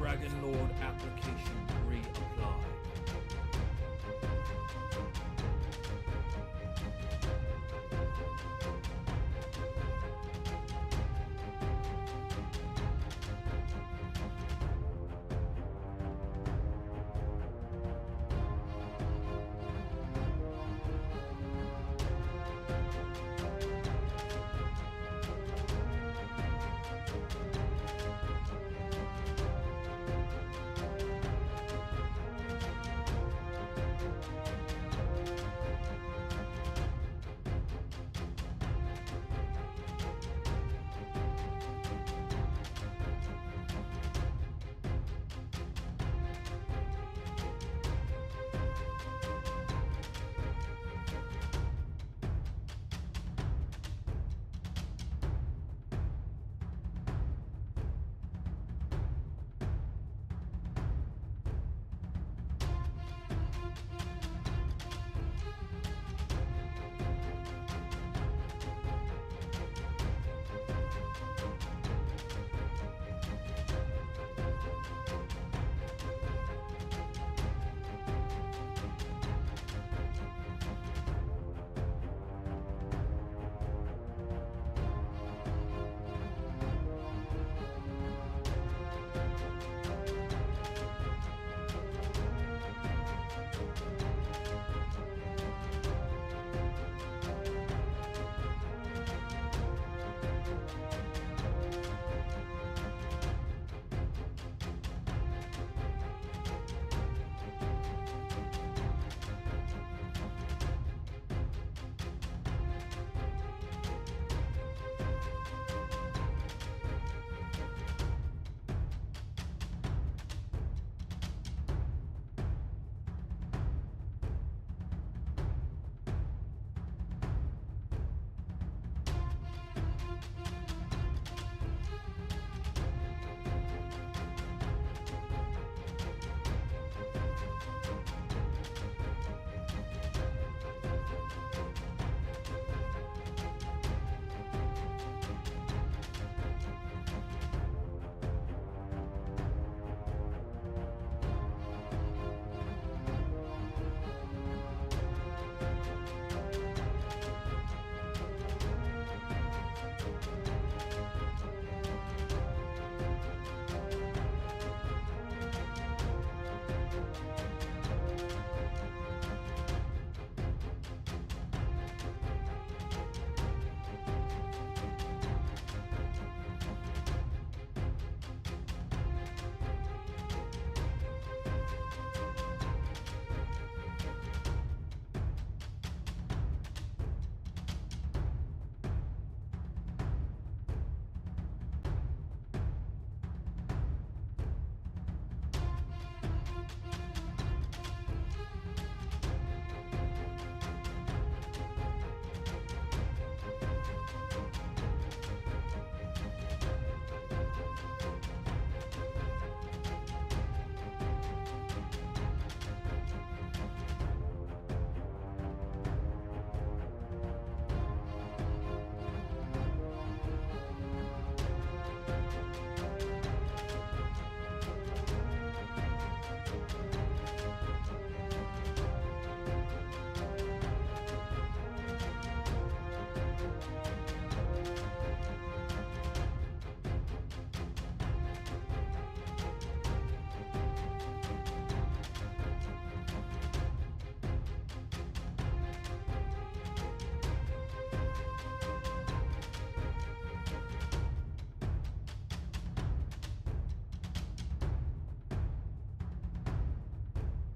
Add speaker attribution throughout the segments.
Speaker 1: Dragon Lord application reapplied.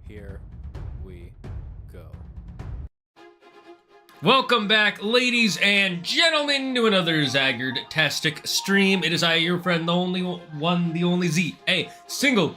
Speaker 1: Here we go. Welcome back, ladies and gentlemen, to another Zaggard-tastic stream. It is I, your friend, the only one, the only Z, a single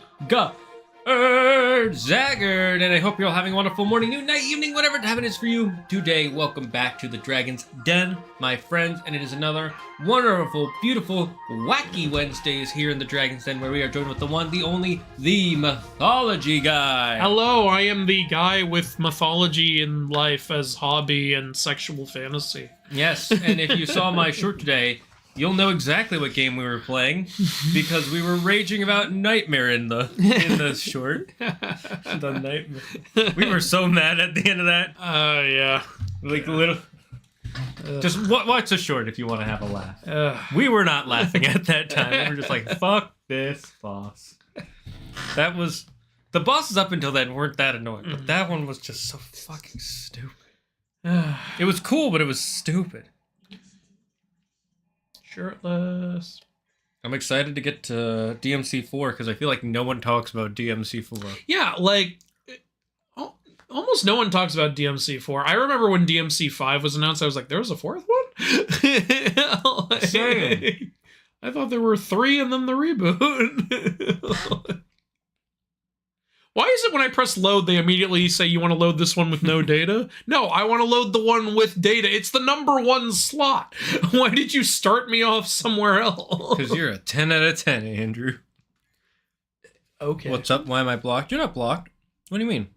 Speaker 1: Zaggard, and I hope you're all having a wonderful morning, noon, night, evening, whatever time it is for you. Today, welcome back to the Dragon's Den, my friends, and it is another wonderful, beautiful, wacky Wednesdays here in the Dragon's Den, where we are joined with the one, the only, the Mythology Guy.
Speaker 2: Hello, I am the guy with mythology in life as hobby and sexual fantasy.
Speaker 1: Yes, and if you saw my shirt today, You'll know exactly what game we were playing because we were raging about Nightmare in the short. The Nightmare. We were so mad at the end of that.
Speaker 2: Yeah.
Speaker 1: Like little. Just watch the short if you want to have a laugh. We were not laughing at that time. We were just like, "Fuck this boss." That was the bosses up until then weren't that annoying, but that one was just so fucking stupid. It was cool, but it was stupid.
Speaker 2: Shirtless.
Speaker 1: I'm excited to get to DMC4 because I feel like no one talks about DMC4.
Speaker 2: Yeah, like almost no one talks about DMC4. I remember when DMC5 was announced, I was like, there was a fourth one? Like,
Speaker 1: Same.
Speaker 2: I thought there were 3 and then the reboot. Why is it when I press load, they immediately say you want to load this one with no data? No, I want to load the one with data. It's the number 1 slot. Why did you start me off somewhere else?
Speaker 1: Because you're a 10 out of 10, Andrew.
Speaker 2: Okay.
Speaker 1: What's up? Why am I blocked? You're not blocked. What do you mean?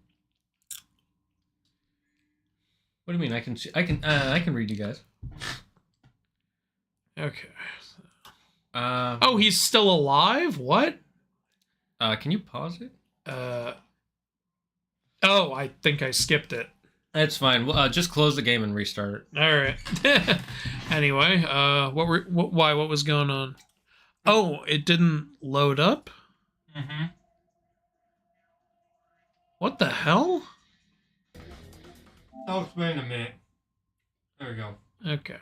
Speaker 1: What do you mean? I can see. I can read you guys.
Speaker 2: Okay.
Speaker 1: Oh,
Speaker 2: he's still alive? What?
Speaker 1: Can you pause it?
Speaker 2: Oh, I think I skipped it.
Speaker 1: That's fine. Well, just close the game and restart it.
Speaker 2: All right. Anyway, why? What was going on? Oh, it didn't load up?
Speaker 1: Mm-hmm.
Speaker 2: What the hell?
Speaker 1: I'll explain in a minute. There we go.
Speaker 2: Okay.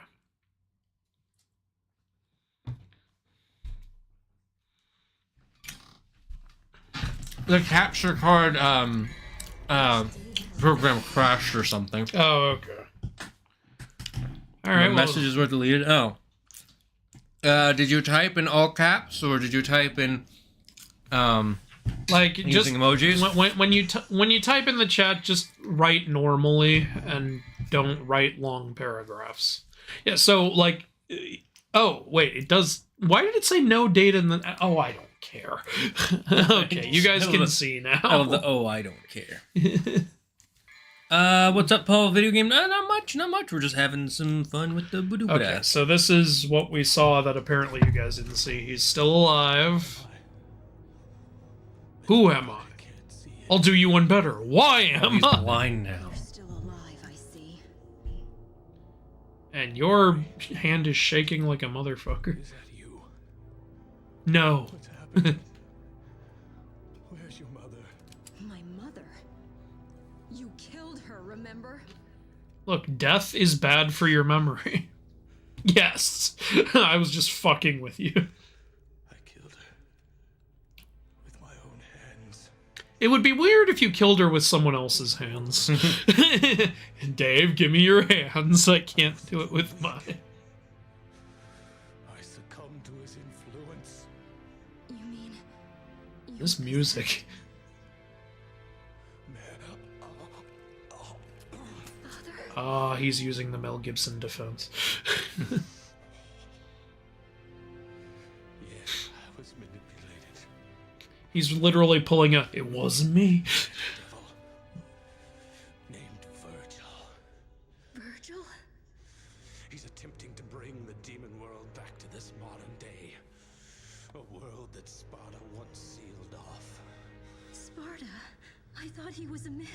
Speaker 1: The capture card program crashed or something.
Speaker 2: Oh, okay. All right.
Speaker 1: The messages were deleted. Oh. Did you type in all caps or did you type in
Speaker 2: like
Speaker 1: using
Speaker 2: just
Speaker 1: emojis?
Speaker 2: when you type in the chat, just write normally and don't write long paragraphs. Yeah. So like, oh wait, it does. Why did it say no data in the? Oh, I don't care. Okay, you guys can see now.
Speaker 1: I don't care. What's up, Paul? Video game? Not much. We're just having some fun with the Voodoo.
Speaker 2: Okay, so this is what we saw that apparently you guys didn't see. He's still alive. Who am I? I'll do you one better. Why am
Speaker 1: He's
Speaker 2: I?
Speaker 1: blind now.
Speaker 3: You're still alive, I see.
Speaker 2: And your hand is shaking like a motherfucker.
Speaker 4: Is that you?
Speaker 2: No.
Speaker 4: What's happened? Where's your mother?
Speaker 3: My mother. You killed her, remember?
Speaker 2: Look, death is bad for your memory. Yes. I was just fucking with you.
Speaker 4: I killed her. With my own hands.
Speaker 2: It would be weird if you killed her with someone else's hands. Dave, give me your hands. I can't do it with mine.
Speaker 4: I succumbed to his influence.
Speaker 3: You mean... you
Speaker 2: This music.
Speaker 3: father?
Speaker 2: Ah, he's using the Mel Gibson defense.
Speaker 4: Yes, I was manipulated.
Speaker 2: He's literally pulling a, it wasn't me.
Speaker 4: Devil. Named Virgil.
Speaker 3: Virgil?
Speaker 4: He's attempting to bring the demon world back to this modern day. A world that Sparta once sealed off.
Speaker 3: Sparta? I thought he was a myth.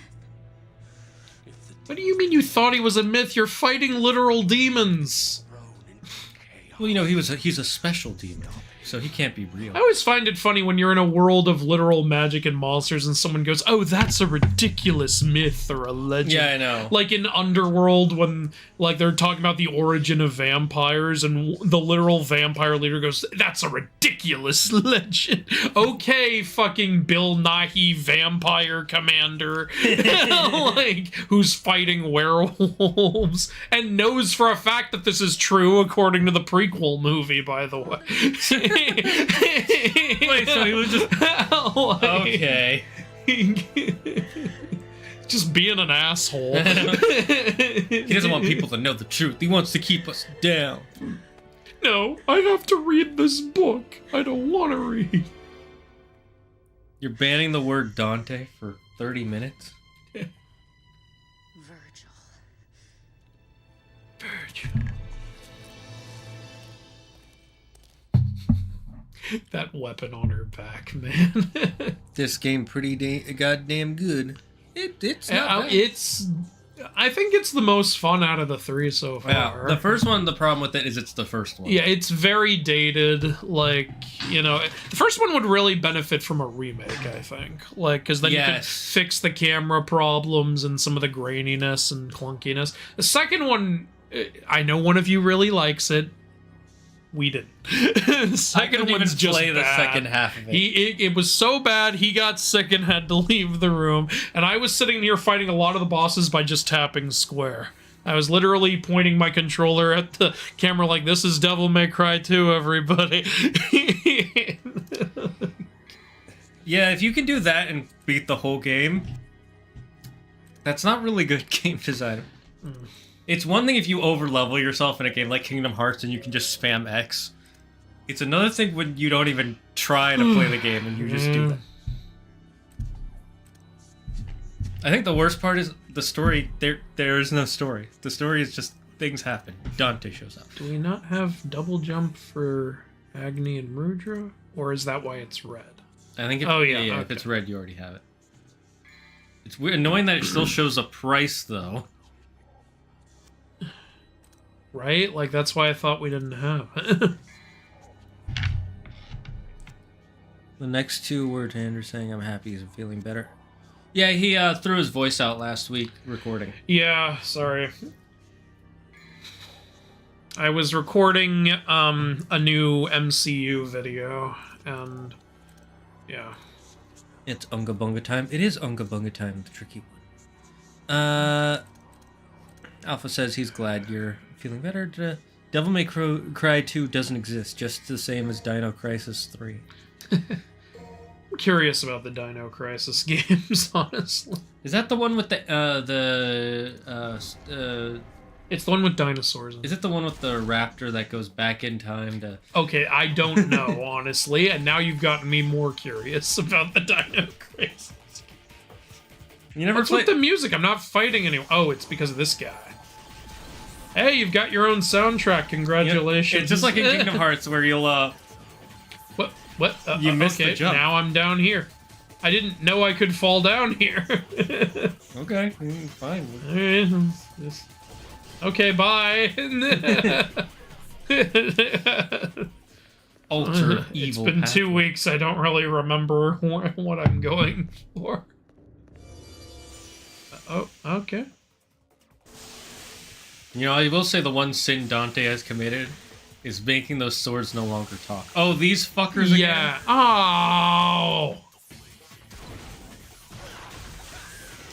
Speaker 4: If the
Speaker 2: What do you mean you thought he was a myth? You're fighting literal demons.
Speaker 4: thrown into chaos.
Speaker 1: Well, you know, he's a special demon, so he can't be real.
Speaker 2: I always find it funny when you're in a world of literal magic and monsters and someone goes, oh, that's a ridiculous myth or a legend.
Speaker 1: Yeah, I know.
Speaker 2: Like in Underworld when like they're talking about the origin of vampires and the literal vampire leader goes, that's a ridiculous legend. Okay, fucking Bill Nighy vampire commander. Like, who's fighting werewolves and knows for a fact that this is true according to the prequel movie, by the way.
Speaker 1: Wait, so he was just...
Speaker 2: Like,
Speaker 1: Okay.
Speaker 2: just being an asshole.
Speaker 1: He doesn't want people to know the truth. He wants to keep us down.
Speaker 2: No, I have to read this book. I don't want to read.
Speaker 1: You're banning the word Dante for 30 minutes?
Speaker 3: Virgil.
Speaker 2: Virgil. That weapon on her back, man.
Speaker 1: This game pretty goddamn good. It's not bad.
Speaker 2: I think it's the most fun out of the three so far.
Speaker 1: Yeah, the first one, the problem with it is it's the first one.
Speaker 2: Yeah, it's very dated. Like, you know, the first one would really benefit from a remake, I think. Like, because then you could fix the camera problems and some of the graininess and clunkiness. The second one, I know one of you really likes it. We didn't. The second one's just
Speaker 1: play the
Speaker 2: bad.
Speaker 1: second half of it.
Speaker 2: It was so bad, he got sick and had to leave the room. And I was sitting here fighting a lot of the bosses by just tapping square. I was literally pointing my controller at the camera like, this is Devil May Cry 2, everybody.
Speaker 1: Yeah, if you can do that and beat the whole game, that's not really good game design. It's one thing if you over-level yourself in a game like Kingdom Hearts and you can just spam X. It's another thing when you don't even try to play the game and you just do that. I think the worst part is the story. There is no story. The story is just things happen. Dante shows up.
Speaker 2: Do we not have double jump for Agni and Mudra? Or is that why it's red?
Speaker 1: I think if,
Speaker 2: okay.
Speaker 1: If it's red, you already have it. It's weird, annoying that it still shows a price, though.
Speaker 2: Right? Like, that's why I thought we didn't have it.
Speaker 1: The next two words Andrew saying I'm happy he's feeling better. Yeah, he threw his voice out last week recording.
Speaker 2: Yeah, sorry. I was recording a new MCU video, and yeah.
Speaker 1: It's Unga Bunga time. It is Unga Bunga time, the tricky one. Alpha says he's glad you're feeling better. Devil May Cry 2 doesn't exist, just the same as Dino Crisis 3.
Speaker 2: I'm curious about the Dino Crisis games, honestly.
Speaker 1: Is that the one with the
Speaker 2: it's the one with dinosaurs in it.
Speaker 1: Is it the one with the raptor that goes back in time to...
Speaker 2: Okay, I don't know, honestly, and now you've gotten me more curious about the Dino Crisis.
Speaker 1: You never
Speaker 2: What's with the music? I'm not fighting anyone. Oh, it's because of this guy. Hey, you've got your own soundtrack. Congratulations.
Speaker 1: It's just like in Kingdom Hearts where you'll,
Speaker 2: What?
Speaker 1: You missed the jump.
Speaker 2: Now I'm down here. I didn't know I could fall down here.
Speaker 1: Okay, fine.
Speaker 2: Okay, bye.
Speaker 1: Ultra evil.
Speaker 2: It's been 2 weeks. I don't really remember what I'm going for. Oh, okay.
Speaker 1: You know, I will say the one sin Dante has committed is making those swords no longer talk. Oh, these fuckers again?
Speaker 2: Yeah. Oh!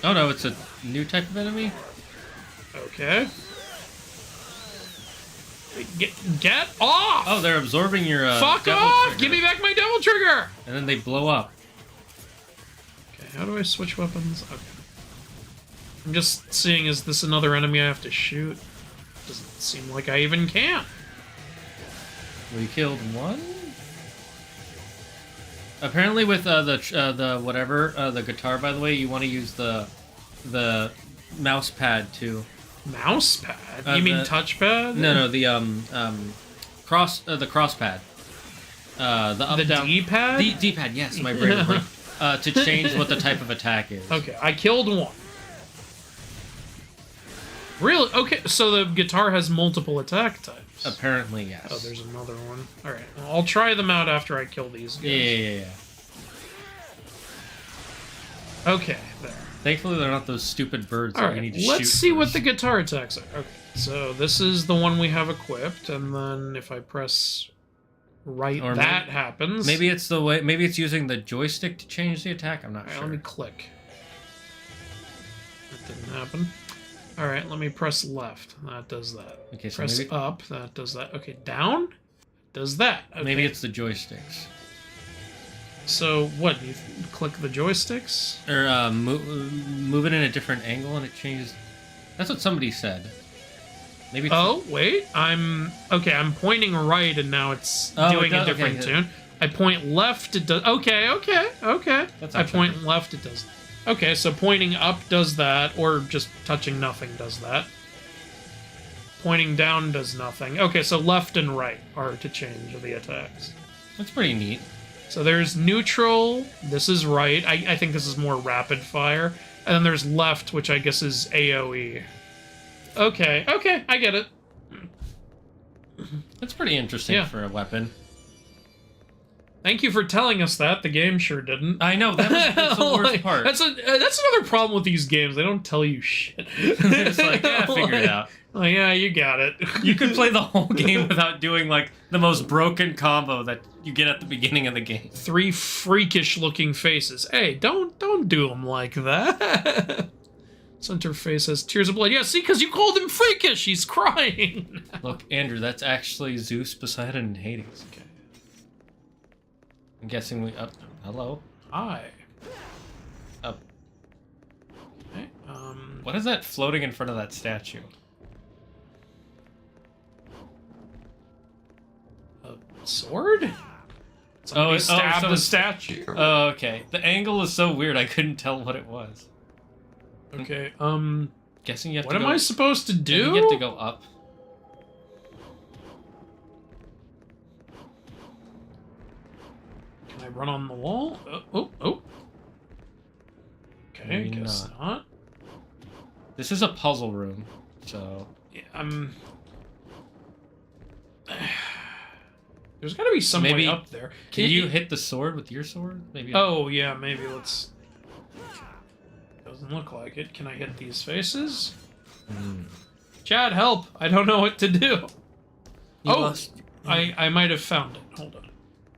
Speaker 1: Oh no, it's a new type of enemy?
Speaker 2: Okay. Get off!
Speaker 1: Oh, they're absorbing your
Speaker 2: Fuck
Speaker 1: devil
Speaker 2: off!
Speaker 1: trigger.
Speaker 2: Give me back my devil trigger!
Speaker 1: And then they blow up.
Speaker 2: Okay, how do I switch weapons? Okay. I'm just seeing, is this another enemy I have to shoot? Doesn't seem like I even can.
Speaker 1: We killed one? Apparently with the guitar, by the way, you want to use the mouse pad too.
Speaker 2: Mouse pad? You mean touchpad?
Speaker 1: No, the cross pad. The up,
Speaker 2: the
Speaker 1: down.
Speaker 2: D-pad?
Speaker 1: The D-pad, yes, my brain. To change what the type of attack is.
Speaker 2: Okay, I killed one. Really? Okay, so the guitar has multiple attack types.
Speaker 1: Apparently, yes.
Speaker 2: Oh, there's another one. Alright, well, I'll try them out after I kill these guys.
Speaker 1: Yeah.
Speaker 2: Okay, there.
Speaker 1: Thankfully, they're not those stupid birds that you need to shoot.
Speaker 2: Let's see what the guitar attacks are. Okay, so this is the one we have equipped, and then if I press right,
Speaker 1: or
Speaker 2: that happens.
Speaker 1: Maybe it's the way. Maybe it's using the joystick to change the attack. I'm not sure.
Speaker 2: Let me click. That didn't happen. All right, let me press left. That does that.
Speaker 1: Okay, so
Speaker 2: press
Speaker 1: maybe
Speaker 2: up. That does that. Okay, down. Does that. Okay.
Speaker 1: Maybe it's the joysticks.
Speaker 2: So what? You click the joysticks?
Speaker 1: Or move it in a different angle and it changes. That's what somebody said. Maybe. It's
Speaker 2: wait. I'm pointing right and now it's doing a different tune. I point left. It does. Okay.
Speaker 1: That's
Speaker 2: I point left. It does. Okay, so pointing up does that, or just touching nothing does that. Pointing down does nothing. Okay, so left and right are to change the attacks.
Speaker 1: That's pretty neat.
Speaker 2: So there's neutral. This is right. I think this is more rapid fire. And then there's left, which I guess is AoE. Okay, I get it.
Speaker 1: That's pretty interesting for a weapon.
Speaker 2: Thank you for telling us that. The game sure didn't.
Speaker 1: I know, that's the worst part.
Speaker 2: That's another problem with these games. They don't tell you shit.
Speaker 1: They're just like, yeah, figure it out.
Speaker 2: Oh, yeah, you got it.
Speaker 1: You could play the whole game without doing, like, the most broken combo that you get at the beginning of the game.
Speaker 2: 3 freakish-looking faces. Hey, don't do them like that. Center face has tears of blood. Yeah, see, because you called him freakish. He's crying.
Speaker 1: Look, Andrew, that's actually Zeus, Poseidon, and Hades.
Speaker 2: Okay.
Speaker 1: I'm guessing we... hello?
Speaker 2: Hi.
Speaker 1: Up.
Speaker 2: Okay,
Speaker 1: What is that floating in front of that statue?
Speaker 2: sword? Somebody stabbed the statue.
Speaker 1: Oh, okay. The angle is so weird, I couldn't tell what it was.
Speaker 2: Okay,
Speaker 1: Guessing you have
Speaker 2: what
Speaker 1: to go...
Speaker 2: am I supposed to do?
Speaker 1: You have to go up.
Speaker 2: Can I run on the wall? Oh. Okay,
Speaker 1: Maybe
Speaker 2: guess not.
Speaker 1: This is a puzzle room, so...
Speaker 2: Yeah, there's gotta be some way up there.
Speaker 1: Can you hit the sword with your sword? Maybe.
Speaker 2: Oh, yeah, maybe let's... Doesn't look like it. Can I hit these faces? Chad, help! I don't know what to do. I might have found it. Hold on.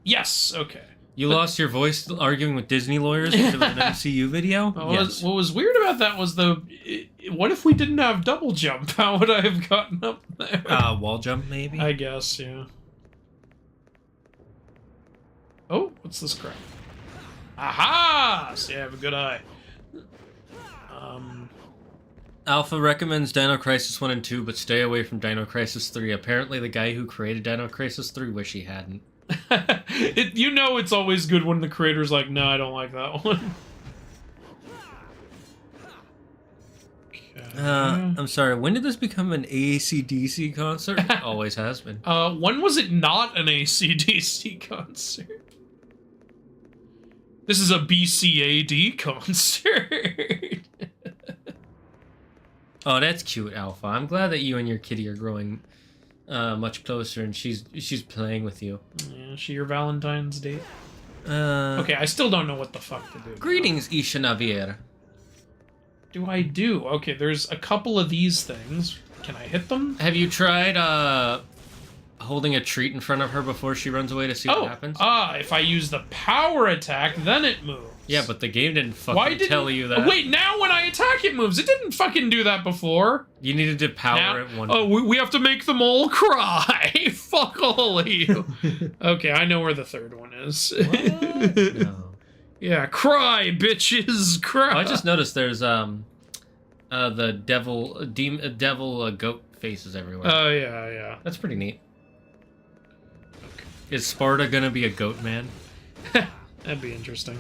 Speaker 2: Yes, okay.
Speaker 1: You lost your voice arguing with Disney lawyers because of an MCU video?
Speaker 2: What was weird about that was what if we didn't have double jump? How would I have gotten up there?
Speaker 1: Wall jump, maybe?
Speaker 2: I guess, yeah. Oh, what's this crap? Aha! See, I have a good eye.
Speaker 1: Alpha recommends Dino Crisis 1 and 2, but stay away from Dino Crisis 3. Apparently the guy who created Dino Crisis 3 wish he hadn't.
Speaker 2: You know it's always good when the creator's like, no, I don't like that one. Okay.
Speaker 1: I'm sorry, when did this become an AC/DC concert? It always has been.
Speaker 2: When was it not an AC/DC concert? This is a BCAD concert.
Speaker 1: Oh, that's cute, Alpha. I'm glad that you and your kitty are growing much closer, and she's playing with you.
Speaker 2: Yeah, she your Valentine's date?
Speaker 1: Okay,
Speaker 2: I still don't know what the fuck to do.
Speaker 1: Greetings, Isha Navier.
Speaker 2: Do I do? Okay, there's a couple of these things. Can I hit them?
Speaker 1: Have you tried holding a treat in front of her before she runs away to see what happens?
Speaker 2: If I use the power attack, then it moves.
Speaker 1: Yeah, but the game didn't fucking tell you that.
Speaker 2: Wait, now when I attack, it moves. It didn't fucking do that before.
Speaker 1: You needed to power it one.
Speaker 2: Oh, we have to make them all cry. Fuck all of you. Okay, I know where the third one is.
Speaker 1: What? No.
Speaker 2: Yeah, cry, bitches, cry.
Speaker 1: Oh, I just noticed there's the devil goat faces everywhere.
Speaker 2: Oh yeah.
Speaker 1: That's pretty neat. Okay. Is Sparta gonna be a goat man?
Speaker 2: That'd be interesting.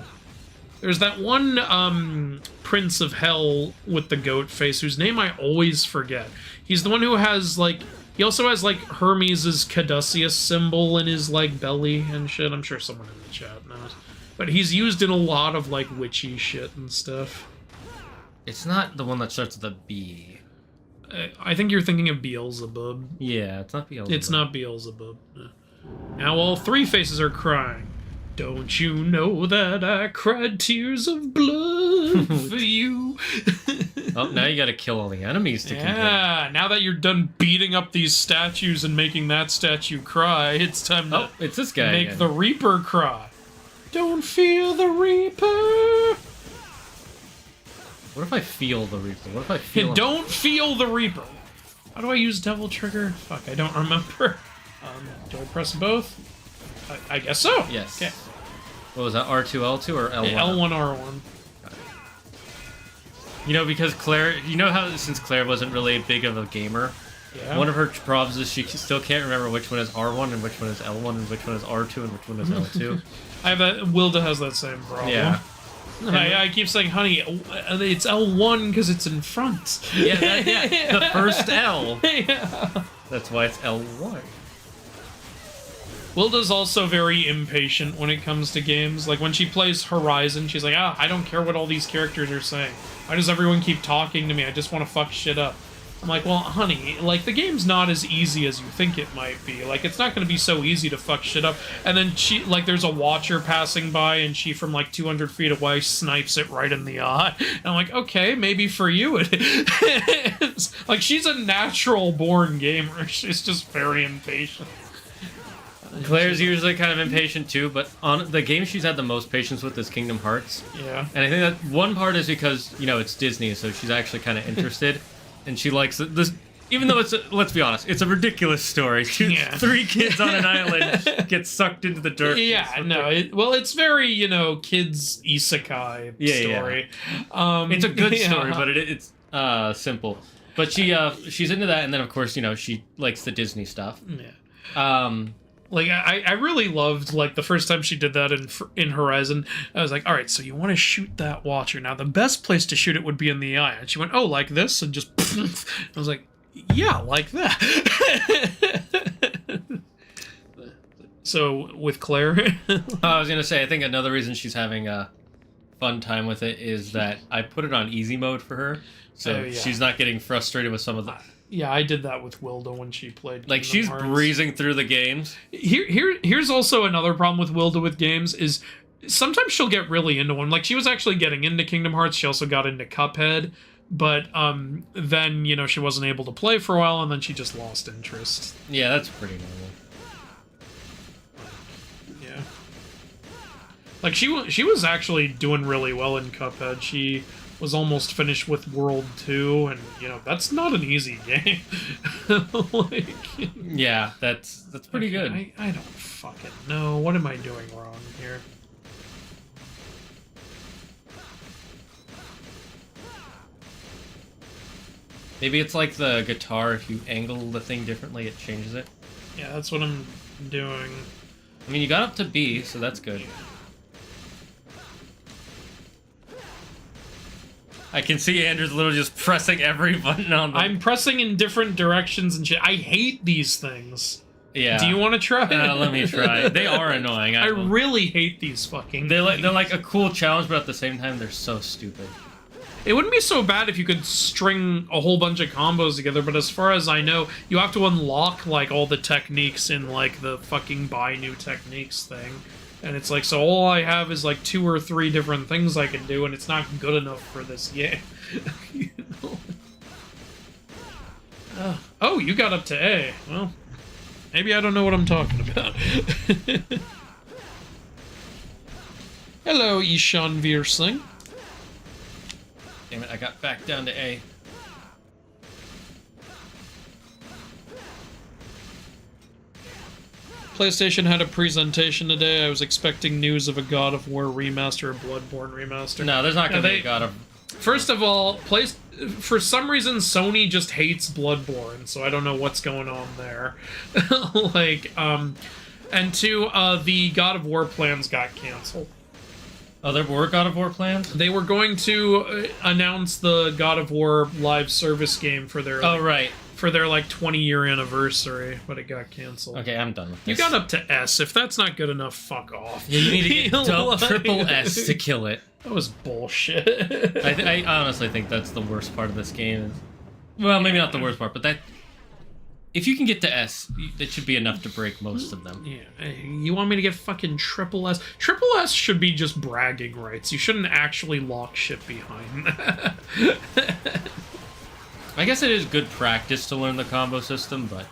Speaker 2: There's that one Prince of Hell with the goat face whose name I always forget. He's the one who has like he also has like Hermes' Caduceus symbol in his like belly and shit. I'm sure someone in the chat knows. But he's used in a lot of like witchy shit and stuff.
Speaker 1: It's not the one that starts with a B.
Speaker 2: I think you're thinking of Beelzebub.
Speaker 1: Yeah, it's not Beelzebub.
Speaker 2: It's not Beelzebub. Now all 3 faces are crying. Don't you know that I cried tears of blood for you?
Speaker 1: Oh, now you gotta kill all the enemies to complete.
Speaker 2: Yeah, now that you're done beating up these statues and making that statue cry, it's time to
Speaker 1: it's this guy
Speaker 2: make
Speaker 1: again.
Speaker 2: the Reaper cry. Don't feel the Reaper.
Speaker 1: What if I feel the Reaper? What if I feel
Speaker 2: Don't feel the Reaper. How do I use Devil Trigger? Fuck, I don't remember. Do I press both? I guess so.
Speaker 1: Yes.
Speaker 2: Okay.
Speaker 1: What was that, R2, L2, or L1?
Speaker 2: Yeah, L1, R1.
Speaker 1: You know, because Claire... You know how since Claire wasn't really big of a gamer,
Speaker 2: Yeah.
Speaker 1: one of her problems is she still can't remember which one is R1 and which one is L1 and which one is R2 and which one is L2.
Speaker 2: I have that. Wilda has that same problem.
Speaker 1: Yeah.
Speaker 2: I keep saying, honey, it's L1 because it's in front.
Speaker 1: Yeah, the first L.
Speaker 2: Yeah.
Speaker 1: That's why it's L1.
Speaker 2: Wilda's also very impatient when it comes to games. Like, when she plays Horizon, she's like, I don't care what all these characters are saying. Why does everyone keep talking to me? I just want to fuck shit up. I'm like, well, honey, like, the game's not as easy as you think it might be. Like, it's not going to be so easy to fuck shit up. And then there's a watcher passing by, and she, from, like, 200 feet away, snipes it right in the eye. And I'm like, okay, maybe for you it is. Like, she's a natural-born gamer. She's just very impatient.
Speaker 1: Claire's usually kind of impatient too, but on the game she's had the most patience with is Kingdom Hearts.
Speaker 2: Yeah.
Speaker 1: And I think that one part is because, it's Disney, so she's actually kind of interested. And she likes this, even though let's be honest, it's a ridiculous story. Three kids on an island get sucked into the dirt.
Speaker 2: Yeah, no, it's very, kids isekai story.
Speaker 1: Yeah. It's a good story, but it's simple. But she's into that, and then of course, she likes the Disney stuff.
Speaker 2: Yeah. Like, I really loved, like, the first time she did that in Horizon. I was like, all right, so you want to shoot that watcher. Now, the best place to shoot it would be in the eye. And she went, oh, like this? And just... I was like, yeah, like that. So, with Claire...
Speaker 1: I was going to say, I think another reason she's having a fun time with it is that I put it on easy mode for her. So she's not getting frustrated with some of the...
Speaker 2: Yeah, I did that with Wilda when she played
Speaker 1: Like,
Speaker 2: Kingdom
Speaker 1: she's
Speaker 2: Hearts.
Speaker 1: breezing through the games.
Speaker 2: Here's also another problem with Wilda with games is sometimes she'll get really into one. Like, she was actually getting into Kingdom Hearts. She also got into Cuphead. But then, she wasn't able to play for a while, and then she just lost interest.
Speaker 1: Yeah, that's pretty normal.
Speaker 2: Yeah. Like, she was actually doing really well in Cuphead. She was almost finished with World 2, and, that's not an easy game. Like,
Speaker 1: yeah, that's pretty good.
Speaker 2: I don't fucking know. What am I doing wrong here?
Speaker 1: Maybe it's like the guitar, if you angle the thing differently, it changes it.
Speaker 2: Yeah, that's what I'm doing.
Speaker 1: I mean, you got up to B, so that's good. I can see Andrew's literally just pressing every button on them.
Speaker 2: I'm pressing in different directions and shit. I hate these things.
Speaker 1: Yeah.
Speaker 2: Do you want to try?
Speaker 1: Let me try. They are annoying.
Speaker 2: I really hate these fucking
Speaker 1: they're like a cool challenge, but at the same time, they're so stupid.
Speaker 2: It wouldn't be so bad if you could string a whole bunch of combos together, but as far as I know, you have to unlock, like, all the techniques in, like, the fucking buy new techniques thing. And it's like, so all I have is, like, 2 or 3 different things I can do, and it's not good enough for this game. Oh, you got up to A. Well, maybe I don't know what I'm talking about. Hello, Ishan Veersing.
Speaker 1: Damn it, I got back down to A.
Speaker 2: PlayStation had a presentation today. I was expecting news of a God of War remaster, a Bloodborne remaster.
Speaker 1: No, there's not going to be a God of...
Speaker 2: First of all, for some reason, Sony just hates Bloodborne, so I don't know what's going on there. And two, the God of War plans got canceled.
Speaker 1: Oh, there were God of War plans?
Speaker 2: They were going to announce the God of War live service game for their...
Speaker 1: Oh, right.
Speaker 2: For their, 20-year anniversary, but it got canceled.
Speaker 1: Okay, I'm done with this.
Speaker 2: You got up to S. If that's not good enough, fuck off.
Speaker 1: Yeah, you need to get triple S to kill it.
Speaker 2: That was bullshit.
Speaker 1: I honestly think that's the worst part of this game. Well, maybe not the worst part, but that... If you can get to S, that should be enough to break most of them.
Speaker 2: Yeah, you want me to get fucking triple S? Triple S should be just bragging rights. You shouldn't actually lock shit behind that.
Speaker 1: I guess it is good practice to learn the combo system, but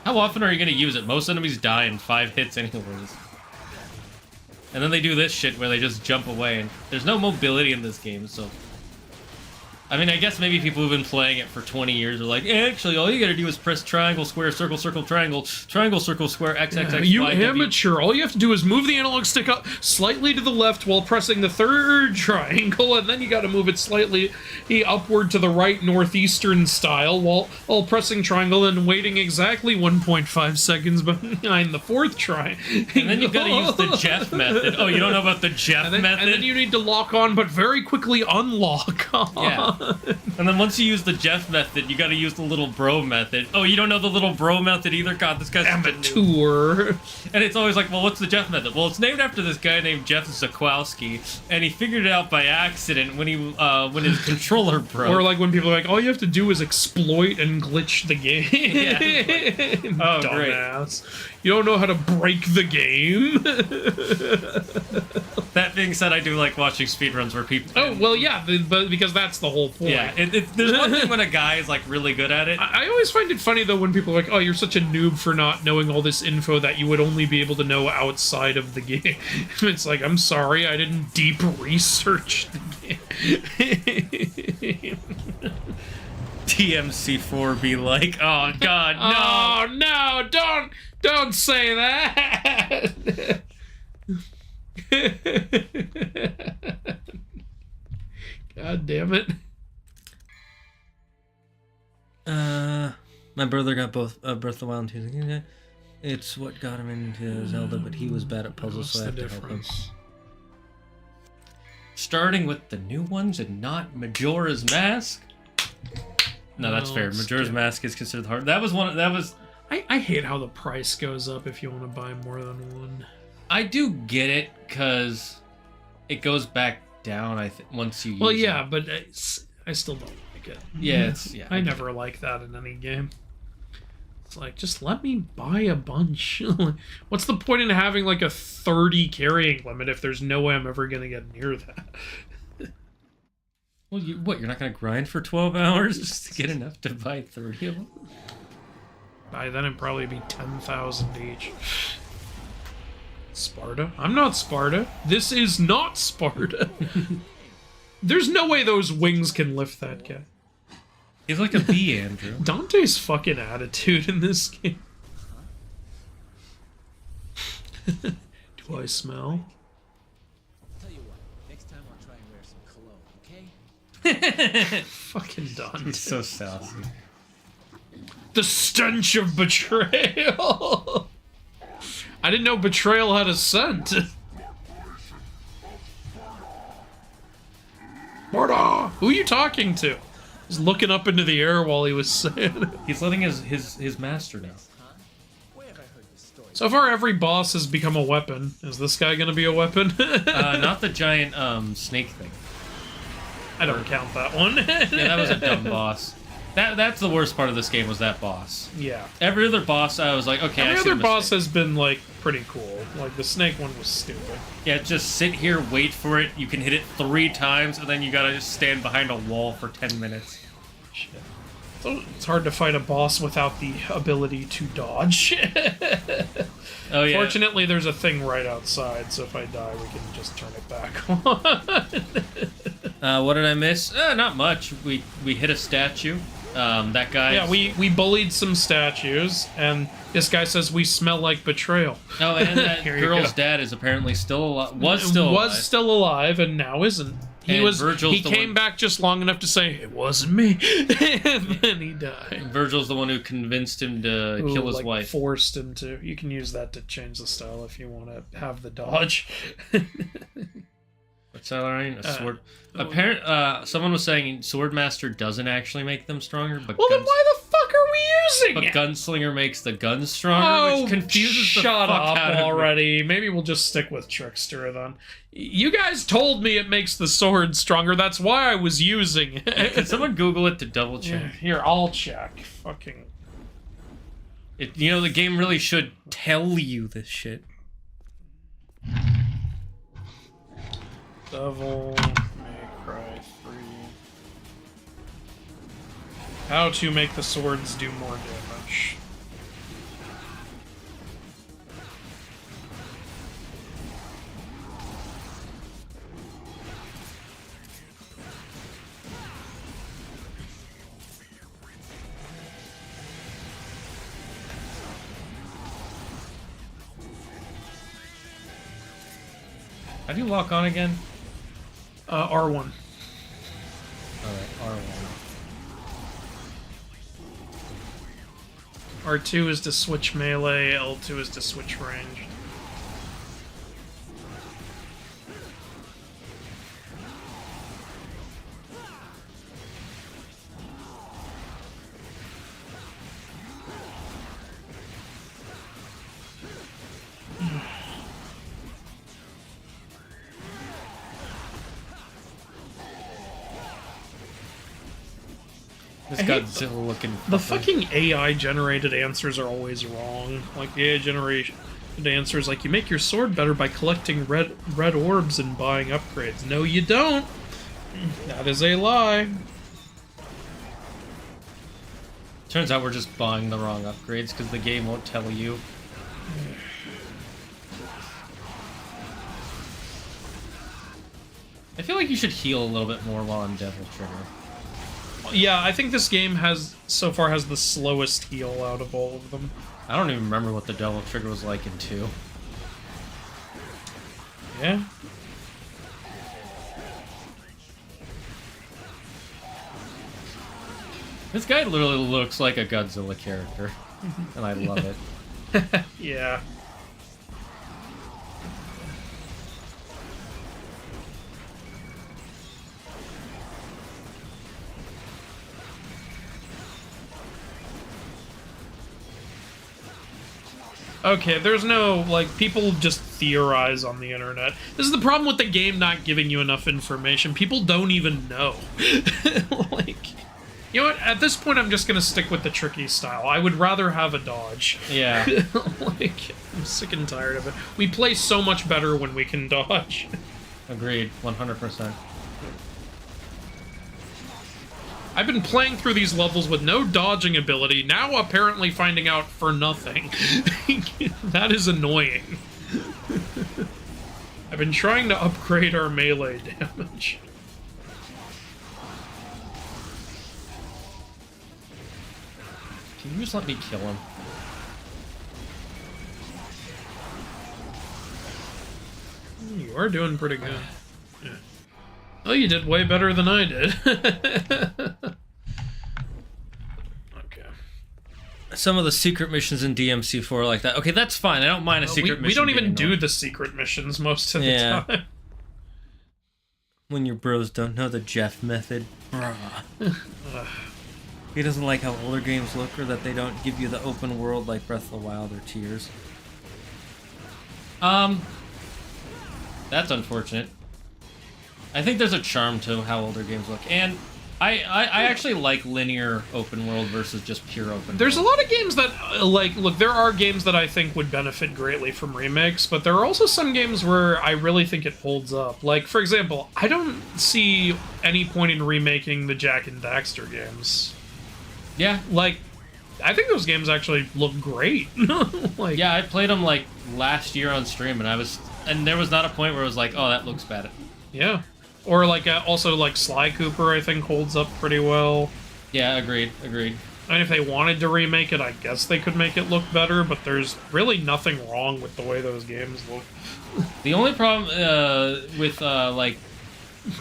Speaker 1: how often are you going to use it? Most enemies die in 5 hits anyways. And then they do this shit where they just jump away, and there's no mobility in this game, so... I mean, I guess maybe people who've been playing it for 20 years are like, actually, all you gotta do is press triangle, square, circle, circle, triangle, triangle, circle, square, X, X, X,
Speaker 2: you
Speaker 1: Y,
Speaker 2: amateur. All you have to do is move the analog stick up slightly to the left while pressing the third triangle, and then you gotta move it slightly upward to the right, northeastern style, while pressing triangle and waiting exactly 1.5 seconds behind the fourth triangle.
Speaker 1: And then you've gotta use the Jeff method. Oh, you don't know about the Jeff method?
Speaker 2: And then you need to lock on, but very quickly unlock.
Speaker 1: Yeah.
Speaker 2: on.
Speaker 1: And then once you use the Jeff method, you gotta use the little bro method. Oh, you don't know the little bro method either? God, this guy's such a noob.
Speaker 2: Amateur.
Speaker 1: And it's always like, well, what's the Jeff method? Well, it's named after this guy named Jeff Zakowski, and he figured it out by accident when his controller broke.
Speaker 2: Or like when people are like, all you have to do is exploit and glitch the game.
Speaker 1: Yeah. Oh,
Speaker 2: dumbass. You don't know how to break the game.
Speaker 1: That being said, I do like watching speedruns where people...
Speaker 2: Oh, well, yeah, but because that's the whole point.
Speaker 1: Yeah, there's one thing when a guy is like really good at it.
Speaker 2: I always find it funny, though, when people are like, oh, you're such a noob for not knowing all this info that you would only be able to know outside of the game. It's like, I'm sorry, I didn't deep research the game.
Speaker 1: TMC4 be like, oh, God, no.
Speaker 2: Oh, no, don't say that. God damn it.
Speaker 1: My brother got both Breath of the Wild and Tears. It's what got him into Zelda, but he was bad at puzzles, so I have to help him. Starting with the new ones and not Majora's Mask? No, that's fair. Majora's Mask is considered hard. That was
Speaker 2: I hate how the price goes up if you want to buy more than one.
Speaker 1: I do get it, because it goes back down, I think, once you use
Speaker 2: Well, yeah,
Speaker 1: it.
Speaker 2: but I still don't like it.
Speaker 1: Yeah,
Speaker 2: I never like that in any game. It's like, just let me buy a bunch. What's the point in having like a 30 carrying limit if there's no way I'm ever going to get near that?
Speaker 1: Well, you're not going to grind for 12 hours just to get enough to buy 30 of them?
Speaker 2: By then it'd probably be 10,000 each. Sparta? I'm not Sparta. This is not Sparta. There's no way those wings can lift that guy.
Speaker 1: He's like a bee, Andrew.
Speaker 2: Dante's fucking attitude in this game. Do I smell?
Speaker 5: Tell you what, next time I'll try and wear some cologne, okay?
Speaker 2: Fucking Dante.
Speaker 1: He's so sassy.
Speaker 2: The stench of betrayal. I didn't know betrayal had a scent. Marta! Who are you talking to? He's looking up into the air while he was saying it.
Speaker 1: He's letting his master know.
Speaker 5: Where have I heard this story?
Speaker 2: So far, every boss has become a weapon. Is this guy gonna be a weapon?
Speaker 1: Not the giant snake thing.
Speaker 2: I don't count that one.
Speaker 1: Yeah, that was a dumb boss. That's the worst part of this game, was that boss.
Speaker 2: Yeah.
Speaker 1: Every other boss, I was like, okay,
Speaker 2: Every
Speaker 1: I see
Speaker 2: other
Speaker 1: the
Speaker 2: boss
Speaker 1: mistake.
Speaker 2: has been, like, pretty cool. Like, the snake one was stupid.
Speaker 1: Yeah, just sit here, wait for it. You can hit it 3 times, and then you gotta just stand behind a wall for 10 minutes.
Speaker 2: Shit. So it's hard to fight a boss without the ability to dodge.
Speaker 1: Oh yeah.
Speaker 2: Fortunately, there's a thing right outside, so if I die, we can just turn it back on.
Speaker 1: What did I miss? Not much. We hit a statue. That guy.
Speaker 2: Yeah, we bullied some statues, and this guy says we smell like betrayal.
Speaker 1: Oh, and that
Speaker 2: Here you
Speaker 1: girl's
Speaker 2: go.
Speaker 1: dad is apparently still alive. Was
Speaker 2: Still alive, and now isn't. He
Speaker 1: And Virgil's
Speaker 2: He
Speaker 1: the
Speaker 2: came
Speaker 1: one-
Speaker 2: back just long enough to say it wasn't me, and then he died.
Speaker 1: Virgil's the one who convinced him to
Speaker 2: Ooh,
Speaker 1: kill his
Speaker 2: like,
Speaker 1: wife.
Speaker 2: Forced him to. You can use that to change the style if you want to have the dodge.
Speaker 1: What's that, Ryan? A sword. Someone was saying Swordmaster doesn't actually make them stronger, but
Speaker 2: Well, then why the fuck are we using
Speaker 1: but
Speaker 2: it?
Speaker 1: Gunslinger makes the guns stronger, which confuses the
Speaker 2: shut
Speaker 1: fuck
Speaker 2: up
Speaker 1: out of me.
Speaker 2: already. Maybe we'll just stick with Trickster then. You guys told me it makes the sword stronger. That's why I was using it.
Speaker 1: Can someone Google it to double check?
Speaker 2: Here, I'll check. Fucking.
Speaker 1: The game really should tell you this shit.
Speaker 2: Devil May Cry 3. How to make the swords do more damage.
Speaker 1: How do you lock on again?
Speaker 2: R1.
Speaker 1: Alright, R1.
Speaker 2: R2 is to switch melee, L2 is to switch range.
Speaker 1: This
Speaker 2: I hate
Speaker 1: Godzilla looking.
Speaker 2: The fucking AI-generated answers are always wrong. Like, the AI-generated answers, like, you make your sword better by collecting red orbs and buying upgrades. No, you don't! That is a lie.
Speaker 1: Turns out we're just buying the wrong upgrades because the game won't tell you. I feel like you should heal a little bit more while on Devil Trigger.
Speaker 2: Yeah, I think this game so far has the slowest heal out of all of them.
Speaker 1: I don't even remember what the Devil Trigger was like in 2.
Speaker 2: Yeah.
Speaker 1: This guy literally looks like a Godzilla character, and I love it.
Speaker 2: Yeah. Okay, there's no, like, people just theorize on the internet. This is the problem with the game not giving you enough information. People don't even know. Like, you know what? At this point, I'm just gonna stick with the tricky style. I would rather have a dodge.
Speaker 1: Yeah.
Speaker 2: Like, I'm sick and tired of it. We play so much better when we can dodge.
Speaker 1: Agreed, 100%.
Speaker 2: I've been playing through these levels with no dodging ability, now apparently finding out for nothing. That is annoying. I've been trying to upgrade our melee damage.
Speaker 1: Can you just let me kill him?
Speaker 2: You are doing pretty good. Yeah. Oh, you did way better than I did. Okay.
Speaker 1: Some of the secret missions in DMC4 are like that. Okay, that's fine. I don't mind a secret mission.
Speaker 2: We don't even
Speaker 1: being
Speaker 2: do
Speaker 1: annoying.
Speaker 2: the secret missions most of the time.
Speaker 1: When your bros don't know the Jeff method. He doesn't like how older games look or that they don't give you the open world like Breath of the Wild or Tears. That's unfortunate. I think there's a charm to how older games look, and I actually like linear open world versus just pure open
Speaker 2: There's
Speaker 1: world.
Speaker 2: a lot of games that, like, look, there are games that I think would benefit greatly from remakes, but there are also some games where I really think it holds up. Like, for example, I don't see any point in remaking the Jak and Daxter games.
Speaker 1: Yeah.
Speaker 2: Like, I think those games actually look great. Like,
Speaker 1: Yeah, I played them, like, last year on stream, and there was not a point where it was like, oh, that looks bad.
Speaker 2: yeah. Or, like, also, like, Sly Cooper, I think, holds up pretty well.
Speaker 1: Yeah, agreed.
Speaker 2: And if they wanted to remake it, I guess they could make it look better, but there's really nothing wrong with the way those games look.
Speaker 1: The only problem with, like,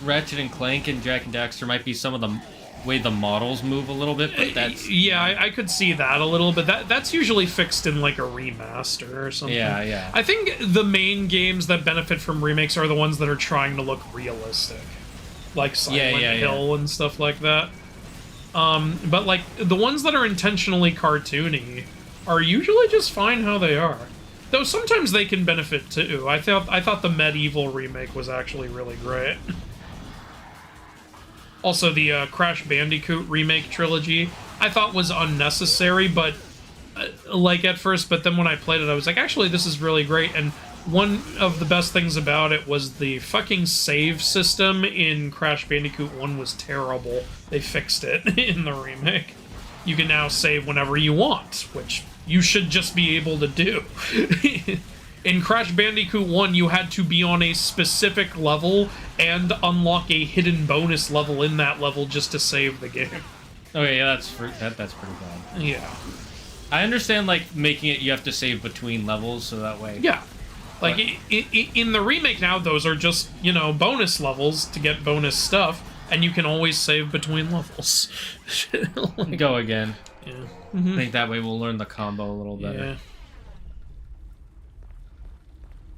Speaker 1: Ratchet and Clank and Jak and Daxter might be some of the way the models move a little bit, but that's...
Speaker 2: Yeah, I could see that a little bit. That's usually fixed in, like, a remaster or something.
Speaker 1: Yeah.
Speaker 2: I think the main games that benefit from remakes are the ones that are trying to look realistic. Like Silent Hill and stuff like that. But, like, the ones that are intentionally cartoony are usually just fine how they are. Though sometimes they can benefit, too. I thought the Medieval remake was actually really great. Also, the Crash Bandicoot remake trilogy, I thought was unnecessary, but, like, at first, but then when I played it, I was like, actually, this is really great, and one of the best things about it was the fucking save system in Crash Bandicoot 1 was terrible. They fixed it in the remake. You can now save whenever you want, which you should just be able to do. In Crash Bandicoot 1, you had to be on a specific level and unlock a hidden bonus level in that level just to save the game.
Speaker 1: Okay, yeah, that's pretty bad.
Speaker 2: Yeah.
Speaker 1: I understand, like, making it you have to save between levels, so that way...
Speaker 2: Yeah. Like, in the remake now, those are just, you know, bonus levels to get bonus stuff, and you can always save between levels. Like,
Speaker 1: Go again.
Speaker 2: yeah.
Speaker 1: I think that way we'll learn the combo a little better.
Speaker 2: Yeah.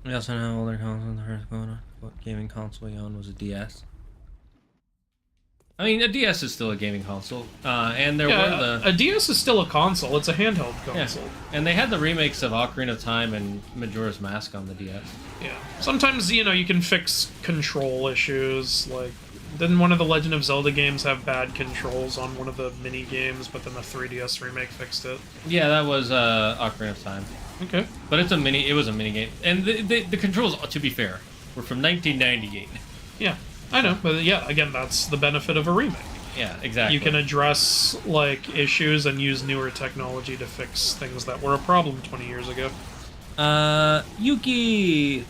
Speaker 1: We also know how older consoles are going on. What gaming console you on was a DS? I mean, a DS is still a gaming console, and there were
Speaker 2: a DS is still a console. It's a handheld console.
Speaker 1: Yeah. And they had the remakes of Ocarina of Time and Majora's Mask on the DS.
Speaker 2: Yeah. Sometimes, you know, you can fix control issues, like Didn't one of the Legend of Zelda games have bad controls on one of the mini games, but then the 3DS remake fixed it?
Speaker 1: Yeah, that was Ocarina of Time.
Speaker 2: Okay.
Speaker 1: But it was a mini game. And the controls, to be fair, were from 1998.
Speaker 2: Yeah, I know, but yeah, again, that's the benefit of a remake.
Speaker 1: Yeah, exactly.
Speaker 2: You can address, like, issues and use newer technology to fix things that were a problem 20 years ago.
Speaker 1: Yuki!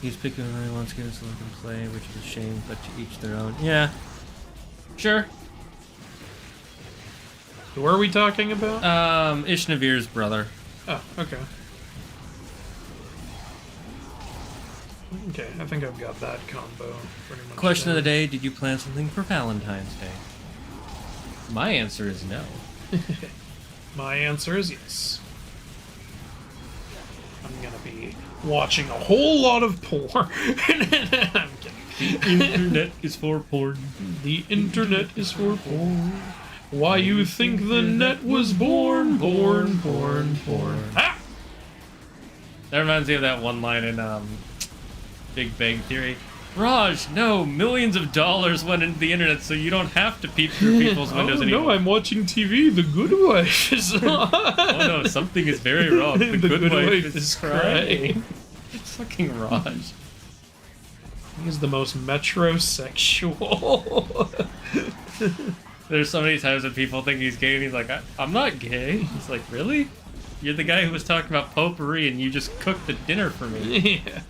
Speaker 1: He's picking whoever he wants to get us to look and play, which is a shame, but to each their own. Yeah. Sure.
Speaker 2: Who are we talking about?
Speaker 1: Ishnavir's brother.
Speaker 2: Oh, okay. Okay, I think I've got that combo pretty much.
Speaker 1: Question of the day, did you plan something for Valentine's Day? My answer is no.
Speaker 2: My answer is yes. I'm gonna be watching a whole lot of porn. I'm kidding.
Speaker 1: The internet is for porn.
Speaker 2: The internet is for porn. Why you think the net was born? Born. Ah!
Speaker 1: That reminds me of that one line in Big Bang Theory. Raj, no, millions of dollars went into the internet, so you don't have to peep through people's windows anymore.
Speaker 2: No, I'm watching TV. The Good Wife is on.
Speaker 1: Oh no, something is very wrong. The good wife is crying. It's fucking Raj.
Speaker 2: He's the most metrosexual.
Speaker 1: There's so many times when people think he's gay, and he's like, I'm not gay. He's like, really? You're the guy who was talking about potpourri, and you just cooked the dinner for me.
Speaker 2: Yeah.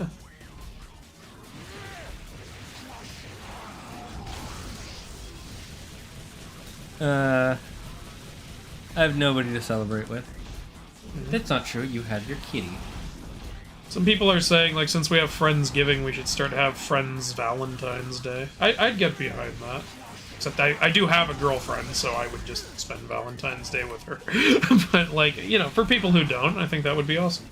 Speaker 1: I have nobody to celebrate with. That's not true. You have your kitty.
Speaker 2: Some people are saying, like, since we have Friendsgiving, we should start to have Friends Valentine's Day. I'd get behind that. Except I do have a girlfriend, so I would just spend Valentine's Day with her. But, like, you know, for people who don't, I think that would be awesome.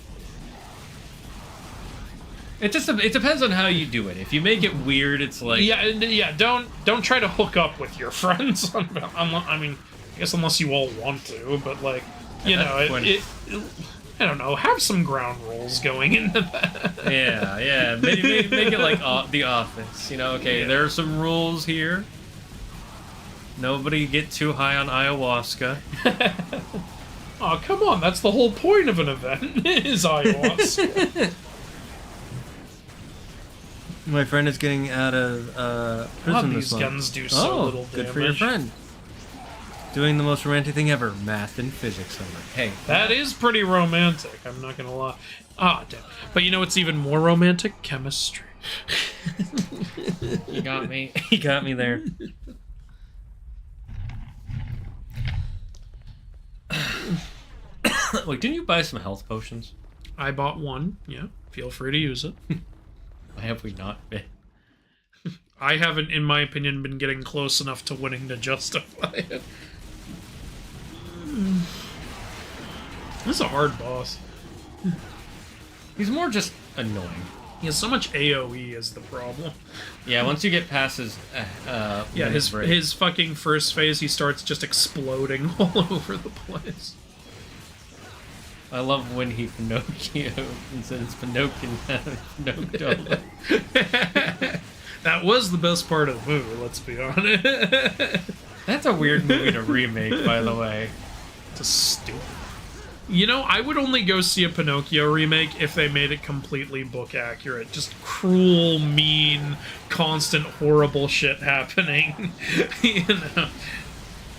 Speaker 1: It depends on how you do it. If you make it weird, it's like
Speaker 2: Yeah. Don't try to hook up with your friends. I mean, I guess unless you all want to, but like, you know, I don't know. Have some ground rules going into that.
Speaker 1: yeah. Make it like The Office. You know, okay, there are some rules here. Nobody get too high on ayahuasca.
Speaker 2: Oh, come on! That's the whole point of an event. Is ayahuasca.
Speaker 1: My friend is getting out of prison
Speaker 2: these
Speaker 1: this month.
Speaker 2: guns do so little damage.
Speaker 1: Good for your friend. Doing the most romantic thing ever, math and physics homework. Hey,
Speaker 2: that is pretty romantic. I'm not gonna lie. Ah, damn. But you know what's even more romantic? Chemistry.
Speaker 1: You got me. You got me there. Wait, didn't you buy some health potions?
Speaker 2: I bought one. Yeah, feel free to use it.
Speaker 1: Why have we not been?
Speaker 2: I haven't, in my opinion, been getting close enough to winning to justify it. This is a hard boss.
Speaker 1: He's more just annoying.
Speaker 2: He has so much AoE is the problem.
Speaker 1: Yeah, once you get past his
Speaker 2: yeah, his fucking first phase, he starts just exploding all over the place.
Speaker 1: I love when he Pinocchio instead of Pinocchio. Pinocchio.
Speaker 2: That was the best part of the movie, let's be honest.
Speaker 1: That's a weird movie to remake, by the way.
Speaker 2: It's stupid. You know, I would only go see a Pinocchio remake if they made it completely book accurate. Just cruel, mean, constant, horrible shit happening. You know?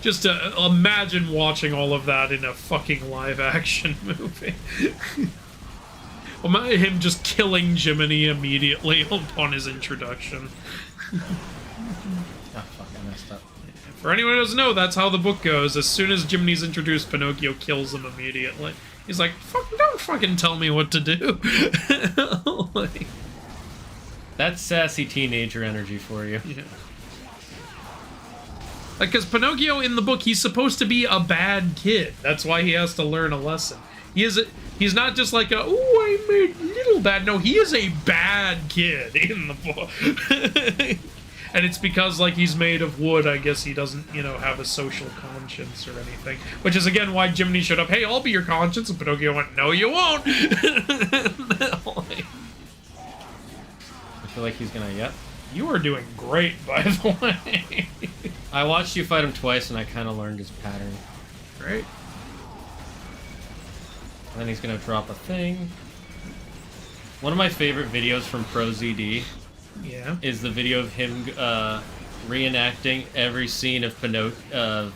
Speaker 2: Just imagine watching all of that in a fucking live-action movie. Imagine him just killing Jiminy immediately upon his introduction.
Speaker 1: Oh, fuck, I messed up.
Speaker 2: For anyone who doesn't know, that's how the book goes. As soon as Jiminy's introduced, Pinocchio kills him immediately. He's like, don't fucking tell me what to do. Like,
Speaker 1: that's sassy teenager energy for you.
Speaker 2: Yeah. Like, because Pinocchio in the book, he's supposed to be a bad kid. That's why he has to learn a lesson. He's not just like a, oh, I made little bad. No, he is a bad kid in the book. And it's because, like, he's made of wood, I guess he doesn't, you know, have a social conscience or anything. Which is, again, why Jiminy showed up, hey, I'll be your conscience. And Pinocchio went, no, you won't.
Speaker 1: I feel like he's gonna, yep.
Speaker 2: You are doing great, by the way.
Speaker 1: I watched you fight him twice, and I kind of learned his pattern.
Speaker 2: Great.
Speaker 1: And then he's gonna drop a thing. One of my favorite videos from ProZD
Speaker 2: Yeah.
Speaker 1: is the video of him reenacting every scene of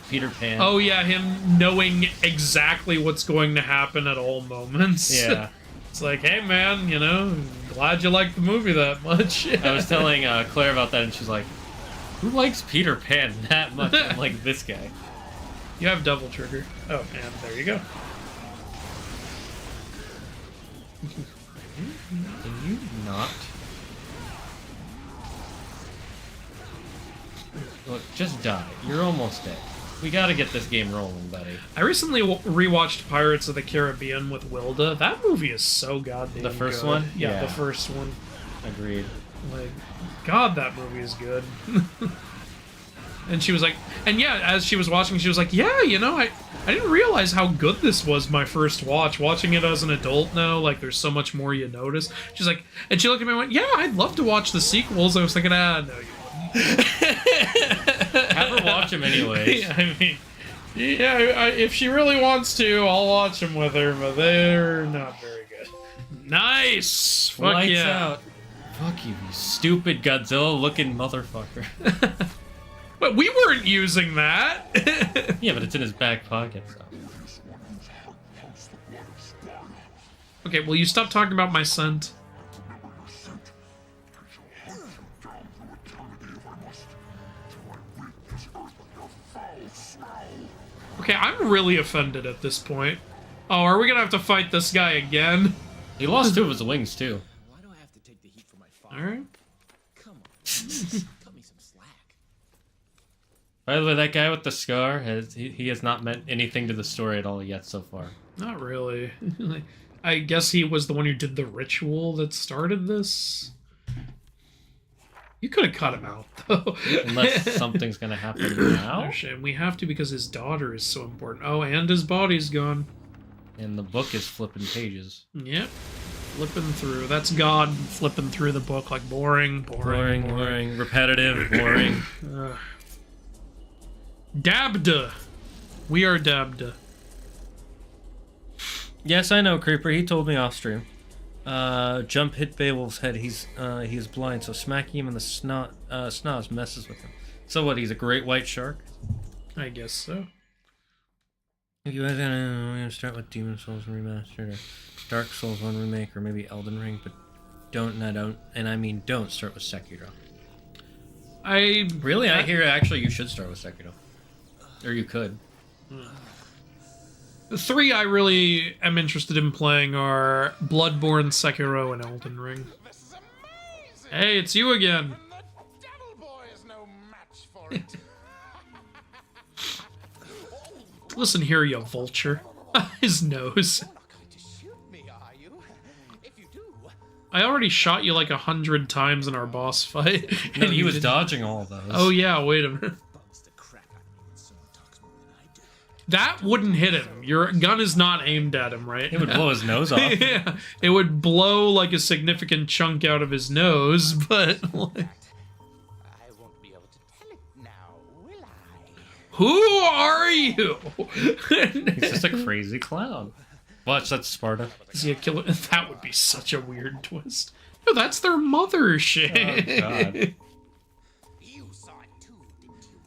Speaker 1: Peter Pan.
Speaker 2: Oh yeah, him knowing exactly what's going to happen at all moments.
Speaker 1: Yeah.
Speaker 2: It's like, hey man, you know, glad you liked the movie that much.
Speaker 1: I was telling Claire about that, and she's like, "Who likes Peter Pan that much?" I'm like, this guy.
Speaker 2: You have double trigger. Oh, and there you go.
Speaker 1: Can you not? Look, just die. You're almost dead. We gotta get this game rolling, buddy.
Speaker 2: I recently rewatched Pirates of the Caribbean with Wilda. That movie is so goddamn
Speaker 1: The first
Speaker 2: good.
Speaker 1: one?
Speaker 2: Yeah,
Speaker 1: Yeah.
Speaker 2: the first one.
Speaker 1: Agreed.
Speaker 2: Like, God, that movie is good. And she was like, and yeah, as she was watching, she was like, yeah, you know, I didn't realize how good this was my first watch. Watching it as an adult now, like, there's so much more you notice. She's like, and she looked at me and went, yeah, I'd love to watch the sequels. I was thinking, no, you wouldn't.
Speaker 1: Have her watch them anyways.
Speaker 2: Yeah, I mean, yeah, if she really wants to, I'll watch them with her, but they're not very good. Nice! Fuck
Speaker 1: Lights
Speaker 2: yeah.
Speaker 1: out. Fuck you stupid Godzilla-looking motherfucker.
Speaker 2: But we weren't using that.
Speaker 1: Yeah, but it's in his back pocket, so.
Speaker 2: Okay, will you stop talking about my scent? Okay, I'm really offended at this point. Oh, are we gonna have to fight this guy again?
Speaker 1: He lost 2 of his wings, too.
Speaker 5: Why do I have to take the heat for my father?
Speaker 2: Alright.
Speaker 5: Come on, cut me some slack.
Speaker 1: By the way, that guy with the scar, he has not meant anything to the story at all yet so far.
Speaker 2: Not really. I guess he was the one who did the ritual that started this. You could have cut him out, though.
Speaker 1: Unless something's gonna happen now.
Speaker 2: No shame. We have to because his daughter is so important. Oh, and his body's gone.
Speaker 1: And the book is flipping pages.
Speaker 2: Yep. Flipping through. That's God flipping through the book like boring.
Speaker 1: Repetitive, boring.
Speaker 2: Dabda. We are Dabda.
Speaker 1: Yes, I know, Creeper. He told me off stream. Jump hit Beowulf's head. He is blind, so smacking him in the snoz messes with him. So what? He's a great white shark.
Speaker 2: I guess so.
Speaker 1: If you guys we're gonna start with Demon Souls Remastered, or Dark Souls 1 Remake, or maybe Elden Ring, but don't start with Sekiro. I hear actually you should start with Sekiro, or you could.
Speaker 2: The 3 I really am interested in playing are Bloodborne, Sekiro, and Elden Ring.
Speaker 4: This is amazing!
Speaker 2: Hey, it's you again.
Speaker 4: The Devil Boy is no match for it.
Speaker 2: Listen here, you vulture. His nose.
Speaker 4: You're not going to shoot me, are you? If you do,
Speaker 2: I already shot you like 100 times in our boss fight.
Speaker 1: No,
Speaker 2: and
Speaker 1: he
Speaker 2: you
Speaker 1: was
Speaker 2: didn't-
Speaker 1: dodging all those.
Speaker 2: Oh yeah, wait a minute.
Speaker 5: Bugs the crap out of me when someone talks more than I do.
Speaker 2: That wouldn't hit him. Your gun is not aimed at him, right?
Speaker 1: It would blow his nose off.
Speaker 2: Yeah, it would blow like a significant chunk out of his nose, but like,
Speaker 4: I won't be able to tell it now, will I?
Speaker 2: who are you?
Speaker 1: He's just a crazy clown. Watch, that's Sparta.
Speaker 2: Is he a killer? That would be such a weird twist. No, that's their mother shit.
Speaker 1: Oh, God.
Speaker 4: You saw it too, didn't you?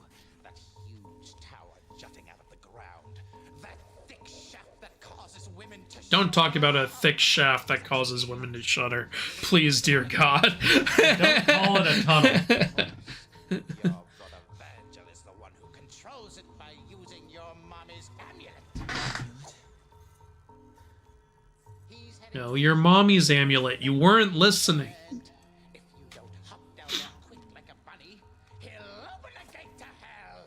Speaker 4: That huge tower jutting out of the ground. That thick shaft that causes women to
Speaker 2: Don't talk about a thick shaft that causes women to shudder. Please, dear God.
Speaker 1: Don't call it a tunnel.
Speaker 4: Your brother Virgil is the one who controls it by using your mommy's amulet. He's heading
Speaker 2: No, your mommy's amulet. You weren't listening.
Speaker 4: If you don't hop down there quick like a bunny, he'll open the gate to hell.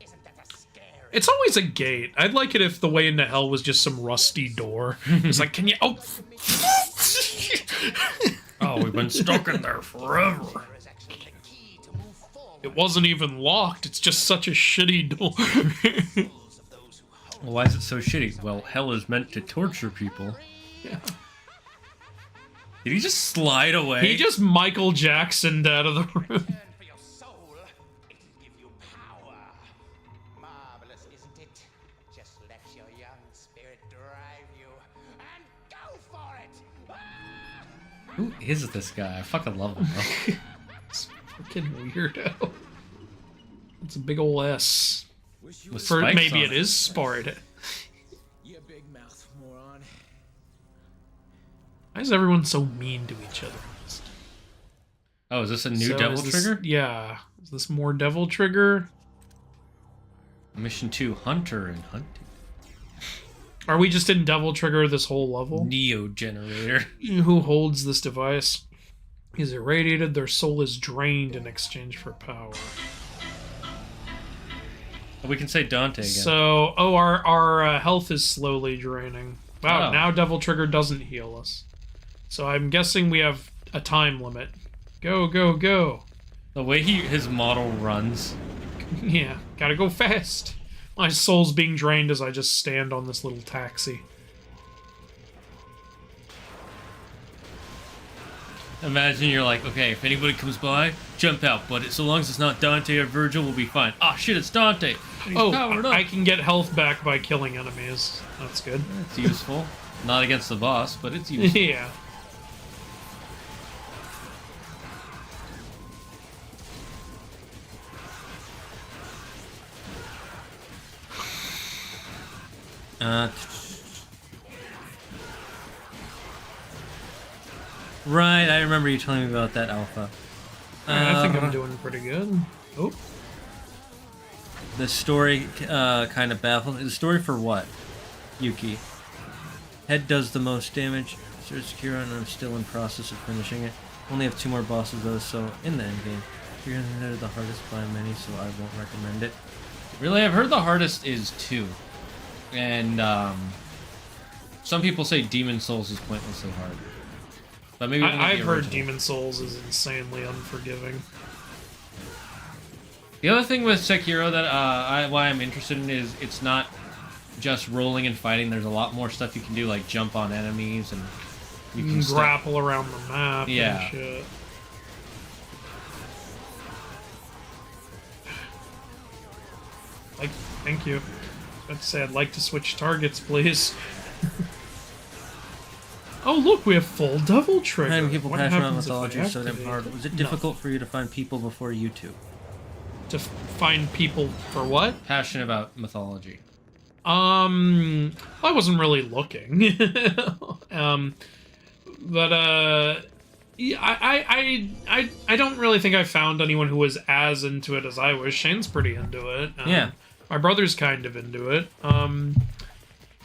Speaker 4: Isn't that a scary?
Speaker 2: It's always a gate. I'd like it if the way into hell was just some rusty door. It's like, can you... Oh!
Speaker 1: Oh, we've been stuck in there forever.
Speaker 4: There is actually the key to move forward.
Speaker 2: It wasn't even locked. It's just such a shitty door.
Speaker 4: Of those who hold
Speaker 1: Why is it so shitty? Well, hell is meant to torture people. Did he just slide away?
Speaker 2: He just Michael Jacksoned out of the room.
Speaker 6: Turn for your soul. It will give you power. Marvelous, isn't it? Just let your young spirit drive you and go for it. Ah!
Speaker 1: Who is this guy? I fucking love him, bro.
Speaker 2: It's fucking weirdo. It's a big ol' S.
Speaker 1: With
Speaker 2: For
Speaker 1: spikes
Speaker 2: maybe
Speaker 1: on
Speaker 2: it is Spard.
Speaker 5: You big mouth moron.
Speaker 2: Why is everyone so mean to each other?
Speaker 1: Oh, is this a new
Speaker 2: So
Speaker 1: devil
Speaker 2: is this-
Speaker 1: trigger?
Speaker 2: Yeah. Is this more devil trigger?
Speaker 1: Mission 2, Hunter and Hunting.
Speaker 2: Are we just in devil trigger this whole level?
Speaker 1: Neo generator.
Speaker 2: Who holds this device is irradiated. Their soul is drained in exchange for power.
Speaker 1: We can say Dante again.
Speaker 2: So, our health is slowly draining. Wow,
Speaker 1: Oh.
Speaker 2: now devil trigger doesn't heal us. So I'm guessing we have a time limit. Go, go, go.
Speaker 1: The way his model runs.
Speaker 2: Yeah, gotta go fast. My soul's being drained as I just stand on this little taxi.
Speaker 1: Imagine you're like, okay, if anybody comes by, jump out. But so long as it's not Dante or Virgil, we'll be fine. Ah, shit, it's Dante. He's
Speaker 2: Oh,
Speaker 1: powered up.
Speaker 2: I can get health back by killing enemies. That's good.
Speaker 1: It's useful. Not against the boss, but it's useful.
Speaker 2: Yeah.
Speaker 1: Right, I remember you telling me about that alpha.
Speaker 2: I think I'm doing pretty good. Oh,
Speaker 1: The story kind of baffles. The story for what? Yuki. Head does the most damage. Search Sekiro, and I'm still in process of finishing it. Only have 2 more bosses though, so in the end game. You're gonna the hardest by many, so I won't recommend it. Really, I've heard the hardest is 2. And some people say Demon Souls is pointlessly hard. But maybe only the
Speaker 2: I've heard
Speaker 1: original.
Speaker 2: Demon Souls is insanely unforgiving.
Speaker 1: The other thing with Sekiro that why I'm interested in is it's not just rolling and fighting. There's a lot more stuff you can do, like jump on enemies and
Speaker 2: You can grapple around the map
Speaker 1: Yeah.
Speaker 2: and shit. Like, thank you. I was about to say I'd like to switch targets, please. Oh, look, we have full devil trigger.
Speaker 1: How many people
Speaker 2: What
Speaker 1: passionate about
Speaker 2: happens if I
Speaker 1: mythology are so damn
Speaker 2: activate
Speaker 1: hard?
Speaker 2: it?
Speaker 1: Was it
Speaker 2: No.
Speaker 1: difficult for you to find people before YouTube?
Speaker 2: To find people for what?
Speaker 1: Passionate about mythology.
Speaker 2: I wasn't really looking. Yeah, I don't really think I found anyone who was as into it as I was. Shane's pretty into it.
Speaker 1: Yeah.
Speaker 2: My brother's kind of into it.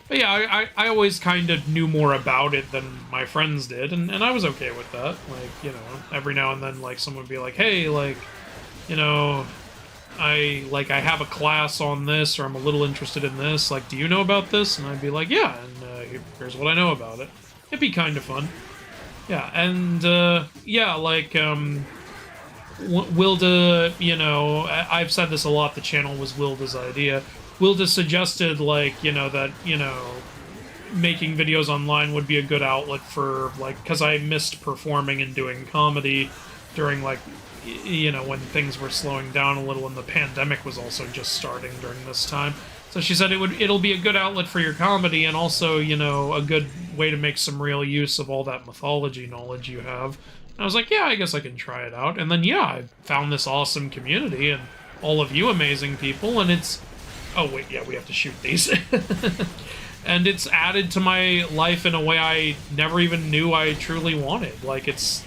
Speaker 2: But yeah, I always kind of knew more about it than my friends did, and I was okay with that. Like, you know, every now and then, like, someone would be like, hey, like, you know, I have a class on this, or I'm a little interested in this. Like, do you know about this? And I'd be like, yeah, and here's what I know about it. It'd be kind of fun. Yeah, and, yeah, like, Wilda, you know, I've said this a lot, the channel was Wilda's idea. Wilda suggested, like, you know, that, you know, making videos online would be a good outlet for, like, because I missed performing and doing comedy during, like, you know, when things were slowing down a little and the pandemic was also just starting during this time. So she said it'll be a good outlet for your comedy and also, you know, a good way to make some real use of all that mythology knowledge you have. And I was like, yeah, I guess I can try it out. And then, yeah, I found this awesome community and all of you amazing people, and it's... Oh, wait, yeah, we have to shoot these. And it's added to my life in a way I never even knew I truly wanted. Like, it's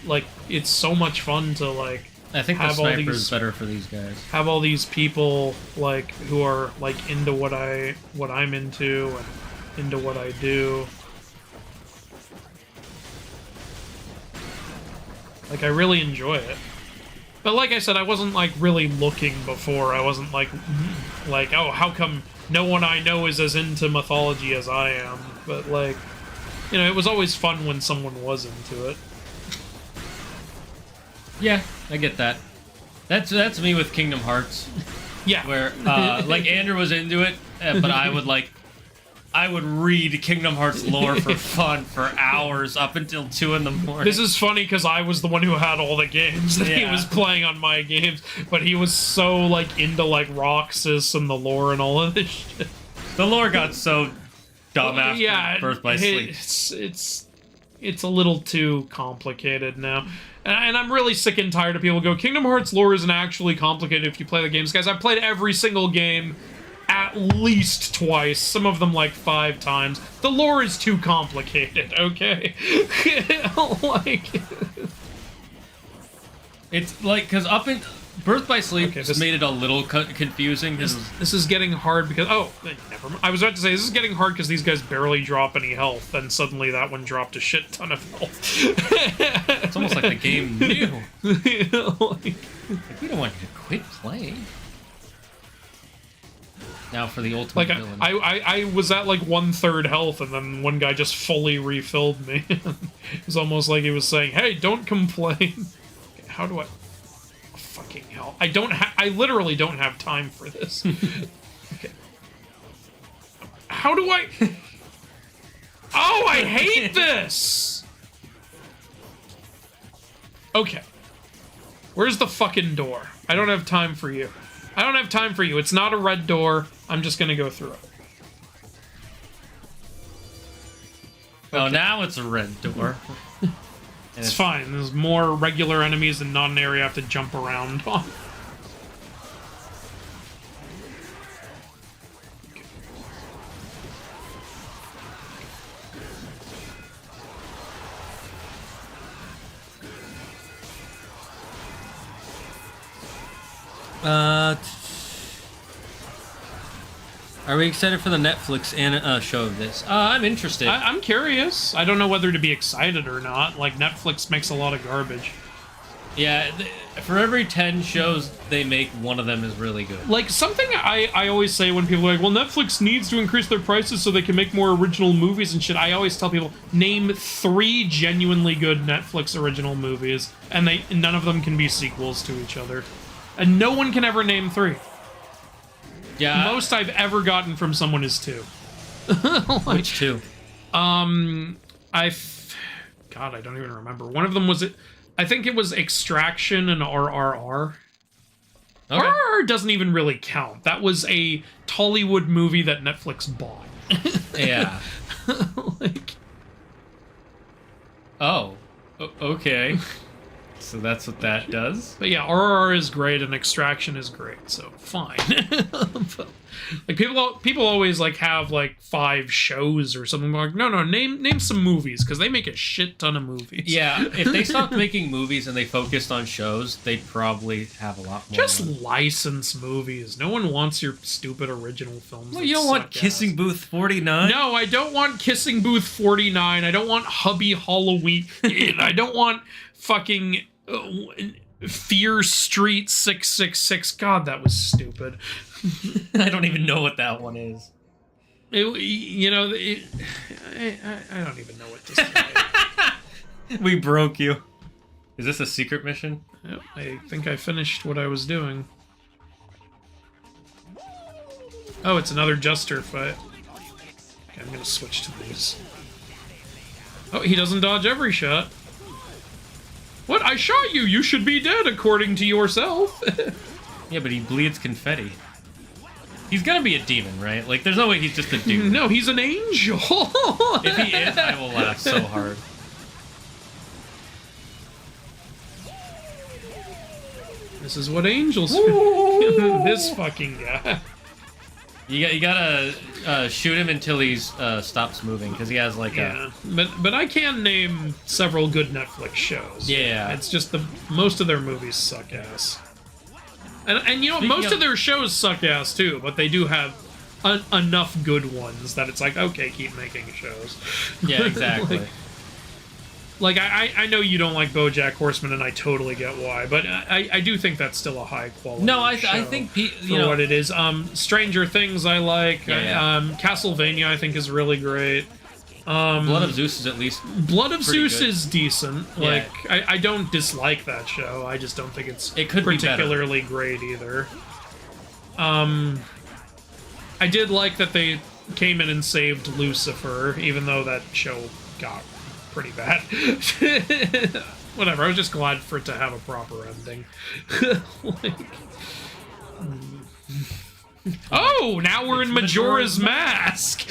Speaker 2: so much fun to, like...
Speaker 1: I think the
Speaker 2: have all
Speaker 1: sniper is
Speaker 2: these-
Speaker 1: better for these guys.
Speaker 2: have all these people like who are like into what I'm into and into what I do. Like, I really enjoy it. But like I said, I wasn't like really looking before. I wasn't like oh, how come no one I know is as into mythology as I am? But like, you know, it was always fun when someone was into it.
Speaker 1: Yeah, I get that. That's me with Kingdom Hearts,
Speaker 2: Yeah.
Speaker 1: where like Andrew was into it, but I I would read Kingdom Hearts lore for fun for hours up until 2 in the morning.
Speaker 2: This is funny because I was the one who had all the games that he
Speaker 1: Yeah.
Speaker 2: was playing on my games, but he was so like into like Roxas and the lore and all of this shit.
Speaker 1: The lore got so dumb after
Speaker 2: Yeah,
Speaker 1: Birth by Sleep.
Speaker 2: it's a little too complicated now. And I'm really sick and tired of people go, Kingdom Hearts lore isn't actually complicated if you play the games. Guys, I've played every single game at least twice, some of them like 5 times. The lore is too complicated, okay? Like...
Speaker 1: It's like, because up in Birth by Sleep
Speaker 2: Okay,
Speaker 1: just made it a little confusing.
Speaker 2: This is getting hard because... Oh, never mind. I was about to say, this is getting hard because these guys barely drop any health, and suddenly that one dropped a shit ton of health.
Speaker 1: It's almost like the game knew.
Speaker 2: Like,
Speaker 1: We don't want you to quit playing. Now for the ultimate
Speaker 2: like
Speaker 1: villain.
Speaker 2: I was at like 1/3 health, and then one guy just fully refilled me. It was almost like he was saying, "Hey, don't complain." Okay, how do I? Fucking hell! I literally don't have time for this. Okay. How do I? Oh, I hate this. Okay. Where's the fucking door? I don't have time for you. I don't have time for you. It's not a red door. I'm just gonna go through it.
Speaker 1: Oh, now it's a red door.
Speaker 2: It's fine. There's more regular enemies and not an area I have to jump around on.
Speaker 1: Are we excited for the Netflix show of this? I'm interested.
Speaker 2: I'm curious. I don't know whether to be excited or not. Like, Netflix makes a lot of garbage.
Speaker 1: Yeah, for every 10 shows they make, one of them is really good.
Speaker 2: Like, something I always say when people are like, well, Netflix needs to increase their prices so they can make more original movies and shit, I always tell people, name 3 genuinely good Netflix original movies, and none of them can be sequels to each other. And no one can ever name 3.
Speaker 1: Yeah.
Speaker 2: Most I've ever gotten from someone is 2.
Speaker 1: Which 2?
Speaker 2: God, I don't even remember. One of them was, I think it was Extraction and RRR.
Speaker 1: Okay.
Speaker 2: RRR doesn't even really count. That was a Tollywood movie that Netflix bought.
Speaker 1: Yeah.
Speaker 2: Like,
Speaker 1: Oh. Okay. So that's what that does?
Speaker 2: but yeah, RRR is great and Extraction is great, so fine. But, like, people always like have like 5 shows or something. Like, no, name some movies, because they make a shit ton of movies.
Speaker 1: Yeah, if they stopped making movies and they focused on shows, they'd probably have a lot more.
Speaker 2: Just license movies. No one wants your stupid original films.
Speaker 1: Well,
Speaker 2: that
Speaker 1: you don't want
Speaker 2: suck ass.
Speaker 1: Kissing Booth 49?
Speaker 2: No, I don't want Kissing Booth 49. I don't want Hubby Halloween. I don't want fucking Fear Street 666. God, that was stupid.
Speaker 1: I don't even know what that one is.
Speaker 2: I don't even know what to say.
Speaker 1: We broke you. Is this a secret mission?
Speaker 2: Yep, I think I finished what I was doing. Oh, it's another Juster fight. Okay, I'm gonna switch to these. Oh, he doesn't dodge every shot. What? I shot you! You should be dead, according to yourself.
Speaker 1: Yeah, but he bleeds confetti. He's gonna be a demon, right? Like, there's no way he's just a dude.
Speaker 2: No, he's an angel.
Speaker 1: If he is, I will laugh so hard.
Speaker 2: This is what angels feel. This fucking guy.
Speaker 1: You gotta shoot him until he stops moving, because he has like
Speaker 2: Yeah, but I can name several good Netflix shows.
Speaker 1: Yeah.
Speaker 2: It's just most of their movies suck ass. And you know,
Speaker 1: Speaking
Speaker 2: most
Speaker 1: of-
Speaker 2: of their shows suck ass too, but they do have enough good ones that it's like, okay, keep making shows.
Speaker 1: Yeah, exactly.
Speaker 2: Like I know you don't like BoJack Horseman, and I totally get why, but I do think that's still a high quality.
Speaker 1: No, I
Speaker 2: show
Speaker 1: think
Speaker 2: for what it is. Stranger Things I like.
Speaker 1: Yeah.
Speaker 2: Castlevania I think is really great.
Speaker 1: Blood of Zeus is at least
Speaker 2: Blood of
Speaker 1: pretty
Speaker 2: Zeus
Speaker 1: good.
Speaker 2: is decent.
Speaker 1: Yeah.
Speaker 2: Like I don't dislike that show. I just don't think it's
Speaker 1: It could be better.
Speaker 2: particularly great either. I did like that they came in and saved Lucifer, even though that show got pretty bad. Whatever, I was just glad for it to have a proper ending. Like... Oh, now we're in Majora's Mask!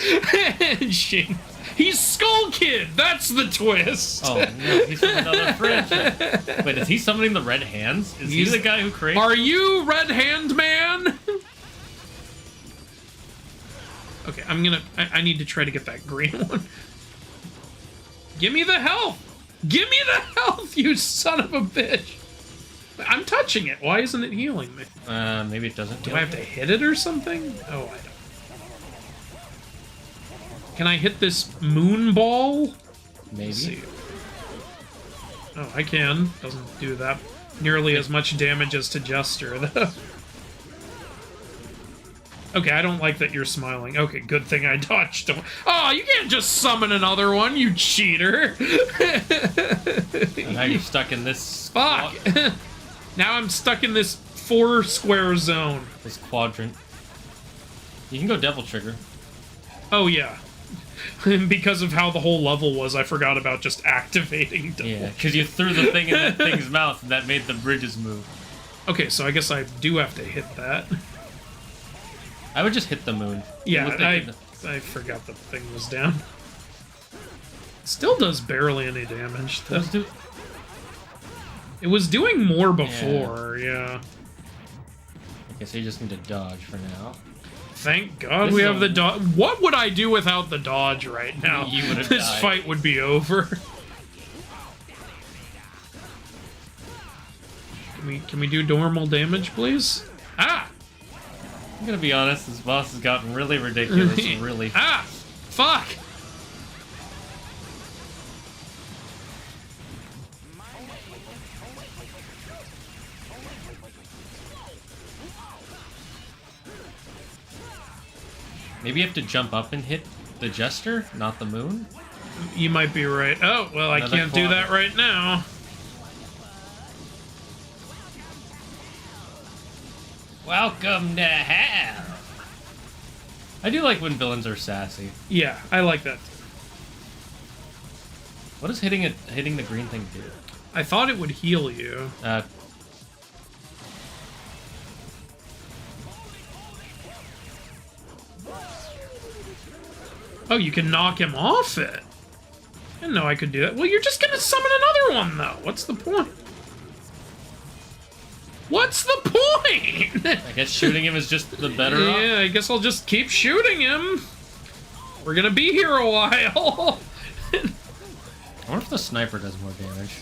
Speaker 2: He's Skull Kid! That's the twist!
Speaker 1: Oh, no, he's from another franchise. Wait, is he summoning the Red Hands? Is he the guy who created...
Speaker 2: Are you Red Hand Man? Okay, I need to try to get that green one. Give me the health! Give me the health, you son of a bitch! I'm touching it. Why isn't it healing me?
Speaker 1: Maybe it doesn't.
Speaker 2: Do I have to hit it or something? Oh, I don't. Can I hit this moon ball?
Speaker 1: Maybe.
Speaker 2: Let's see. Oh, I can. Doesn't do that nearly as much damage as to Jester, though. Okay, I don't like that you're smiling. Okay, good thing I dodged. Oh, you can't just summon another one, you cheater!
Speaker 1: And now you're stuck in this...
Speaker 2: Fuck! Now I'm stuck in this 4-square zone.
Speaker 1: This quadrant. You can go Devil Trigger.
Speaker 2: Oh, yeah. Because of how the whole level was, I forgot about just activating Devil.
Speaker 1: Yeah, because you threw the thing in that thing's mouth and that made the bridges move.
Speaker 2: Okay, so I guess I do have to hit that.
Speaker 1: I would just hit the moon.
Speaker 2: Yeah, I forgot the thing was down. Still does barely any damage, though. It was doing more before, yeah.
Speaker 1: Okay, so you just need to dodge for now.
Speaker 2: Thank God we have the dodge. What would I do without the dodge right now?
Speaker 1: You would have
Speaker 2: This
Speaker 1: died.
Speaker 2: fight would be over. Can we do normal damage, please? Ah!
Speaker 1: I'm gonna be honest, this boss has gotten really ridiculous, really.
Speaker 2: Ah! Fuck!
Speaker 1: Maybe you have to jump up and hit the Jester, not the moon?
Speaker 2: You might be right. Oh, well, I can't do that right now.
Speaker 1: Welcome to hell! I do like when villains are sassy.
Speaker 2: Yeah, I like that.
Speaker 1: What does hitting the green thing do?
Speaker 2: I thought it would heal you. Oh, you can knock him off it. I didn't know I could do that. Well, you're just gonna summon another one, though. What's the point? What's the point?
Speaker 1: I guess shooting him is just the better option.
Speaker 2: Yeah, I guess I'll just keep shooting him. We're gonna be here a while.
Speaker 1: I wonder if the sniper does more damage.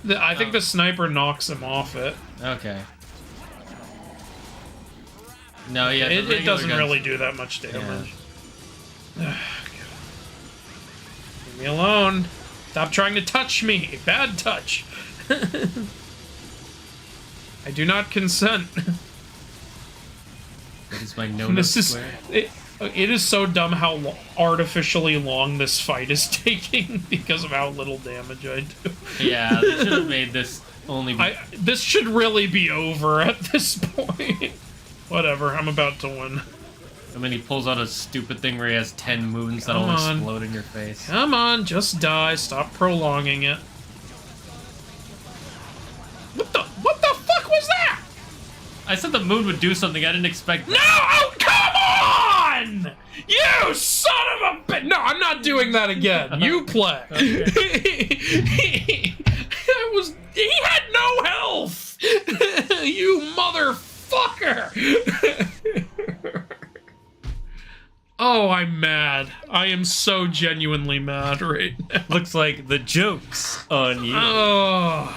Speaker 2: I think the sniper knocks him off it.
Speaker 1: Okay. No, yeah,
Speaker 2: It doesn't really do that much damage.
Speaker 1: Yeah.
Speaker 2: Leave me alone. Stop trying to touch me. Bad touch. I do not consent.
Speaker 1: That is my no-no square.
Speaker 2: It is so dumb how artificially long this fight is taking because of how little damage I do.
Speaker 1: Yeah, they should have made this only be...
Speaker 2: This should really be over at this point. Whatever, I'm about to win.
Speaker 1: And then he pulls out a stupid thing where he has 10 moons that'll explode in your face.
Speaker 2: Come on, just die. Stop prolonging it. What the fuck was that?
Speaker 1: I said the moon would do something. I didn't expect that.
Speaker 2: No! Oh, come on! You son of a bitch! No, I'm not doing that again. You play. He had no health! You motherfucker! Oh, I'm mad. I am so genuinely mad right now.
Speaker 1: Looks like the joke's on you.
Speaker 2: Oh.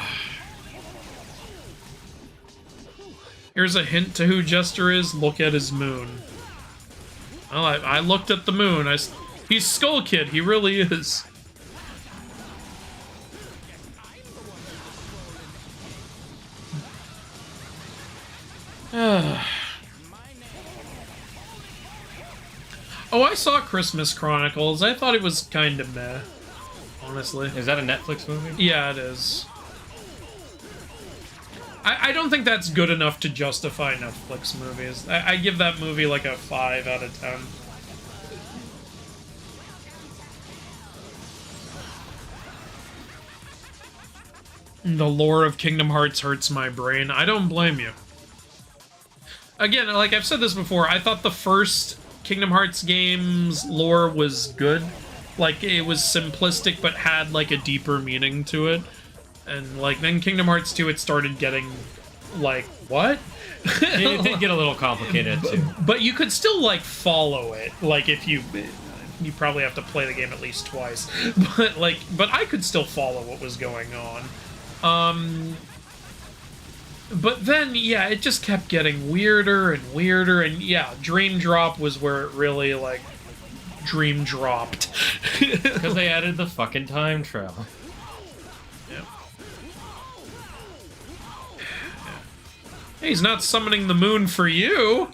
Speaker 2: Here's a hint to who Jester is. Look at his moon. Well, I looked at the moon. He's Skull Kid. He really is. Oh, I saw Christmas Chronicles. I thought it was kind of meh, honestly.
Speaker 1: Is that a Netflix movie?
Speaker 2: Yeah, it is. I don't think that's good enough to justify Netflix movies. I give that movie like a 5 out of 10. The lore of Kingdom Hearts hurts my brain. I don't blame you. Again, like I've said this before, I thought the first Kingdom Hearts game's lore was good. Like, it was simplistic, but had, like, a deeper meaning to it. And, like, then Kingdom Hearts 2, it started getting, like, what?
Speaker 1: It did get a little complicated, too.
Speaker 2: But you could still, like, follow it. Like, if you probably have to play the game at least twice. But I could still follow what was going on. But then, yeah, it just kept getting weirder and weirder, and yeah, Dream Drop was where it really, like, dream dropped.
Speaker 1: Because they added the fucking time travel.
Speaker 2: Yeah. Hey, he's not summoning the moon for you!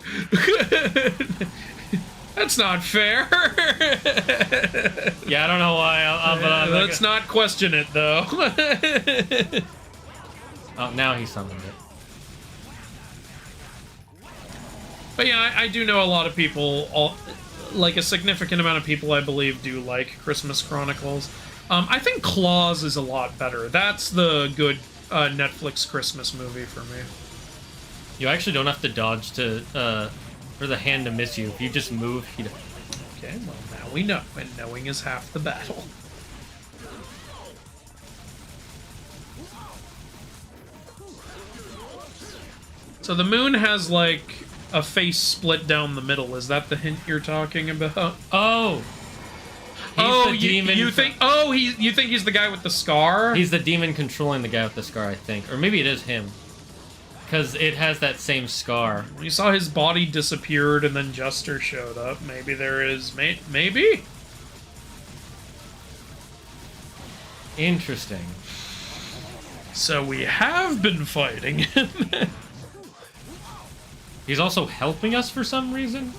Speaker 2: That's not fair!
Speaker 1: Yeah, I don't know why, but I'm
Speaker 2: let's not question it, though.
Speaker 1: Oh, now he summoned it.
Speaker 2: But yeah, I do know a lot of people, like a significant amount of people, I believe, do like Christmas Chronicles. I think Claus is a lot better. That's the good Netflix Christmas movie for me.
Speaker 1: You actually don't have to dodge to, for the hand to miss you. If you just move, he...
Speaker 2: Okay, well, now we know, and knowing is half the battle. So the moon has, like, a face split down the middle. Is that the hint you're talking about?
Speaker 1: Oh! He's the demon.
Speaker 2: You think? Oh, you think he's the guy with the scar?
Speaker 1: He's the demon controlling the guy with the scar, I think. Or maybe it is him. Because it has that same scar.
Speaker 2: We saw his body disappeared and then Jester showed up. Maybe there is... Maybe?
Speaker 1: Interesting.
Speaker 2: So we have been fighting him.
Speaker 1: He's also helping us for some reason?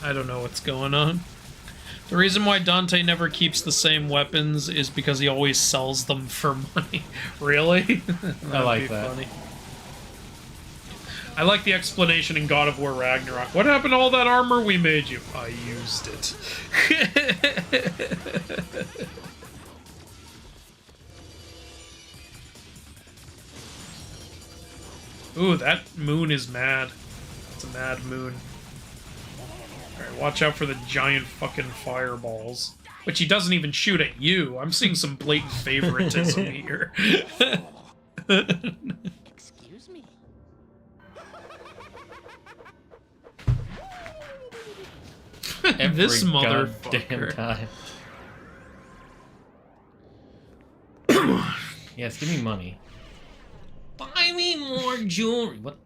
Speaker 2: I don't know what's going on. The reason why Dante never keeps the same weapons is because he always sells them for money. Really?
Speaker 1: I like that.
Speaker 2: Funny. I like the explanation in God of War Ragnarok. What happened to all that armor we made you? I used it. Ooh, that moon is mad. It's a mad moon. Alright, watch out for the giant fucking fireballs. Which he doesn't even shoot at you. I'm seeing some blatant favoritism here.
Speaker 6: Excuse me.
Speaker 2: This
Speaker 1: Every
Speaker 2: motherfucker.
Speaker 1: goddamn time. Yes, give me money. Buy me more jewelry. What?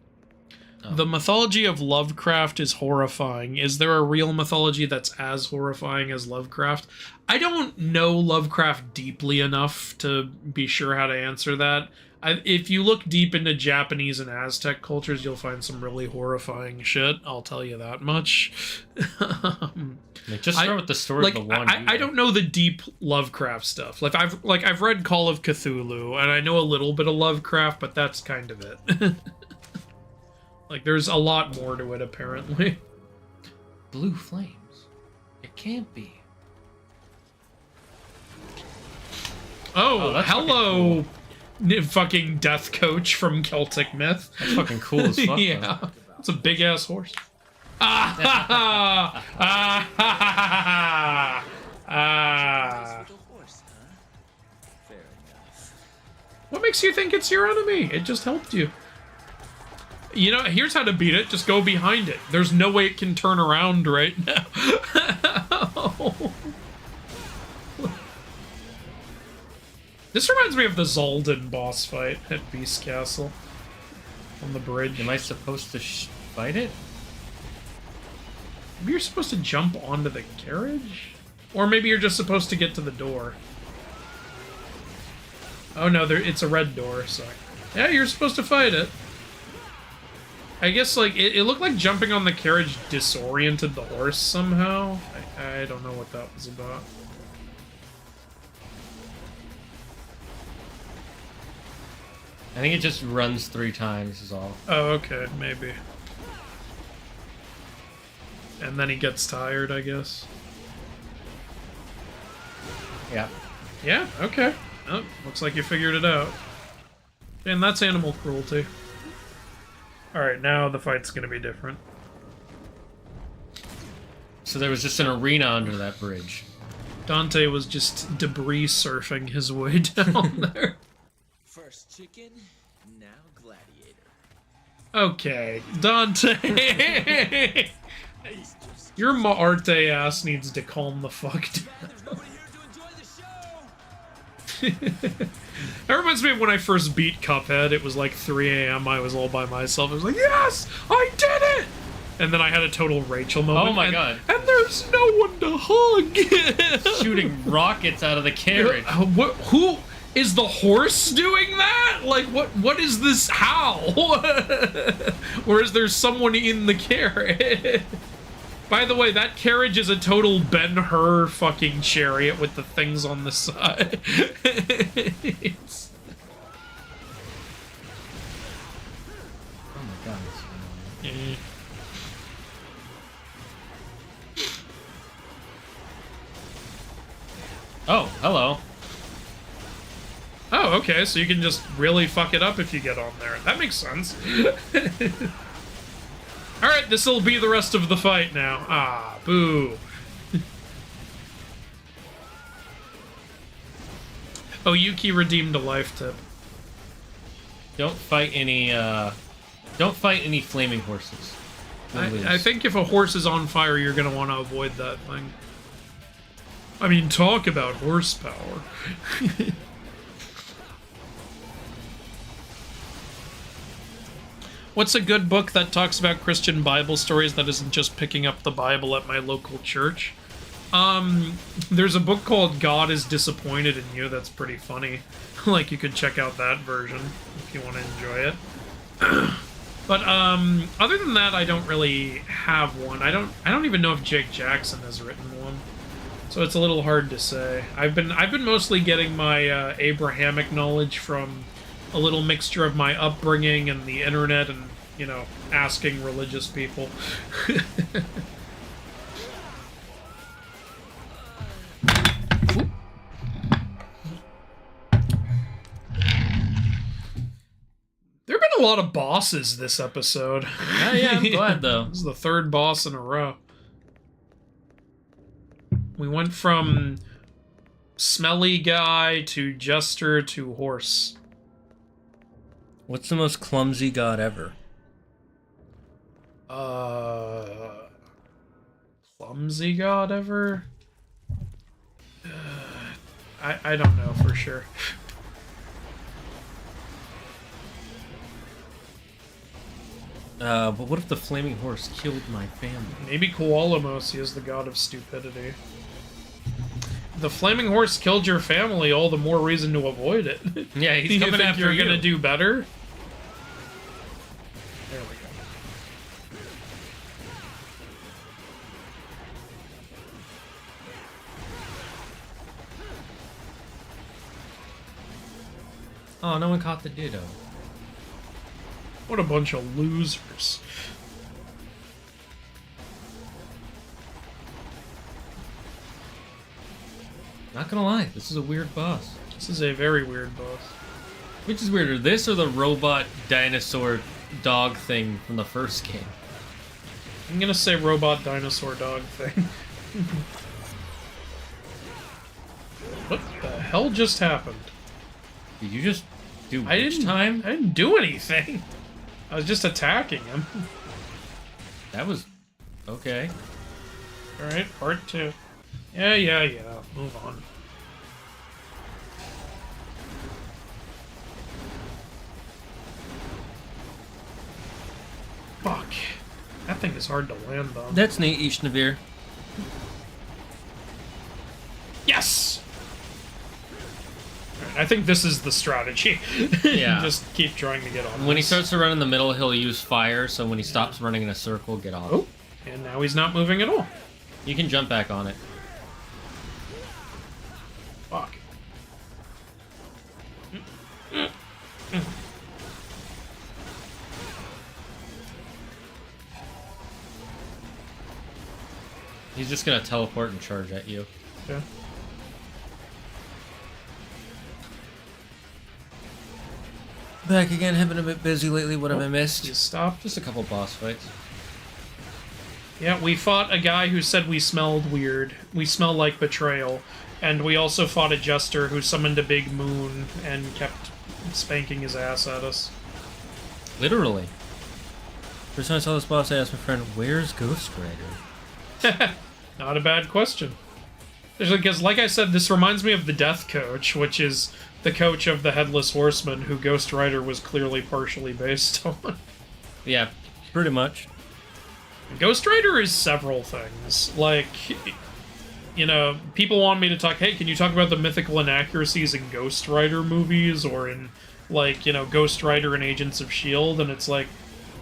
Speaker 1: Oh.
Speaker 2: The mythology of Lovecraft is horrifying. Is there a real mythology that's as horrifying as Lovecraft? I don't know Lovecraft deeply enough to be sure how to answer that. If you look deep into Japanese and Aztec cultures, you'll find some really horrifying shit. I'll tell you that much.
Speaker 1: Just start with the story
Speaker 2: like,
Speaker 1: of the one.
Speaker 2: I don't know the deep Lovecraft stuff. I've read Call of Cthulhu, and I know a little bit of Lovecraft, but that's kind of it. Like, there's a lot more to it, apparently.
Speaker 1: Blue flames. It can't be.
Speaker 2: Oh,
Speaker 1: that's
Speaker 2: hello, fucking death coach from Celtic myth.
Speaker 1: That's fucking cool as fuck.
Speaker 2: Yeah, it's a big ass horse. Ah! Ah! Ah! Ah! What makes you think it's your enemy? It just helped you. You know, here's how to beat it. Just go behind it. There's no way it can turn around right now. This reminds me of the Zoldan boss fight at Beast Castle. On the bridge.
Speaker 1: Am I supposed to fight it?
Speaker 2: Maybe you're supposed to jump onto the carriage? Or maybe you're just supposed to get to the door. Oh no, it's a red door, so... Yeah, you're supposed to fight it. I guess, like, it looked like jumping on the carriage disoriented the horse somehow. I don't know what that was about.
Speaker 1: I think it just runs 3 times is all.
Speaker 2: Oh, okay, maybe. And then he gets tired, I guess.
Speaker 1: Yeah.
Speaker 2: Yeah, okay. Oh, looks like you figured it out. And that's animal cruelty. Alright, now the fight's gonna be different.
Speaker 1: So there was just an arena under that bridge.
Speaker 2: Dante was just debris surfing his way down there.
Speaker 5: First chicken, now gladiator.
Speaker 2: Okay, Dante! Your Maarte ass needs to calm the fuck down.
Speaker 5: There's nobody here to enjoy the show.
Speaker 2: That reminds me of when I first beat Cuphead. It was like 3 a.m. I was all by myself. I was like, yes! I did it! And then I had a total Rachel moment.
Speaker 1: Oh my god.
Speaker 2: And there's no one to hug!
Speaker 1: Shooting rockets out of the carriage.
Speaker 2: Who is the horse doing that? Like, what is this? How? Or is there someone in the carriage? By the way, that carriage is a total Ben-Hur fucking chariot with the things on the side. It's...
Speaker 1: Oh my god. Oh, hello.
Speaker 2: Oh, okay, so you can just really fuck it up if you get on there. That makes sense. Alright, this'll be the rest of the fight now. Ah, boo. Oh, Yuki redeemed a life tip.
Speaker 1: Don't fight any flaming horses. You'll lose.
Speaker 2: I think if a horse is on fire, you're gonna want to avoid that thing. I mean, talk about horsepower. What's a good book that talks about Christian Bible stories that isn't just picking up the Bible at my local church? There's a book called God is Disappointed in You that's pretty funny. Like, you could check out that version if you want to enjoy it. But, other than that, I don't really have one. I don't even know if Jake Jackson has written one. So it's a little hard to say. I've been mostly getting my, Abrahamic knowledge from a little mixture of my upbringing and the internet and, you know, asking religious people. There have been a lot of bosses this episode.
Speaker 1: Oh, yeah, I'm glad, though.
Speaker 2: This is the 3rd boss in a row. We went from smelly guy to jester to horse.
Speaker 1: What's the most clumsy god ever?
Speaker 2: Clumsy god ever? I don't know for sure.
Speaker 1: But what if the flaming horse killed my family?
Speaker 2: Maybe Koalamos, he is the god of stupidity. The flaming horse killed your family, all the more reason to avoid it.
Speaker 1: Yeah, he's
Speaker 2: you
Speaker 1: coming
Speaker 2: think
Speaker 1: after
Speaker 2: you're
Speaker 1: you.
Speaker 2: gonna do better? There we go.
Speaker 1: Oh, no one caught the ditto.
Speaker 2: What a bunch of losers.
Speaker 1: Not gonna lie, this is a weird boss.
Speaker 2: This is a very weird boss.
Speaker 1: Which is weirder, this or the robot dinosaur dog thing from the first game?
Speaker 2: I'm gonna say robot dinosaur dog thing. What the hell just happened?
Speaker 1: Did you just do
Speaker 2: I
Speaker 1: witch time?
Speaker 2: I didn't do anything. I was just attacking him.
Speaker 1: That was... okay.
Speaker 2: Alright, part 2. Yeah. Move on. Fuck. That thing is hard to land on.
Speaker 1: That's neat, Ishnavir.
Speaker 2: Yes! Alright, I think this is the strategy.
Speaker 1: Yeah.
Speaker 2: Just keep trying to get on.
Speaker 1: When he
Speaker 2: this.
Speaker 1: starts to run in the middle, he'll use fire, so when he stops running in a circle, get off.
Speaker 2: Oh, and now he's not moving at all.
Speaker 1: You can jump back on it.
Speaker 2: Fuck.
Speaker 1: He's just gonna teleport and charge at you.
Speaker 2: Yeah.
Speaker 1: Back again, have been a bit busy lately. What have I missed?
Speaker 2: You stopped.
Speaker 1: Just a couple boss fights.
Speaker 2: Yeah, we fought a guy who said we smelled weird. We smell like betrayal. And we also fought a jester who summoned a big moon and kept spanking his ass at us.
Speaker 1: Literally. First time I saw this boss, I asked my friend, "Where's Ghost Rider?"
Speaker 2: Not a bad question. Because, like I said, this reminds me of the Death Coach, which is the coach of the Headless Horseman, who Ghost Rider was clearly partially based on.
Speaker 1: Yeah, pretty much.
Speaker 2: Ghost Rider is several things. Like, you know, people want me to talk, hey, can you talk about the mythical inaccuracies in Ghost Rider movies, or in, like, you know, Ghost Rider and Agents of S.H.I.E.L.D., and it's like,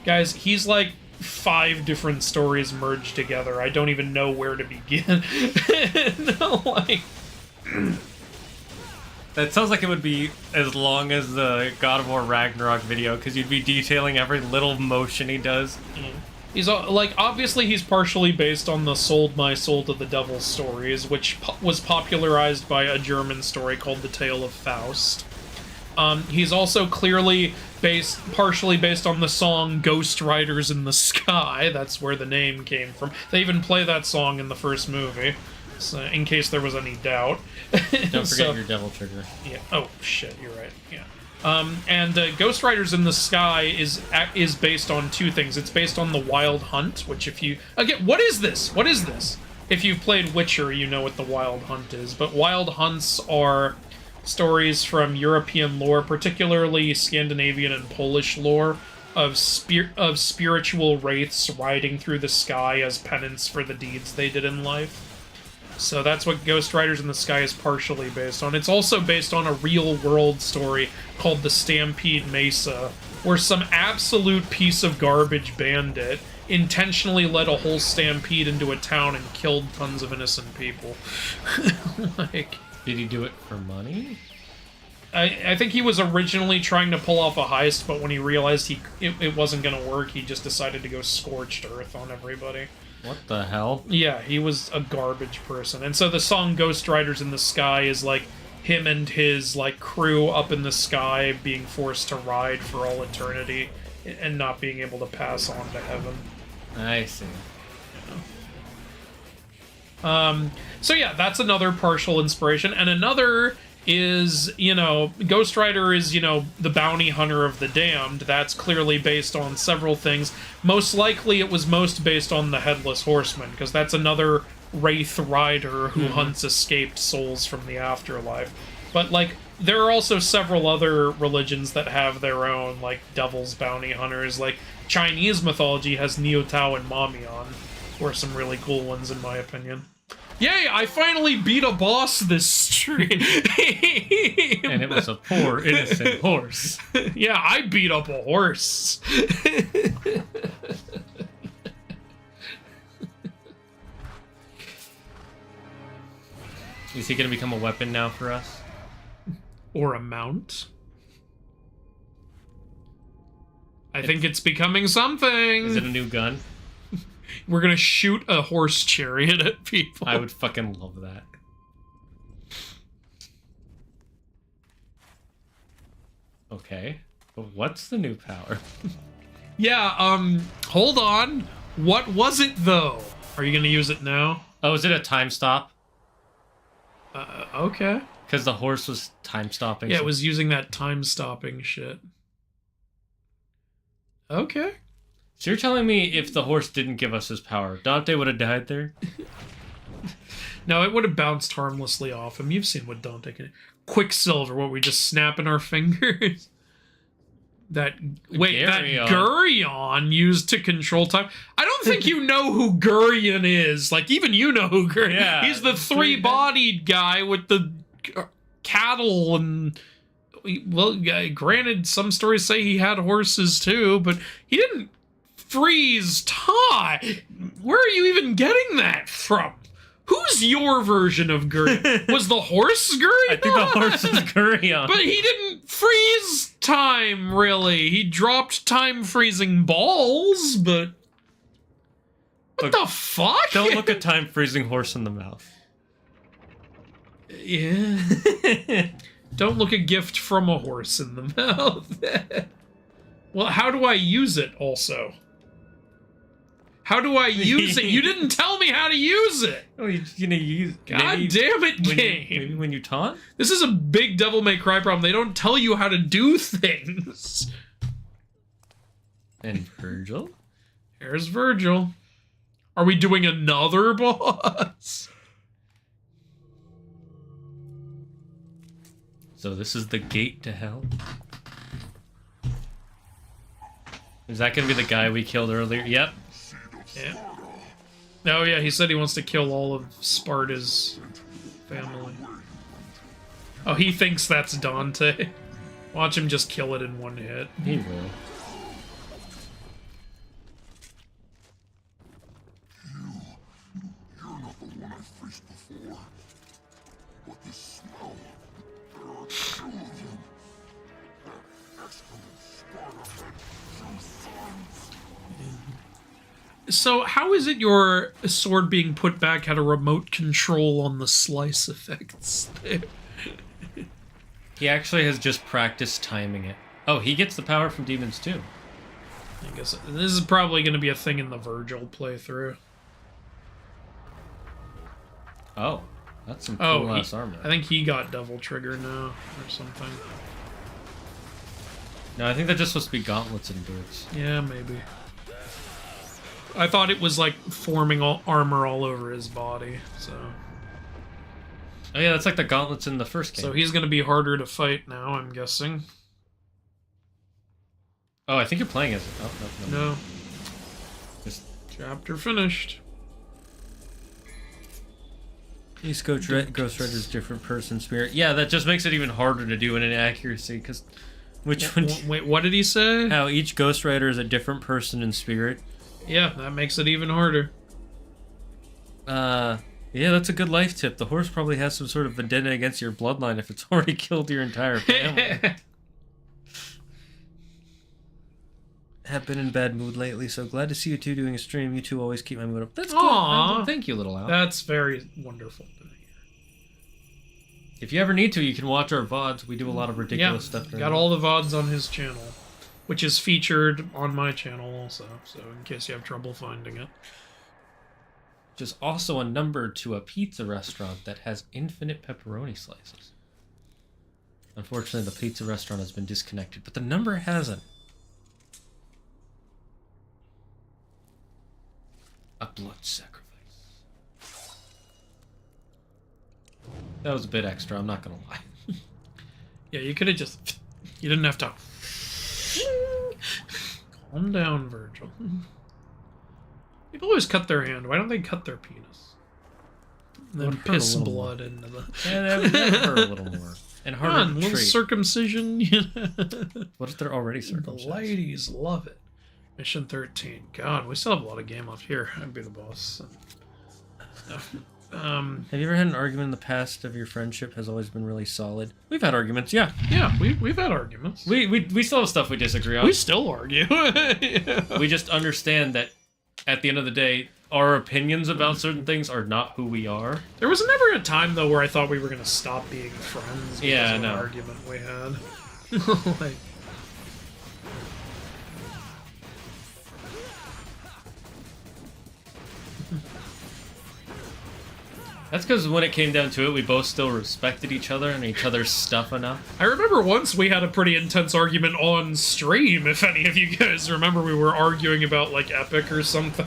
Speaker 2: guys, he's like 5 different stories merged together. I don't even know where to begin. No, like...
Speaker 1: That sounds like it would be as long as the God of War Ragnarok video, because you'd be detailing every little motion he does.
Speaker 2: He's, like, obviously he's partially based on the Sold My Soul to the Devil stories, which was popularized by a German story called The Tale of Faust. He's also clearly partially based on the song Ghost Riders in the Sky. That's where the name came from. They even play that song in the first movie, so in case there was any doubt.
Speaker 1: Don't forget your devil trigger.
Speaker 2: Yeah. Oh, shit, you're right. Yeah. And Ghost Riders in the Sky is based on 2 things. It's based on the Wild Hunt, which if you... Again, what is this? What is this? If you've played Witcher, you know what the Wild Hunt is. But Wild Hunts are stories from European lore, particularly Scandinavian and Polish lore, of spiritual wraiths riding through the sky as penance for the deeds they did in life. So that's what Ghost Riders in the Sky is partially based on. It's also based on a real-world story called the Stampede Mesa, where some absolute piece of garbage bandit intentionally led a whole stampede into a town and killed tons of innocent people. Like...
Speaker 1: Did he do it for money?
Speaker 2: I think he was originally trying to pull off a heist, but when he realized it wasn't going to work, he just decided to go scorched earth on everybody.
Speaker 1: What the hell?
Speaker 2: Yeah, he was a garbage person. And so the song Ghost Riders in the Sky is like him and his like crew up in the sky being forced to ride for all eternity and not being able to pass on to heaven.
Speaker 1: I see.
Speaker 2: So yeah, that's another partial inspiration. And another is, you know, Ghost Rider is, you know, the bounty hunter of the damned. That's clearly based on several things. Most likely it was most based on the Headless Horseman, because that's another wraith rider who hunts escaped souls from the afterlife. But, like, there are also several other religions that have their own, like, devil's bounty hunters. Like, Chinese mythology has Niu Tao and Mamion, who are some really cool ones, in my opinion. Yay, I finally beat a boss this stream.
Speaker 1: And it was a poor, innocent horse.
Speaker 2: Yeah, I beat up a horse.
Speaker 1: Is he going to become a weapon now for us?
Speaker 2: Or a mount? I think it's becoming something.
Speaker 1: Is it a new gun?
Speaker 2: We're gonna shoot a horse chariot at people.
Speaker 1: I would fucking love that. Okay. But what's the new power?
Speaker 2: Yeah, hold on. What was it, though? Are you gonna use it now?
Speaker 1: Oh, is it a time stop?
Speaker 2: Okay.
Speaker 1: Because the horse was time stopping.
Speaker 2: Yeah, it was using that time-stopping shit. Okay.
Speaker 1: So you're telling me if the horse didn't give us his power, Dante would have died there?
Speaker 2: No, it would have bounced harmlessly off him. You've seen what Dante can... Quicksilver, what, we just snapping our fingers? That Gurion used to control time. I don't think you know who Gurion is. Like, even you know who Gurion is.
Speaker 1: Yeah,
Speaker 2: he's the 3-bodied guy with the cattle and... Well, granted, some stories say he had horses too, but he didn't freeze time. Where are you even getting that from? Who's your version of Gurion? Was the horse Gurion?
Speaker 1: I think the horse is Gurion.
Speaker 2: But he didn't freeze time, really. He dropped time freezing balls, but... What the fuck?
Speaker 1: Don't look a time freezing horse in the mouth.
Speaker 2: Yeah. Don't look a gift from a horse in the mouth. Well, how do I use it also? How do I use it? You didn't tell me how to use it.
Speaker 1: Oh, you're gonna use.
Speaker 2: God damn it, game.
Speaker 1: Maybe when you taunt.
Speaker 2: This is a big Devil May Cry problem. They don't tell you how to do things.
Speaker 1: And Virgil.
Speaker 2: Here's Virgil. Are we doing another boss?
Speaker 1: So this is the gate to hell. Is that gonna be the guy we killed earlier? Yep.
Speaker 2: Yeah. Oh yeah, he said he wants to kill all of Sparta's family. Oh, he thinks that's Dante. Watch him just kill it in one hit.
Speaker 1: He will.
Speaker 2: So, how is it your sword being put back had a remote control on the slice effects?
Speaker 1: He actually has just practiced timing it. Oh, he gets the power from demons too.
Speaker 2: I guess this is probably going to be a thing in the Virgil playthrough.
Speaker 1: Oh, that's some cool ass armor.
Speaker 2: I think he got Devil Trigger now, or something.
Speaker 1: No, I think that's just supposed to be gauntlets and boots.
Speaker 2: Yeah, maybe. I thought it was like forming armor all over his body, so...
Speaker 1: Oh yeah, that's like the gauntlets in the first game.
Speaker 2: So he's going to be harder to fight now, I'm guessing.
Speaker 1: Oh, I think you're playing as... Oh, no.
Speaker 2: No.
Speaker 1: Just...
Speaker 2: Chapter finished.
Speaker 1: East Ghost Rider's different person spirit. Yeah, that just makes it even harder to do in inaccuracy, because... Which one...
Speaker 2: Wait, what did he say?
Speaker 1: How each Ghost Rider is a different person in spirit.
Speaker 2: Yeah, that makes it even harder.
Speaker 1: Yeah, that's a good life tip. The horse probably has some sort of vendetta against your bloodline if it's already killed your entire family. Have been in bad mood lately, so glad to see you two doing a stream. You two always keep my mood up. That's cool.
Speaker 2: Aww.
Speaker 1: Thank you, little Al.
Speaker 2: That's very wonderful.
Speaker 1: If you ever need to, you can watch our VODs. We do a lot of ridiculous stuff.
Speaker 2: Got all the VODs on his channel, which is featured on my channel also, so in case you have trouble finding it.
Speaker 1: Which is also a number to a pizza restaurant that has infinite pepperoni slices. Unfortunately, the pizza restaurant has been disconnected, but the number hasn't. A blood sacrifice. That was a bit extra, I'm not gonna lie.
Speaker 2: Yeah, you could have just... You didn't have to... Calm down, Virgil. People always cut their hand. Why don't they cut their penis? And then piss blood into the...
Speaker 1: Yeah, that hurt a little more. And harder to
Speaker 2: little
Speaker 1: treat.
Speaker 2: Circumcision.
Speaker 1: What if they're already
Speaker 2: The
Speaker 1: circumcised?
Speaker 2: ladies love it. Mission 13. God, we still have a lot of game left here. I'd be the boss.
Speaker 1: Have you ever had an argument in the past of your friendship has always been really solid? We've had arguments, yeah.
Speaker 2: Yeah, we've had arguments.
Speaker 1: We still have stuff we disagree on.
Speaker 2: We still argue. Yeah.
Speaker 1: We just understand that at the end of the day, our opinions about certain things are not who we are.
Speaker 2: There was never a time, though, where I thought we were going to stop being friends because
Speaker 1: Yeah,
Speaker 2: of
Speaker 1: no.
Speaker 2: an argument we had. Like...
Speaker 1: That's because when it came down to it, we both still respected each other and each other's stuff enough.
Speaker 2: I remember once we had a pretty intense argument on stream, if any of you guys remember. We were arguing about, like, Epic or something.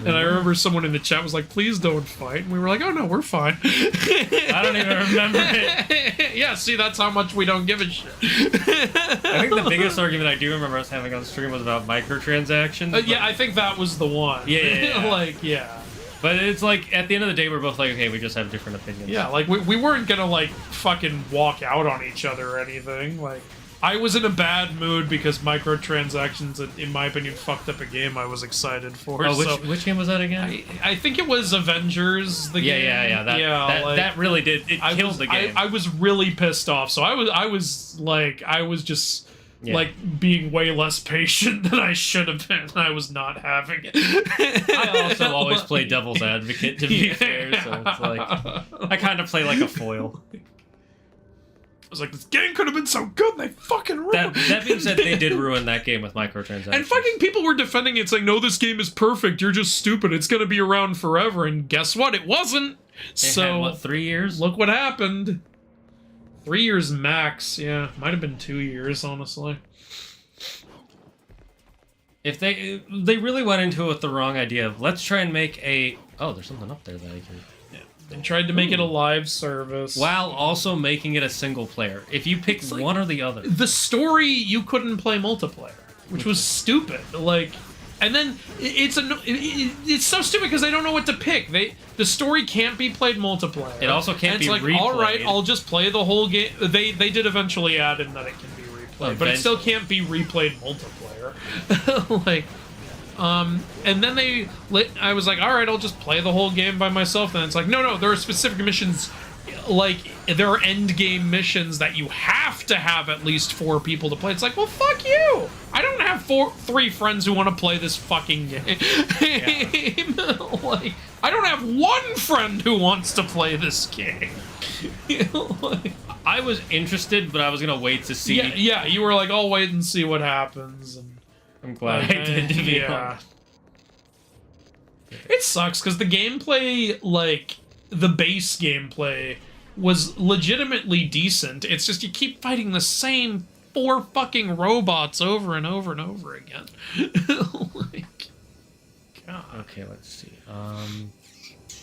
Speaker 2: And I remember someone in the chat was like, please don't fight. And we were like, oh no, we're fine.
Speaker 1: I don't even remember it.
Speaker 2: Yeah, see, that's how much we don't give a shit.
Speaker 1: I think the biggest argument I do remember us having on stream was about microtransactions.
Speaker 2: Yeah, I think that was the one.
Speaker 1: Yeah.
Speaker 2: Like, yeah.
Speaker 1: But it's like, at the end of the day, we're both like, okay, we just have different opinions.
Speaker 2: Yeah, like, we weren't gonna, like, fucking walk out on each other or anything. Like, I was in a bad mood because microtransactions, in my opinion, fucked up a game I was excited for.
Speaker 1: Oh, which game was that again?
Speaker 2: I think it was Avengers, the game.
Speaker 1: Yeah. That really did. It killed the game.
Speaker 2: I was really pissed off. So I was
Speaker 1: Yeah.
Speaker 2: Like, being way less patient than I should have been. I was not having it.
Speaker 1: I also always play devil's advocate, to be fair, so it's like, I kind of play like a foil.
Speaker 2: I was like, this game could have been so good, and they fucking ruined it.
Speaker 1: That being said, they did ruin that game with microtransactions.
Speaker 2: And fucking people were defending it, saying, no, this game is perfect, you're just stupid, it's gonna be around forever, and guess what? It wasn't!
Speaker 1: They had, what, 3 years?
Speaker 2: Look what happened. 3 years max, yeah. Might have been 2 years, honestly.
Speaker 1: If they really went into it with the wrong idea of, let's try and make a... Oh, there's something up there that I can...
Speaker 2: They tried to make it a live service.
Speaker 1: While also making it a single player. If you pick
Speaker 2: It's like-
Speaker 1: one or the other.
Speaker 2: The story, you couldn't play multiplayer, which was stupid. Like, and then it's so stupid because they don't know what to pick. The story can't be played multiplayer.
Speaker 1: It also can't
Speaker 2: and
Speaker 1: be
Speaker 2: it's like,
Speaker 1: replayed.
Speaker 2: all right, I'll just play the whole game. They did eventually add in that it can be replayed, but it still can't be replayed multiplayer. Like, and then I was like, all right, I'll just play the whole game by myself. And it's like, no, there are specific missions, like there are end game missions that you have to have at least 4 people to play. It's like, well, fuck you. I don't have 3 friends who want to play this fucking game. Yeah. Like, I don't have 1 friend who wants to play this game. Like,
Speaker 1: I was interested, but I was gonna wait to see.
Speaker 2: Yeah, you were like, I'll wait and see what happens. And
Speaker 1: I'm glad I did, to be honest.
Speaker 2: It sucks because the gameplay, like, the base gameplay was legitimately decent. It's just you keep fighting the same 4 fucking robots over and over and over again. Like, God.
Speaker 1: Okay, let's see.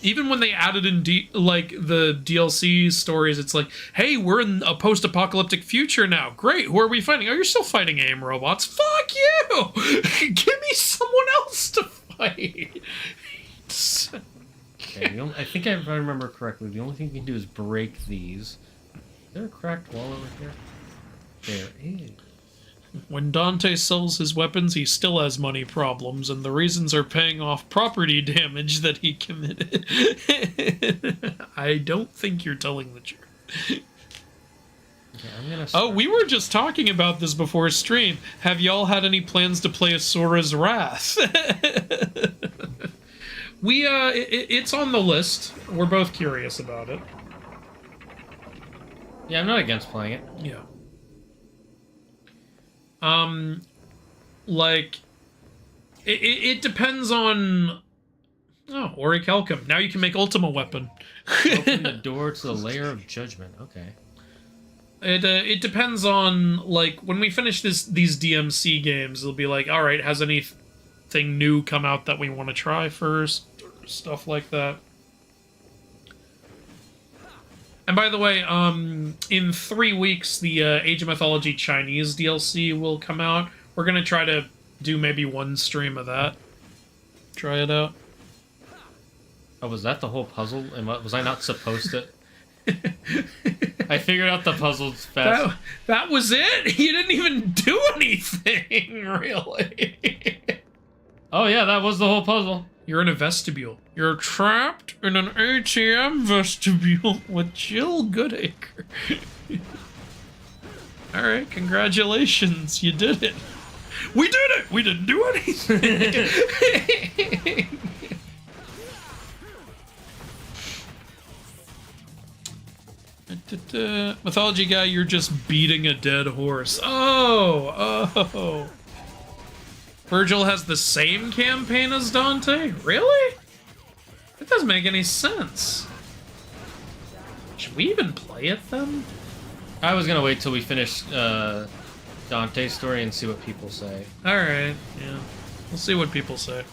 Speaker 2: Even when they added in like the DLC stories, it's like, hey, we're in a post-apocalyptic future now. Great, who are we fighting? Oh, you're still fighting AIM robots. Fuck you! Give me someone else to fight.
Speaker 1: Okay, I think if I remember correctly, the only thing you can do is break these. Is there a cracked wall over here? There is.
Speaker 2: When Dante sells his weapons, he still has money problems, and the reasons are paying off property damage that he committed. I don't think you're telling the truth.
Speaker 1: Okay, I'm gonna
Speaker 2: Oh, we were just talking about this before stream. Have y'all had any plans to play Asura's Wrath? It's on the list. We're both curious about it.
Speaker 1: Yeah, I'm not against playing it.
Speaker 2: Yeah. Like, it depends on... Oh, Orichalcum. Now you can make Ultima Weapon.
Speaker 1: Open the door to the layer of judgment. Okay.
Speaker 2: It depends on, like, when we finish these DMC games, it'll be like, alright, has anything new come out that we want to try first? Or stuff like that. And by the way, in 3 weeks, the Age of Mythology Chinese DLC will come out. We're going to try to do maybe 1 stream of that. Try it out.
Speaker 1: Oh, was that the whole puzzle? Was I not supposed to? I figured out the puzzles fast.
Speaker 2: That was it? You didn't even do anything, really.
Speaker 1: Oh yeah, that was the whole puzzle.
Speaker 2: You're in a vestibule. You're trapped in an ATM vestibule with Jill Goodacre. Alright, congratulations. You did it. We did it! We didn't do anything! Mythology guy, you're just beating a dead horse. Oh! Virgil has the same campaign as Dante? Really? That doesn't make any sense. Should we even play it then?
Speaker 1: I was gonna wait till we finish Dante's story and see what people say.
Speaker 2: Alright, yeah. We'll see what people say.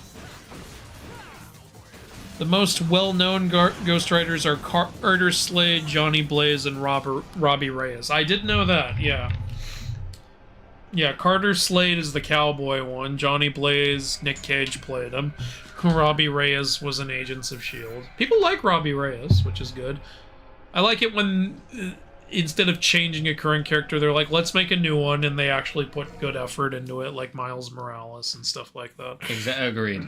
Speaker 2: The most well-known ghostwriters are Carter Slade, Johnny Blaze, and Robbie Reyes. I did know that, yeah. Yeah, Carter Slade is the cowboy one. Johnny Blaze, Nick Cage played him. Robbie Reyes was in Agents of S.H.I.E.L.D. People like Robbie Reyes, which is good. I like it when, instead of changing a current character, they're like, let's make a new one, and they actually put good effort into it, like Miles Morales and stuff like that.
Speaker 1: Agreed.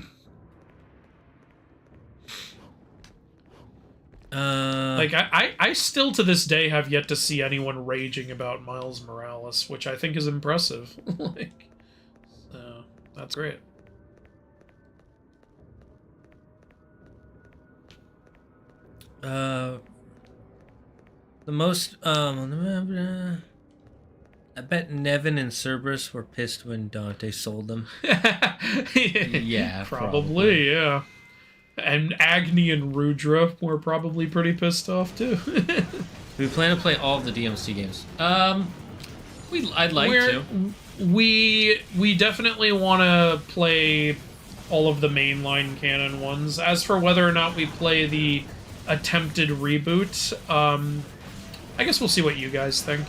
Speaker 2: Like, I still to this day have yet to see anyone raging about Miles Morales. Palace, which I think is impressive. Like, so that's great.
Speaker 1: The most I bet Nevin and Cerberus were pissed when Dante sold them. Yeah,
Speaker 2: probably, yeah. And Agni and Rudra were probably pretty pissed off too.
Speaker 1: We plan to play all of the DMC games. I'd like to.
Speaker 2: We definitely want to play all of the mainline canon ones. As for whether or not we play the attempted reboot, I guess we'll see what you guys think.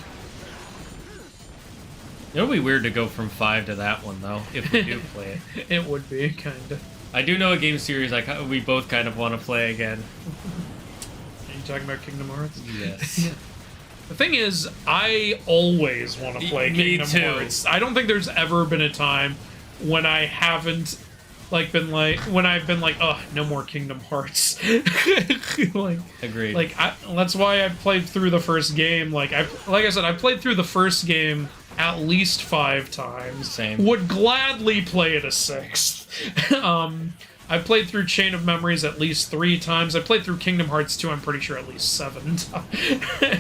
Speaker 1: It would be weird to go from 5 to that one, though, if we do play it.
Speaker 2: It would be, kind of.
Speaker 1: I do know a game series we both kind of want to play again.
Speaker 2: Are you talking about Kingdom Hearts?
Speaker 1: Yes.
Speaker 2: Yeah. The thing is, I always want to play
Speaker 1: Me
Speaker 2: Kingdom
Speaker 1: too.
Speaker 2: Hearts. I don't think there's ever been a time when I haven't when I've been like, oh, no more Kingdom Hearts. Like,
Speaker 1: Agreed.
Speaker 2: Like, that's why I played through the first game. Like I said, I played through the first game at least 5 times.
Speaker 1: Same.
Speaker 2: Would gladly play it a 6th. I played through Chain of Memories at least 3 times. I played through Kingdom Hearts 2, I'm pretty sure, at least 7 times.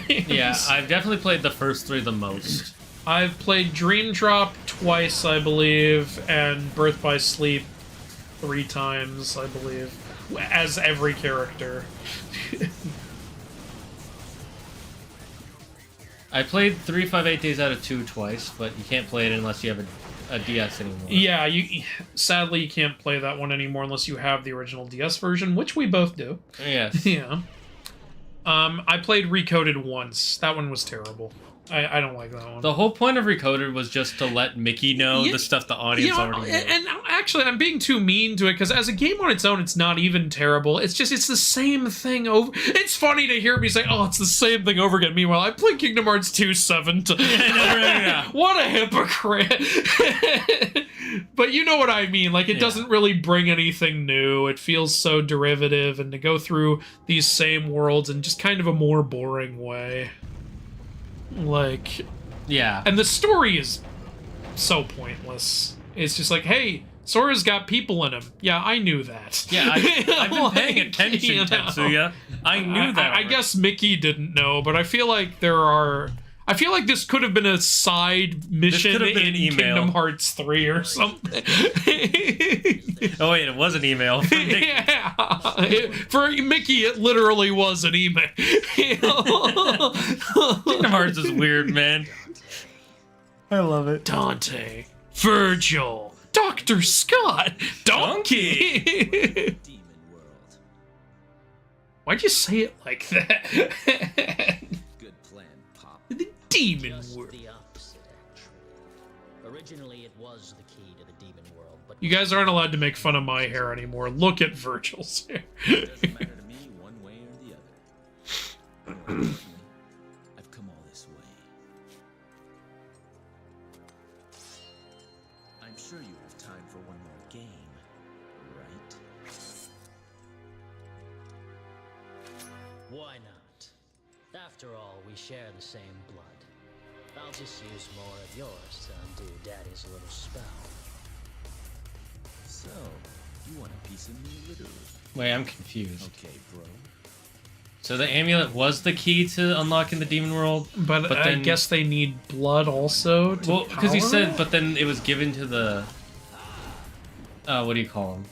Speaker 1: Yeah, I've definitely played the first 3 the most.
Speaker 2: I've played Dream Drop twice, I believe, and Birth by Sleep 3 times, I believe, as every character.
Speaker 1: I played 358 Days Out of 2 twice, but you can't play it unless you have a DS anymore.
Speaker 2: Yeah, sadly you can't play that one anymore unless you have the original DS version, which we both do.
Speaker 1: Yes.
Speaker 2: Yeah. I played Recoded once. That one was terrible. I don't like that one.
Speaker 1: The whole point of Recoded was just to let Mickey know the stuff the audience already knows.
Speaker 2: And actually, I'm being too mean to it, because as a game on its own, it's not even terrible. It's just, it's the same thing over... It's funny to hear me say, oh, it's the same thing over again. Meanwhile, I played Kingdom Hearts 2 7 times.
Speaker 1: Yeah.
Speaker 2: What a hypocrite. But you know what I mean. Like, it doesn't really bring anything new. It feels so derivative, and to go through these same worlds in just kind of a more boring way. Like,
Speaker 1: yeah.
Speaker 2: And the story is so pointless. It's just like, hey, Sora's got people in him. Yeah, I knew that.
Speaker 1: Yeah, I've been paying attention,
Speaker 2: you know?
Speaker 1: Tetsuya. I knew that.
Speaker 2: I guess Mickey didn't know, but I feel like I feel like this could have been a side mission in Kingdom Hearts 3 or something.
Speaker 1: Oh wait, it was an email from Mickey.
Speaker 2: Yeah. For Mickey, it literally was an email.
Speaker 1: Kingdom Hearts is weird, man. I love it.
Speaker 2: Dante, Virgil, Dr. Scott, Donkey.
Speaker 5: Demon world.
Speaker 2: Why'd you say it like that?
Speaker 5: Good plan, Pop.
Speaker 2: The Demon
Speaker 7: Just
Speaker 2: World.
Speaker 7: the opposite, actually. Originally, it was the key to the demon world, but
Speaker 2: You guys aren't allowed to make fun of my hair anymore. Look at Virgil's hair.
Speaker 5: Doesn't matter to me one way or the other. Unfortunately, I've come all this way. I'm sure you have time for one more game, right?
Speaker 7: why not? After all, we share the same blood. I'll just use more of yours to undo Daddy's little spell.
Speaker 5: So, you want a piece of me, literally?
Speaker 1: Wait, I'm confused.
Speaker 5: Okay, bro.
Speaker 1: So the amulet was the key to unlocking the demon world,
Speaker 2: But I
Speaker 1: then,
Speaker 2: guess they need blood also to
Speaker 1: well, because he
Speaker 2: power
Speaker 1: said,
Speaker 2: it?
Speaker 1: but then it was given to the. What do you call him?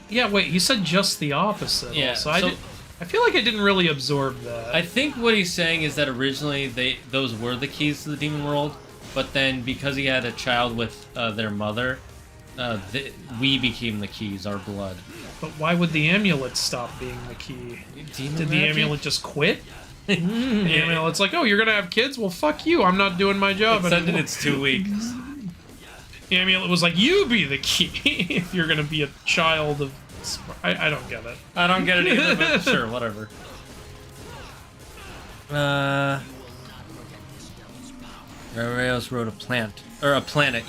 Speaker 2: Yeah, wait, he said just the opposite.
Speaker 1: Yeah,
Speaker 2: Also.
Speaker 1: so-
Speaker 2: I feel like I didn't really absorb that.
Speaker 1: I think what he's saying is that originally those were the keys to the demon world, but then because he had a child with their mother, we became the keys, our blood.
Speaker 2: But why would the amulet stop being the key?
Speaker 1: Demon
Speaker 2: Did the
Speaker 1: magic?
Speaker 2: amulet just quit? The amulet's like, oh, you're gonna have kids? Well, fuck you. I'm not doing my job
Speaker 1: It said that
Speaker 2: anymore.
Speaker 1: it's 2 weeks.
Speaker 2: The amulet was like, you be the key if you're gonna be a child of... I don't get it.
Speaker 1: I don't get it either, but sure, whatever. Reyes wrote a planet.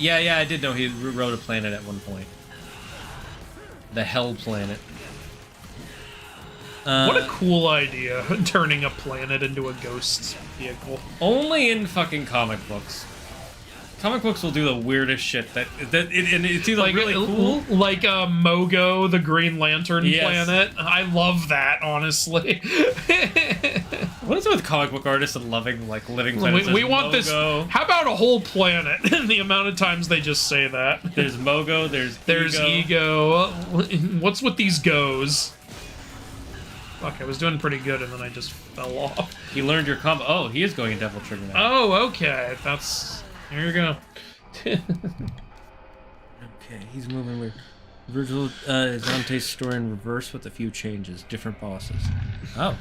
Speaker 1: Yeah, I did know he wrote a planet at one point. The Hell Planet.
Speaker 2: What a cool idea, turning a planet into a ghost vehicle.
Speaker 1: Only in fucking comic books. Comic books will do the weirdest shit and it's either
Speaker 2: Like
Speaker 1: really cool.
Speaker 2: Like Mogo, the Green Lantern
Speaker 1: Yes.
Speaker 2: planet. I love that, honestly.
Speaker 1: What is it with comic book artists and loving like living planets?
Speaker 2: we
Speaker 1: There's
Speaker 2: want this.
Speaker 1: Mogo,
Speaker 2: How about a whole planet? The amount of times they just say that.
Speaker 1: There's Mogo. There's
Speaker 2: Ego. What's with these goes? Fuck, I was doing pretty good and then I just fell off.
Speaker 1: You learned your combo. Oh, he is going in Devil Trigger now.
Speaker 2: Oh, okay. That's... Here you go.
Speaker 1: Okay, he's moving weird. Virgil is Dante's story in reverse with a few changes, different bosses. Oh,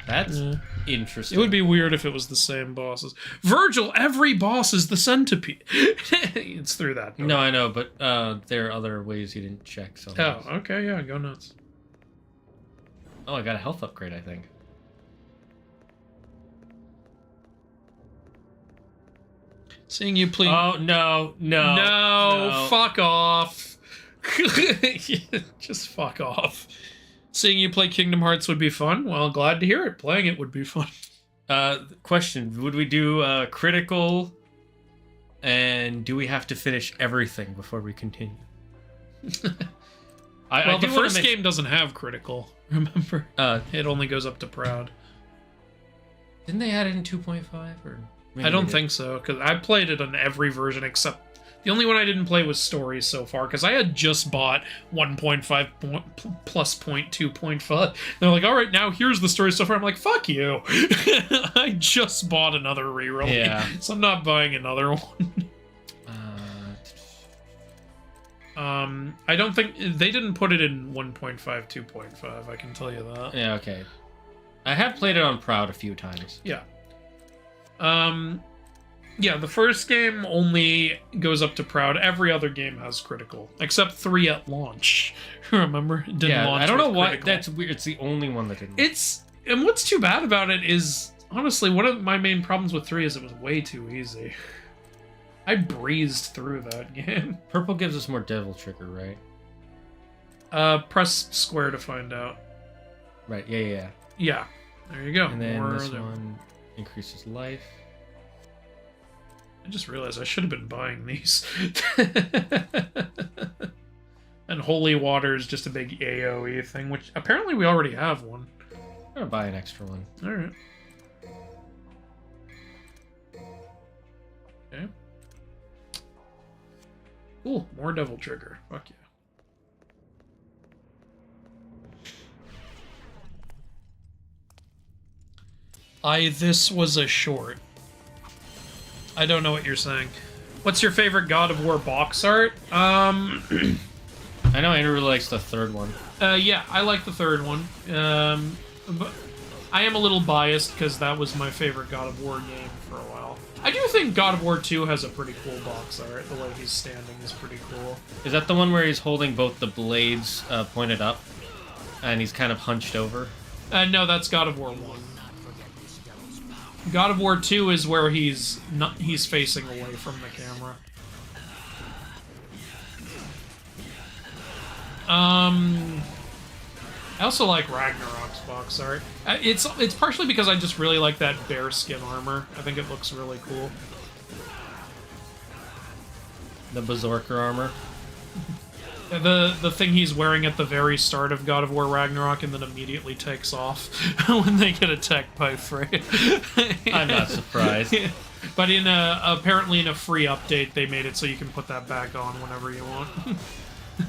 Speaker 1: that's interesting.
Speaker 2: It would be weird if it was the same bosses. Virgil, every boss is the centipede. It's through that door.
Speaker 1: No, I know, but there are other ways you didn't check. So.
Speaker 2: Oh, okay, yeah, go nuts.
Speaker 1: Oh, I got a health upgrade, I think.
Speaker 2: Seeing you play...
Speaker 1: Oh, no,
Speaker 2: No, fuck off. Just fuck off. Seeing you play Kingdom Hearts would be fun. Well, glad to hear it. Playing it would be fun.
Speaker 1: Question, would we do critical, and do we have to finish everything before we continue?
Speaker 2: Well, the first game doesn't have critical, remember? It only goes up to proud.
Speaker 1: Didn't they add it in 2.5? Or maybe
Speaker 2: I don't
Speaker 1: they
Speaker 2: think so, because I played it on every version except... The only one I didn't play was Stories so far, because I had just bought 1.5 plus 0.2.5. They're like, all right, now here's the story so far. I'm like, fuck you. I just bought another rerun.
Speaker 1: Yeah.
Speaker 2: So I'm not buying another one. I don't think... They didn't put it in 1.5, 2.5, I can tell you that.
Speaker 1: Yeah, okay. I have played it on Proud a few times.
Speaker 2: Yeah. Yeah, the first game only goes up to Proud. Every other game has critical, except 3 at launch. Remember? It didn't launch
Speaker 1: I don't know
Speaker 2: with
Speaker 1: why.
Speaker 2: critical.
Speaker 1: That's weird. It's the only one that didn't.
Speaker 2: And what's too bad about it is, honestly, one of my main problems with 3 is it was way too easy. I breezed through that game.
Speaker 1: Purple gives us more Devil Trigger, right?
Speaker 2: Press square to find out.
Speaker 1: Right, yeah.
Speaker 2: Yeah, there you go.
Speaker 1: And then
Speaker 2: More
Speaker 1: this one increases life.
Speaker 2: I just realized I should have been buying these. And Holy Water is just a big AoE thing, which apparently we already have one.
Speaker 1: I'm gonna buy an extra one.
Speaker 2: Alright. Okay. Cool, more Devil Trigger. Fuck yeah. This was a short. I don't know what you're saying. What's your favorite God of War box art?
Speaker 1: I know Andrew really likes the third one.
Speaker 2: Yeah, I like the third one. But I am a little biased because that was my favorite God of War game for a while. I do think God of War 2 has a pretty cool box art. The way he's standing is pretty cool.
Speaker 1: Is that the one where he's holding both the blades pointed up, and he's kind of hunched over?
Speaker 2: No, that's God of War 1. God of War 2 is where he's facing away from the camera. I also like Ragnarok's box art. It's partially because I just really like that bear skin armor. I think it looks really cool.
Speaker 1: The Berserker armor?
Speaker 2: The thing he's wearing at the very start of God of War Ragnarok and then immediately takes off when they get attacked by Frey.
Speaker 1: I'm not surprised.
Speaker 2: But apparently in a free update, they made it so you can put that back on whenever you want.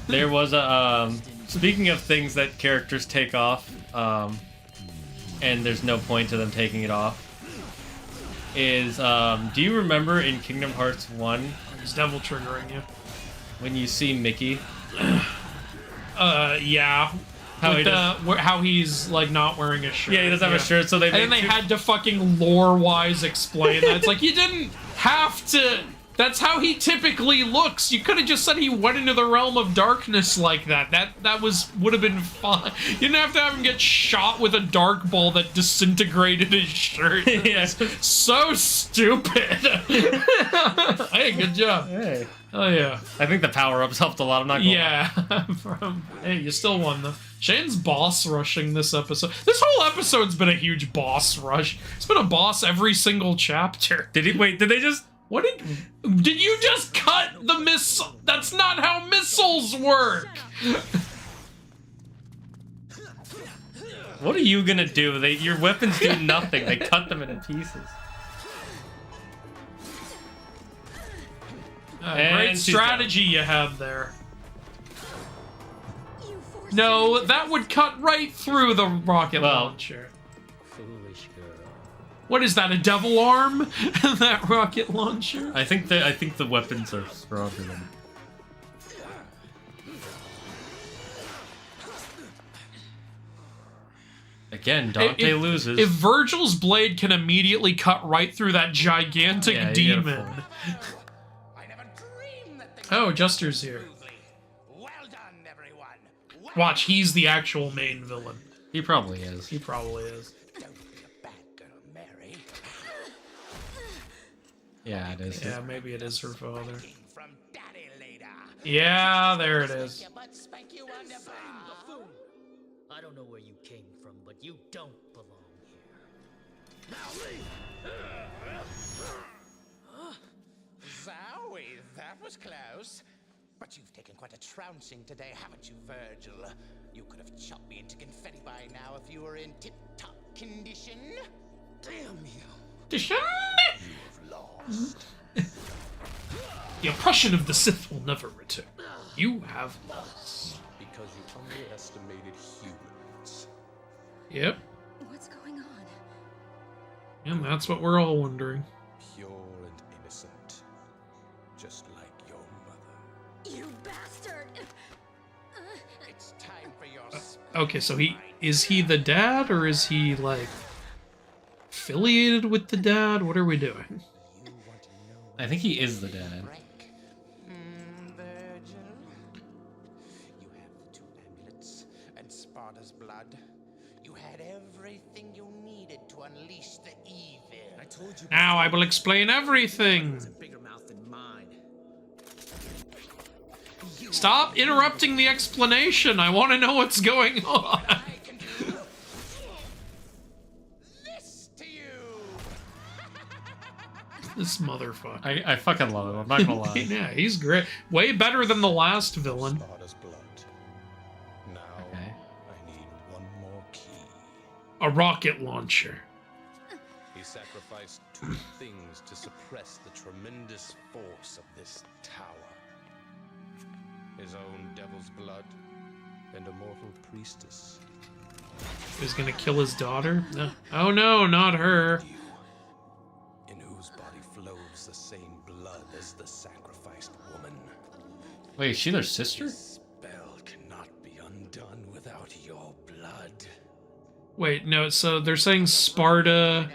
Speaker 1: There was a... speaking of things that characters take off, and there's no point to them taking it off, is, do you remember in Kingdom Hearts 1...
Speaker 2: He's devil triggering you.
Speaker 1: When you see Mickey...
Speaker 2: Yeah. How he's, like, not wearing a shirt.
Speaker 1: Yeah, he doesn't have a shirt, so they...
Speaker 2: And then they had to fucking lore-wise explain that. It's like, you didn't have to That's how he typically looks. You could have just said he went into the realm of darkness like that. That would have been fine. You didn't have to have him get shot with a dark ball that disintegrated his shirt.
Speaker 1: Yeah.
Speaker 2: So stupid. Hey, good job.
Speaker 1: Hey.
Speaker 2: Oh yeah.
Speaker 1: I think the power-ups helped a lot. I'm not gonna lie.
Speaker 2: Yeah. Hey, you still won though. Shane's boss rushing this episode. This whole episode's been a huge boss rush. It's been a boss every single chapter.
Speaker 1: Did they just...
Speaker 2: What did you just cut the missile? That's not how missiles work.
Speaker 1: What are you gonna do? Your weapons do nothing. They cut them into pieces.
Speaker 2: Great strategy you have there. No, that would cut right through the rocket launcher.
Speaker 7: Foolish girl.
Speaker 2: What is that? A devil arm? That rocket launcher?
Speaker 1: I think the weapons are stronger than. Again, Dante loses.
Speaker 2: If Virgil's blade can immediately cut right through that gigantic demon.
Speaker 6: I never dreamed that things
Speaker 2: Oh,
Speaker 6: would
Speaker 2: Juster's
Speaker 6: go
Speaker 2: here.
Speaker 6: smoothly. Well done, everyone. Well
Speaker 2: Watch, he's the actual main villain.
Speaker 1: He probably is.
Speaker 2: He probably is.
Speaker 6: Don't be a bad girl, Mary.
Speaker 1: Yeah, it is.
Speaker 2: Yeah, maybe it is her father.
Speaker 6: Spanking from Daddy later.
Speaker 2: Yeah, there it is.
Speaker 6: Spank your butt, spank you underbar.
Speaker 7: I don't know where you came from, but you don't belong here.
Speaker 6: Zowie, that was close. But you've taken quite a trouncing today, haven't you, Virgil? You could have chopped me into confetti by now if you were in tip-top condition. Damn you. You've lost.
Speaker 2: The oppression of the Sith will never return. You have lost.
Speaker 4: Because you underestimated humans.
Speaker 2: Yep.
Speaker 3: What's going on?
Speaker 2: And that's what we're all wondering.
Speaker 4: Pure and innocent. Just like your mother.
Speaker 3: You bastard!
Speaker 6: It's time for your
Speaker 2: Okay, so is he the dad, or is he, like, affiliated with the dad? What are we doing?
Speaker 6: You want to know
Speaker 1: I think he is the dad.
Speaker 6: rank? Virgil? You have the two amulets and Sparta's blood. You had everything you needed to unleash the evil.
Speaker 5: I told you.
Speaker 2: Now I will explain everything.
Speaker 5: It's a bigger mouth than mine.
Speaker 2: Stop interrupting the explanation. I want to know what's going on.
Speaker 6: I can do this to you.
Speaker 2: This motherfucker.
Speaker 1: I fucking love him. I'm not gonna lie.
Speaker 2: Yeah, he's great. Way better than the last villain.
Speaker 4: Sparta's blood. Now,
Speaker 1: Okay.
Speaker 4: I need one more key.
Speaker 2: A rocket launcher.
Speaker 4: He sacrificed two things to suppress the tremendous force of this tower. His own devil's blood and a mortal priestess.
Speaker 2: He's gonna kill his daughter? No. Oh no, not her.
Speaker 4: You, in whose body flows the same blood as the sacrificed woman.
Speaker 1: Wait, is she their sister?
Speaker 4: This spell cannot be undone without your blood.
Speaker 2: Wait, no, so they're saying Sparta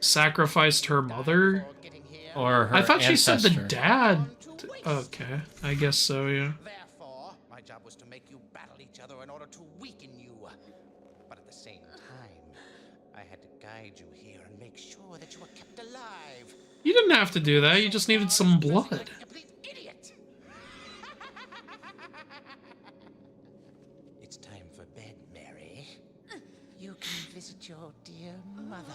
Speaker 2: sacrificed her mother?
Speaker 6: Getting here.
Speaker 1: Or her
Speaker 2: I thought she said the
Speaker 1: ancestor?
Speaker 2: dad. Okay, I guess so, yeah.
Speaker 6: Therefore, my job was to make you battle each other in order to weaken you. But at the same time, I had to guide you here and make sure that you were kept alive.
Speaker 2: You didn't have to do that, you just needed some blood.
Speaker 6: Like a complete idiot. It's time for bed, Mary. You can visit your dear mother.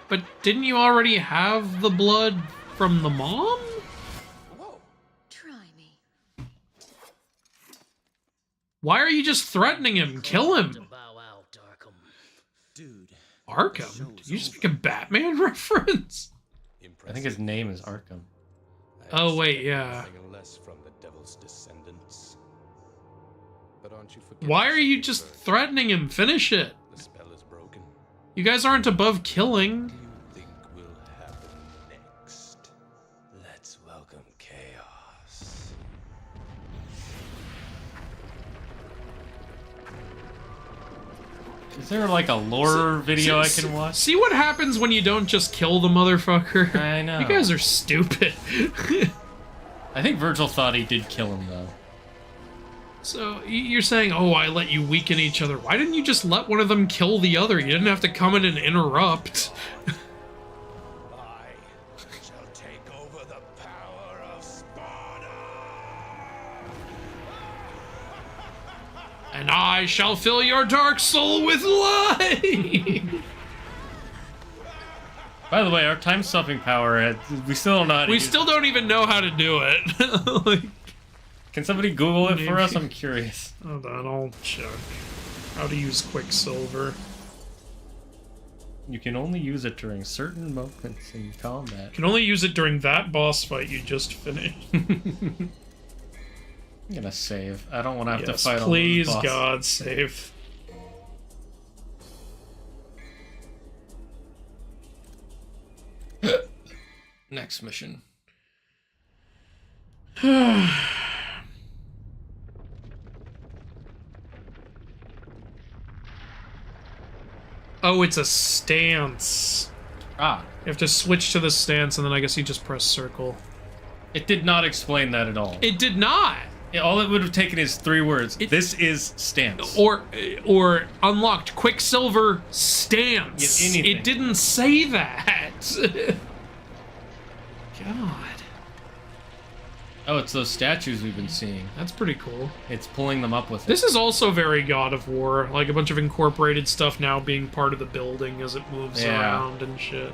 Speaker 2: But didn't you already have the blood from the mom?
Speaker 6: Whoa.
Speaker 3: Try me.
Speaker 2: Why are you just threatening him? Kill him.
Speaker 7: To bow out, Arkham.
Speaker 5: Dude.
Speaker 2: Arkham? Did you just make a Batman reference?
Speaker 1: I think his name is Arkham.
Speaker 2: Oh, wait, yeah.
Speaker 4: Nothing less from the devil's descendants. But aren't you forgetting
Speaker 2: Why are you
Speaker 4: something,
Speaker 2: just
Speaker 4: Virgil?
Speaker 2: threatening him? Finish it.
Speaker 4: The spell is broken.
Speaker 2: You guys aren't above killing.
Speaker 4: What do you think will happen next? Let's welcome chaos.
Speaker 1: Is there like a lore video I can watch?
Speaker 2: See what happens when you don't just kill the motherfucker?
Speaker 1: I know.
Speaker 2: You guys are stupid.
Speaker 1: I think Virgil thought he did kill him, though.
Speaker 2: So, you're saying, oh, I let you weaken each other. Why didn't you just let one of them kill the other? You didn't have to come in and interrupt.
Speaker 4: I shall take over the power of Sparta!
Speaker 2: And I shall fill your dark soul with light!
Speaker 1: By the way, our time-stopping power, we still don't know how to
Speaker 2: We
Speaker 1: use
Speaker 2: still don't even know how to do it. Like,
Speaker 1: Can somebody Google it for
Speaker 2: Maybe.
Speaker 1: us? I'm curious.
Speaker 2: hold on, I'll check. How to use Quicksilver.
Speaker 1: You can only use it during certain moments in combat.
Speaker 2: You can only use it during that boss fight you just finished.
Speaker 1: I'm gonna save. I don't want to have to
Speaker 2: Yes,
Speaker 1: fight all
Speaker 2: please,
Speaker 1: those bosses.
Speaker 2: God, save.
Speaker 1: Next mission.
Speaker 2: Oh, it's a stance.
Speaker 1: Ah,
Speaker 2: You have to switch to the stance, and then I guess you just press circle.
Speaker 1: it did not explain that at all.
Speaker 2: It did not.
Speaker 1: All it would have taken is 3 words. This is stance.
Speaker 2: Or unlocked Quicksilver stance.
Speaker 1: Yeah, anything.
Speaker 2: It didn't say that. God,
Speaker 1: Oh, it's those statues we've been seeing.
Speaker 2: that's pretty cool.
Speaker 1: It's pulling them up with it.
Speaker 2: This is also very God of War, like a bunch of incorporated stuff now being part of the building as it moves
Speaker 1: Yeah.
Speaker 2: around and shit.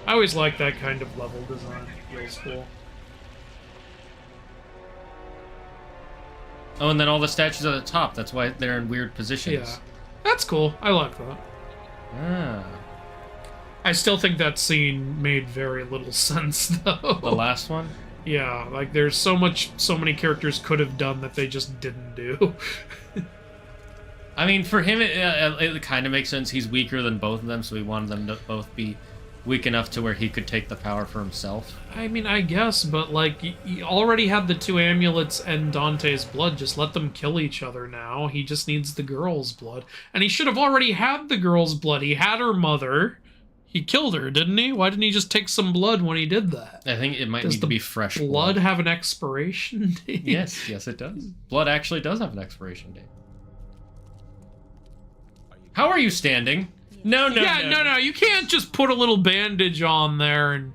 Speaker 2: I always like that kind of level design. It feels cool.
Speaker 1: Oh, and then all the statues at the top. That's why they're in weird positions.
Speaker 2: Yeah, that's cool. I like that.
Speaker 1: Ah.
Speaker 2: I still think that scene made very little sense, though.
Speaker 1: The last one?
Speaker 2: Yeah, like there's so many characters could have done that they just didn't do.
Speaker 1: I mean, for him, it kind of makes sense. He's weaker than both of them, so he wanted them to both be weak enough to where he could take the power for himself.
Speaker 2: I mean, I guess, but like, you already had the 2 amulets and Dante's blood. Just let them kill each other now. He just needs the girl's blood. And he should have already had the girl's blood. He had her mother. He killed her, didn't he? Why didn't he just take some blood when he did that?
Speaker 1: I think it might
Speaker 2: Does
Speaker 1: need
Speaker 2: the
Speaker 1: to be fresh
Speaker 2: blood have an expiration date?
Speaker 1: Yes, yes, it does. Blood actually does have an expiration date. How are you standing? No, no,
Speaker 2: Yeah, no, you can't just put a little bandage on there and...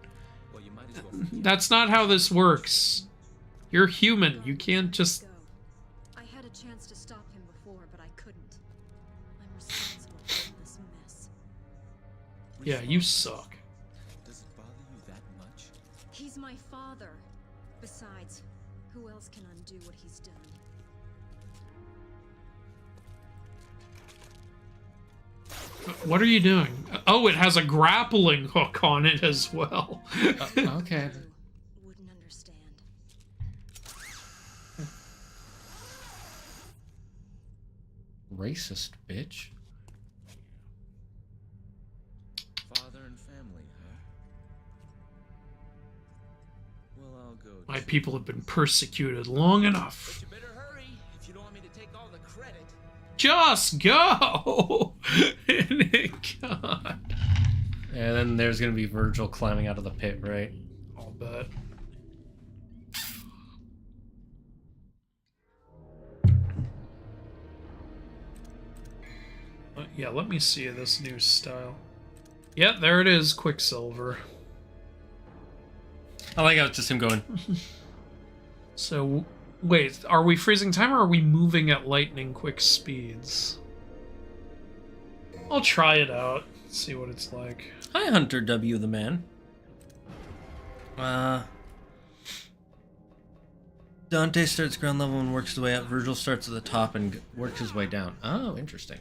Speaker 5: Well, you might as well.
Speaker 2: That's not how this works. You're human. You can't just...
Speaker 3: Go. I had a chance to stop him before, but I couldn't. I'm responsible for all this mess.
Speaker 2: Yeah, you suck.
Speaker 5: Does it bother you that much?
Speaker 3: He's my father. Besides, who else can undo what he's done?
Speaker 2: What are you doing? Oh, it has a grappling hook on it as well.
Speaker 1: Okay.
Speaker 3: You wouldn't understand.
Speaker 1: Racist bitch.
Speaker 5: Father and family, huh? Well, I'll go.
Speaker 2: My people have been persecuted long
Speaker 5: But
Speaker 2: enough.
Speaker 5: you better hurry if you don't want me to take all the credit.
Speaker 2: Just go! God.
Speaker 1: And then there's gonna be Virgil climbing out of the pit, right?
Speaker 2: I'll bet. Yeah, let me see this new style. Yeah, there it is, Quicksilver.
Speaker 1: I like how it's just him going.
Speaker 2: So, wait, are we freezing time or are we moving at lightning quick speeds? I'll try it out, see what it's like.
Speaker 1: Hi, Hunter W. the man. Dante starts ground level and works his way up. Virgil starts at the top and works his way down. Oh, interesting.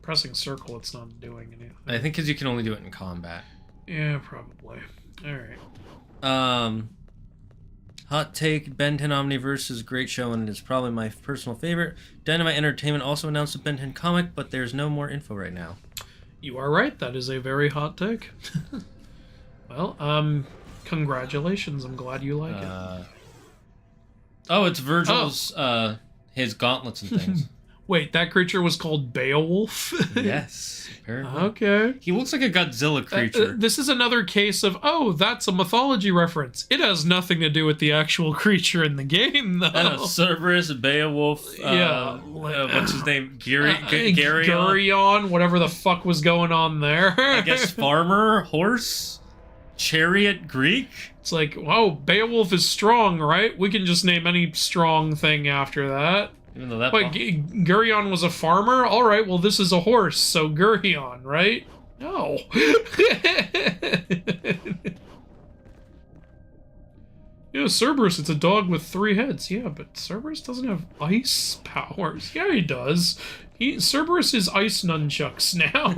Speaker 2: Pressing circle, it's not doing anything.
Speaker 1: I think because you can only do it in combat.
Speaker 2: Yeah, probably. Alright.
Speaker 1: Hot take, Ben 10 Omniverse is a great show and it's probably my personal favorite. Dynamite Entertainment also announced a Ben 10 comic, but there's no more info right now.
Speaker 2: You are right, that is a very hot take. Well, congratulations, I'm glad you like it.
Speaker 1: Oh, it's Virgil's, his gauntlets and things.
Speaker 2: Wait, that creature was called Beowulf?
Speaker 1: Yes, apparently.
Speaker 2: Okay.
Speaker 1: He looks like a Godzilla creature.
Speaker 2: This is another case of, oh, that's a mythology reference. It has nothing to do with the actual creature in the game, though.
Speaker 1: I know, Cerberus, Beowulf, what's his name?
Speaker 2: Gurion, whatever the fuck was going on there.
Speaker 1: I guess farmer, horse, chariot, Greek.
Speaker 2: It's like, wow, Beowulf is strong, right? We can just name any strong thing after that.
Speaker 1: Even though that.
Speaker 2: But Gurion was a farmer? Alright, well, this is a horse, so Gurion, right? No. Yeah, Cerberus, it's a dog with 3 heads. Yeah, but Cerberus doesn't have ice powers. Yeah, he does. Cerberus is ice nunchucks now.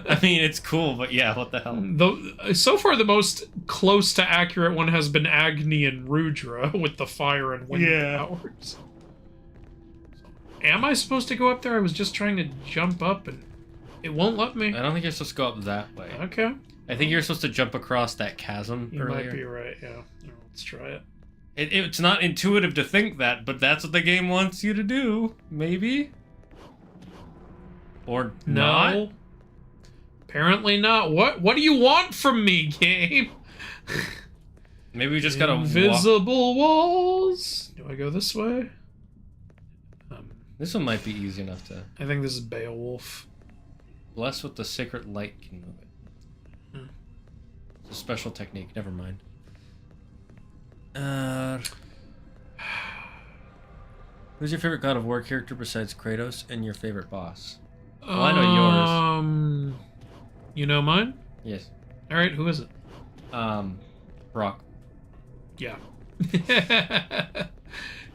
Speaker 1: I mean, it's cool, but yeah, what the hell?
Speaker 2: So far, the most close to accurate one has been Agni and Rudra with the fire and wind powers. Am I supposed to go up there? I was just trying to jump up and it won't let me.
Speaker 1: I don't think you're supposed to go up that way.
Speaker 2: Okay.
Speaker 1: I think you're supposed to jump across that chasm
Speaker 2: You
Speaker 1: earlier.
Speaker 2: might be right, yeah. Let's try it.
Speaker 1: It's not intuitive to think that, but that's what the game wants you to do. Maybe? Or not?
Speaker 2: No. Apparently not. What do you want from me, game?
Speaker 1: Maybe we just gotta
Speaker 2: Invisible walls. Do I go this way?
Speaker 1: This one might be easy enough to...
Speaker 2: I think this is Beowulf.
Speaker 1: Blessed with the sacred light can move it. It's a special technique. Never mind. Who's your favorite God of War character besides Kratos, and your favorite boss? Well, I know yours.
Speaker 2: You know mine?
Speaker 1: Yes.
Speaker 2: All right, who is it?
Speaker 1: Brock.
Speaker 2: Yeah.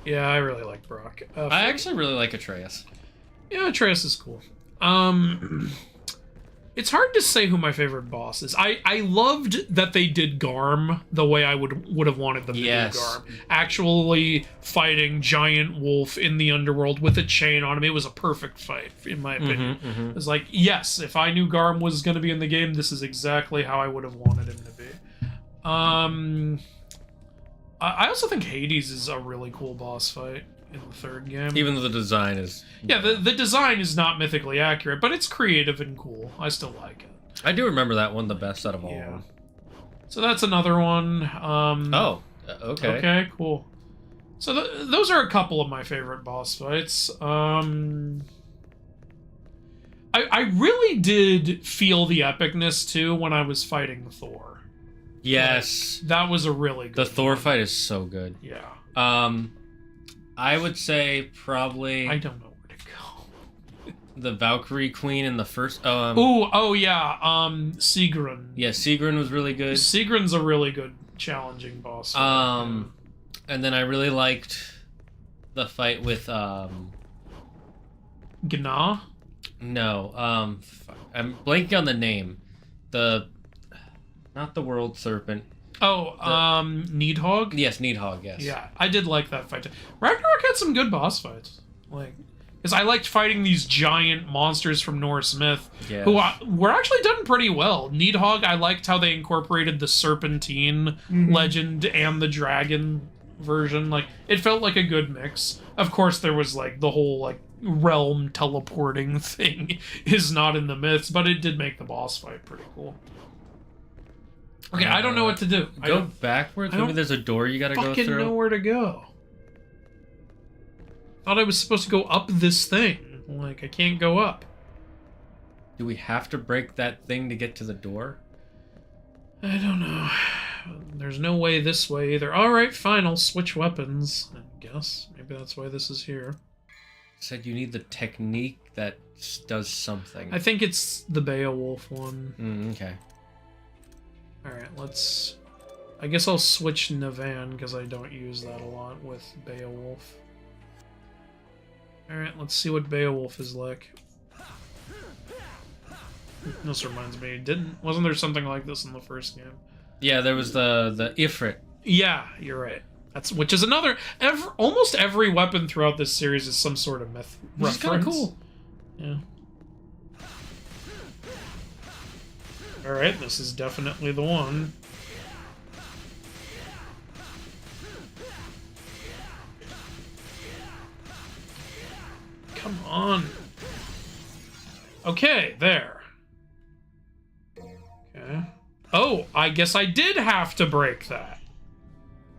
Speaker 2: Yeah, I really like Brock.
Speaker 1: I actually really like Atreus.
Speaker 2: Yeah, Atreus is cool. It's hard to say who my favorite boss is. I loved that they did Garm the way I would have wanted them to do Garm. Actually fighting giant wolf in the underworld with a chain on him. It was a perfect fight, in my opinion. It's like, yes, if I knew Garm was going to be in the game, this is exactly how I would have wanted him to be. I also think Hades is a really cool boss fight in the 3rd game.
Speaker 1: Even though the design is...
Speaker 2: Yeah, the design is not mythically accurate, but it's creative and cool. I still like it.
Speaker 1: I do remember that one the best out of all of them.
Speaker 2: So that's another one.
Speaker 1: Okay.
Speaker 2: Okay, cool. So those are a couple of my favorite boss fights. I really did feel the epicness, too, when I was fighting Thor.
Speaker 1: Yes.
Speaker 2: That was a really good
Speaker 1: The Thor fight is so good.
Speaker 2: Yeah.
Speaker 1: I would say probably...
Speaker 2: I don't know where to go.
Speaker 1: The Valkyrie Queen in the first...
Speaker 2: yeah. Sigrun.
Speaker 1: Yeah, Sigrun was really good.
Speaker 2: Sigrun's a really good, challenging boss fight.
Speaker 1: And then I really liked the fight with...
Speaker 2: Gna?
Speaker 1: No, I'm blanking on the name. Not the World Serpent.
Speaker 2: Needhogg?
Speaker 1: Yes, Needhogg, yes.
Speaker 2: Yeah, I did like that fight too. Ragnarok had some good boss fights. Because I liked fighting these giant monsters from Norse myth, who were actually done pretty well. Needhogg, I liked how they incorporated the serpentine legend and the dragon version. It felt like a good mix. Of course, there was the whole realm teleporting thing is not in the myths, but it did make the boss fight pretty cool. Okay, I don't know what to do.
Speaker 1: Go backwards? Maybe there's a door you gotta go through?
Speaker 2: I fucking know where to go. Thought I was supposed to go up this thing. I can't go up.
Speaker 1: Do we have to break that thing to get to the door?
Speaker 2: I don't know. There's no way this way either. Alright, fine, I'll switch weapons, I guess. Maybe that's why this is here.
Speaker 1: Said you need the technique that does something.
Speaker 2: I think it's the Beowulf one.
Speaker 1: Okay.
Speaker 2: Alright, let's... I guess I'll switch Navan, because I don't use that a lot with Beowulf. Alright, let's see what Beowulf is like. This reminds me, wasn't there something like this in the first game?
Speaker 1: Yeah, there was the Ifrit.
Speaker 2: Yeah, you're right. Which is another... almost every weapon throughout this series is some sort of myth reference.
Speaker 1: Which is kind of cool.
Speaker 2: Yeah. Alright, this is definitely the one. come on. Okay, there. Okay. Oh, I guess I did have to break that.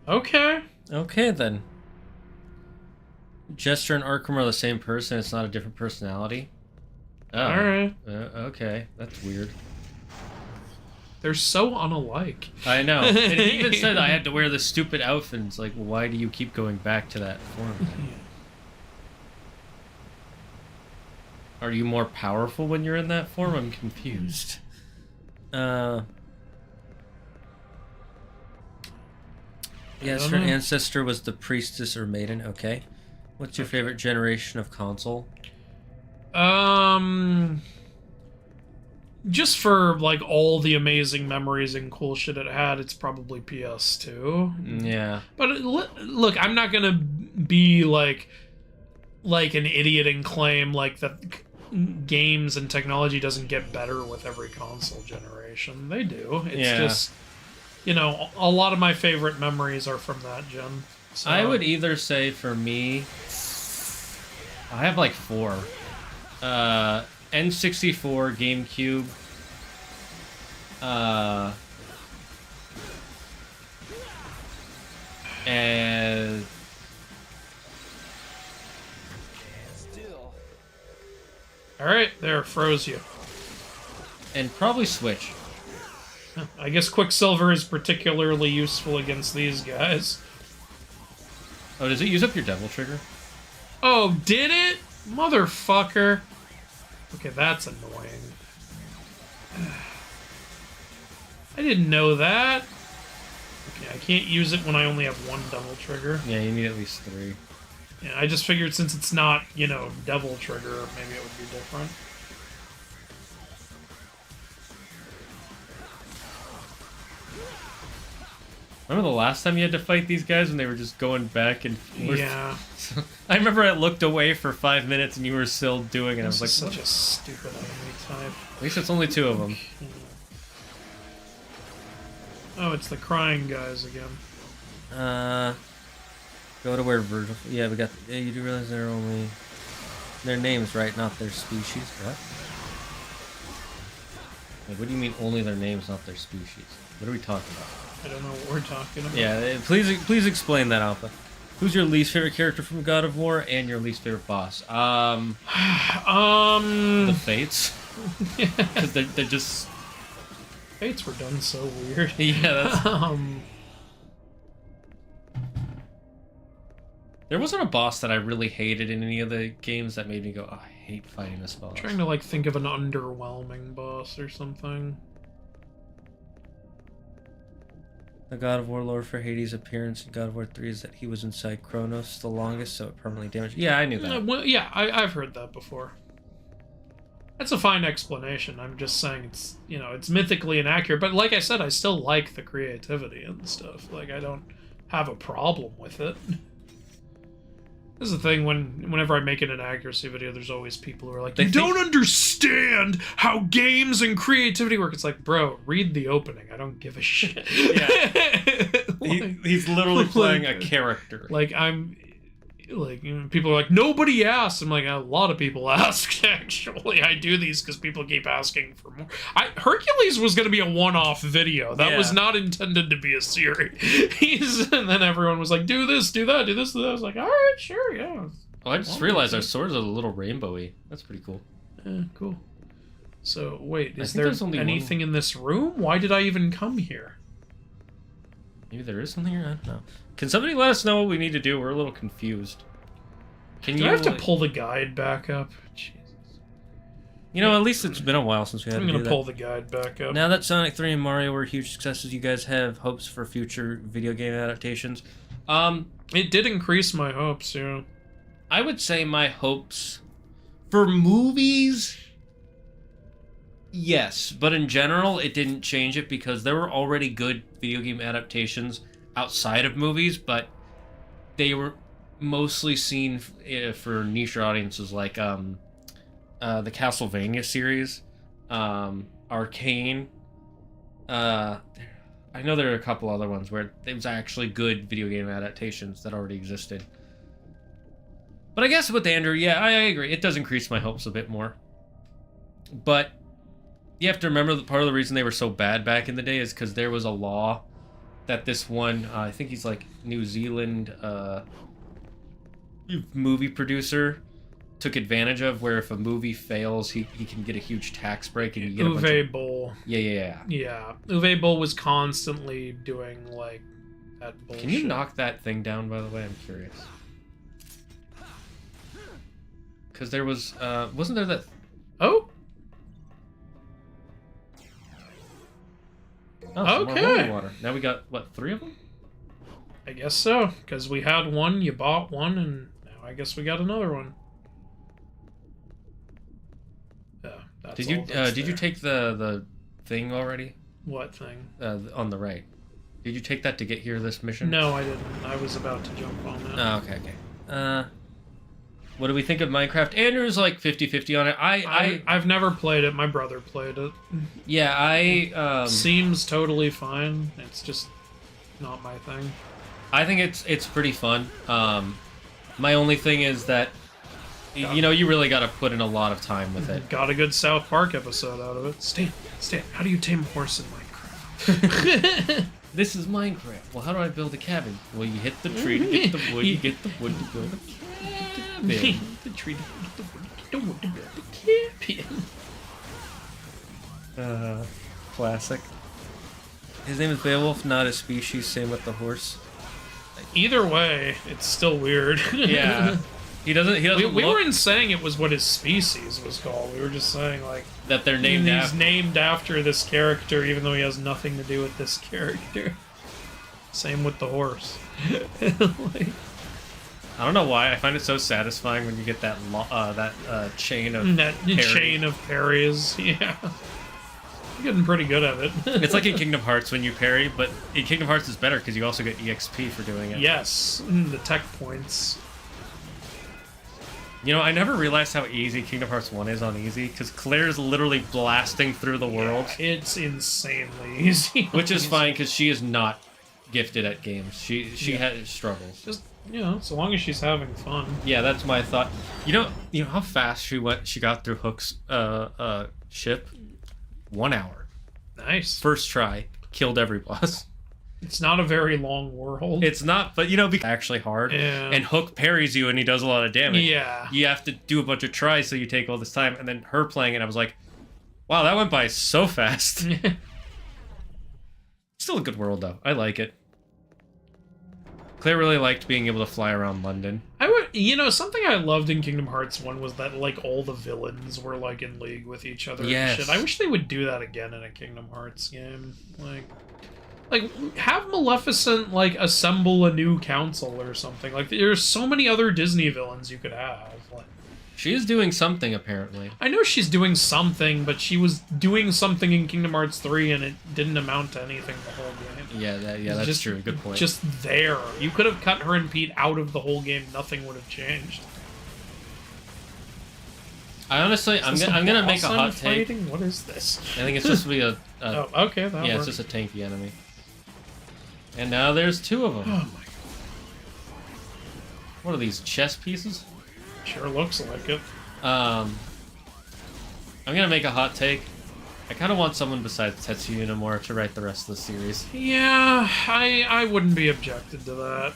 Speaker 2: Okay.
Speaker 1: Okay, then. Jester and Arkham are the same person. It's not a different personality. Oh.
Speaker 2: Alright.
Speaker 1: Okay, that's weird.
Speaker 2: They're so unalike.
Speaker 1: I know. And he even said I had to wear this stupid outfit. It's like, why do you keep going back to that form? Are you more powerful when you're in that form? I'm confused. Yes, her ancestor was the priestess or maiden. Okay. What's your favorite generation of console?
Speaker 2: Just for like all the amazing memories and cool shit it had, it's probably PS2.
Speaker 1: Yeah.
Speaker 2: But look, I'm not gonna be like an idiot and claim like that games and technology doesn't get better with every console generation. They do. It's just, you know, a lot of my favorite memories are from that gen. So.
Speaker 1: I would either say for me, I have like 4. N64, GameCube, and
Speaker 2: all right, there, froze you.
Speaker 1: And probably Switch.
Speaker 2: I guess Quicksilver is particularly useful against these guys.
Speaker 1: Oh, does it use up your Devil Trigger?
Speaker 2: Oh, did it? Motherfucker. Okay, that's annoying. I didn't know that. Okay, I can't use it when I only have 1 Devil Trigger.
Speaker 1: Yeah, you need at least 3.
Speaker 2: Yeah, I just figured since it's not, you know, Devil Trigger, maybe it would be different.
Speaker 1: Remember the last time you had to fight these guys when they were just going back and forth?
Speaker 2: Yeah.
Speaker 1: I remember I looked away for 5 minutes and you were still doing it. I was like,
Speaker 2: such a stupid enemy type.
Speaker 1: At least it's only 2 of them.
Speaker 2: Oh, it's the crying guys again.
Speaker 1: Go to where Virgil. Yeah, we got. Yeah, you do realize they're only their names, right? Not their species. What? Like, what do you mean only their names, not their species? What are we talking about?
Speaker 2: I don't know what we're talking about.
Speaker 1: Yeah, please explain that, Alpha. Who's your least favorite character from God of War and your least favorite boss? The Fates. Because they're just.
Speaker 2: Fates were done so weird.
Speaker 1: Yeah, that's. There wasn't a boss that I really hated in any of the games that made me go, oh, I hate fighting this boss.
Speaker 2: I'm trying to like think of an underwhelming boss or something.
Speaker 1: The God of War lore for Hades' appearance in God of War 3 is that he was inside Kronos the longest, so it permanently damaged. Yeah, I knew that.
Speaker 2: Well, yeah, I've heard that before. That's a fine explanation. I'm just saying it's, you know, it's mythically inaccurate. But like I said, I still like the creativity and stuff. Like, I don't have a problem with it. This is the thing, whenever I make an inaccuracy video, there's always people who are like, you don't understand how games and creativity work. It's like, bro, read the opening. I don't give a shit.
Speaker 1: Yeah. He's literally playing a character.
Speaker 2: Like, I'm... Like, you know, people are like, nobody asked. I'm like, a lot of people asked, actually. I do these because people keep asking for more. Hercules was going to be a one-off video. That was not intended to be a series. And then everyone was like, do this, do that, do this, do that. I was like, all right, sure, yeah.
Speaker 1: Oh, I just realized our swords are a little rainbowy. That's pretty cool.
Speaker 2: Yeah, cool. So, wait, is there anything in this room? Why did I even come here?
Speaker 1: Maybe there is something here? I don't know. Can somebody let us know what we need to do? We're a little confused.
Speaker 2: Do I have to pull the guide back up? Jesus.
Speaker 1: You know, at least it's been a while since we had to do that.
Speaker 2: I'm going to pull the guide back up.
Speaker 1: Now that Sonic 3 and Mario were huge successes, you guys have hopes for future video game adaptations?
Speaker 2: It did increase my hopes, yeah.
Speaker 1: I would say my hopes for movies, yes. But in general, it didn't change it because there were already good video game adaptations outside of movies, but they were mostly seen for niche audiences, like the Castlevania series, Arcane. I know there are a couple other ones where it was actually good video game adaptations that already existed. But I guess with Andrew, yeah, I agree. It does increase my hopes a bit more. But you have to remember that part of the reason they were so bad back in the day is because there was a law that this one, I think he's like New Zealand movie producer, took advantage of, where if a movie fails, he can get a huge tax break and you get a bunch
Speaker 2: Uwe
Speaker 1: of...
Speaker 2: Boll.
Speaker 1: Yeah.
Speaker 2: Uwe Boll was constantly doing like that bullshit.
Speaker 1: Can you knock that thing down, by the way? I'm curious. Because there was, wasn't there that...
Speaker 2: Oh?
Speaker 1: Oh, some more
Speaker 2: Okay.
Speaker 1: holy water. Now we got, what, 3 of them?
Speaker 2: I guess so, because we had one, you bought one, and now I guess we got another one. That's
Speaker 1: Did you
Speaker 2: all that's
Speaker 1: did you
Speaker 2: there.
Speaker 1: take the thing already?
Speaker 2: What thing?
Speaker 1: On the right. Did you take that to get here this mission?
Speaker 2: No, I didn't. I was about to jump on that.
Speaker 1: Oh, okay. What do we think of Minecraft? Andrew's like 50-50 on it.
Speaker 2: I've never played it. My brother played it.
Speaker 1: Yeah,
Speaker 2: Seems totally fine. It's just not my thing.
Speaker 1: I think it's pretty fun. My only thing is that you know, you really got to put in a lot of time with it.
Speaker 2: Got a good South Park episode out of it. Stan, how do you tame a horse in Minecraft?
Speaker 1: This is Minecraft. Well, how do I build a cabin? Well, you hit the tree to get the wood. You get the wood to build a cabin.
Speaker 2: The tree to get the wood to build a cabin.
Speaker 1: Classic. His name is Beowulf, not a species. Same with the horse.
Speaker 2: Either way, it's still weird.
Speaker 1: Yeah. He doesn't
Speaker 2: we
Speaker 1: look
Speaker 2: weren't saying it was what his species was called. We were just saying, like,
Speaker 1: that they're named
Speaker 2: he's
Speaker 1: after.
Speaker 2: named after this character, even though he has nothing to do with this character. Same with the horse. Like,
Speaker 1: I don't know why. I find it so satisfying when you get that chain of
Speaker 2: that
Speaker 1: parry.
Speaker 2: chain of parries. Yeah. You're getting pretty good at it.
Speaker 1: It's like in Kingdom Hearts when you parry, but in Kingdom Hearts it's better because you also get EXP for doing it.
Speaker 2: Yes, the tech points.
Speaker 1: You know, I never realized how easy Kingdom Hearts 1 is on easy, because Claire's literally blasting through the world.
Speaker 2: It's insanely easy.
Speaker 1: Which is fine, because she is not gifted at games. She has struggles.
Speaker 2: Just, you know, so long as she's having fun.
Speaker 1: Yeah, that's my thought. You know how fast she got through Hook's ship? 1 hour.
Speaker 2: Nice.
Speaker 1: First try. Killed every boss.
Speaker 2: It's not a very long world.
Speaker 1: It's not, but you know, because it's actually hard.
Speaker 2: Yeah.
Speaker 1: And Hook parries you and he does a lot of damage.
Speaker 2: Yeah.
Speaker 1: You have to do a bunch of tries, so you take all this time. And then her playing it, I was like, wow, that went by so fast. Still a good world, though. I like it. Claire really liked being able to fly around London.
Speaker 2: You know, something I loved in Kingdom Hearts 1 was that, like, all the villains were, like, in league with each other
Speaker 1: Yes.
Speaker 2: and shit. I wish they would do that again in a Kingdom Hearts game. Like, have Maleficent, like, assemble a new council or something. Like, there's so many other Disney villains you could have. Like,
Speaker 1: She is doing something, apparently.
Speaker 2: I know she's doing something, but she was doing something in Kingdom Hearts 3 and it didn't amount to anything the whole game.
Speaker 1: Yeah, that's
Speaker 2: Just-
Speaker 1: true. Good point.
Speaker 2: Just there. You could have cut her and Pete out of the whole game. Nothing would have changed.
Speaker 1: I honestly, I'm gonna make a
Speaker 2: Boss I'm
Speaker 1: hot take.
Speaker 2: fighting? What is this?
Speaker 1: I think it's just to be a
Speaker 2: Oh, okay. That
Speaker 1: yeah,
Speaker 2: works.
Speaker 1: it's just a tanky enemy. And now there's 2 of them.
Speaker 2: Oh my god.
Speaker 1: What are these, chess pieces?
Speaker 2: Sure looks like it.
Speaker 1: I'm gonna make a hot take. I kind of want someone besides Tetsuya Nomura to write the rest of the series.
Speaker 2: Yeah, I wouldn't be objected to that.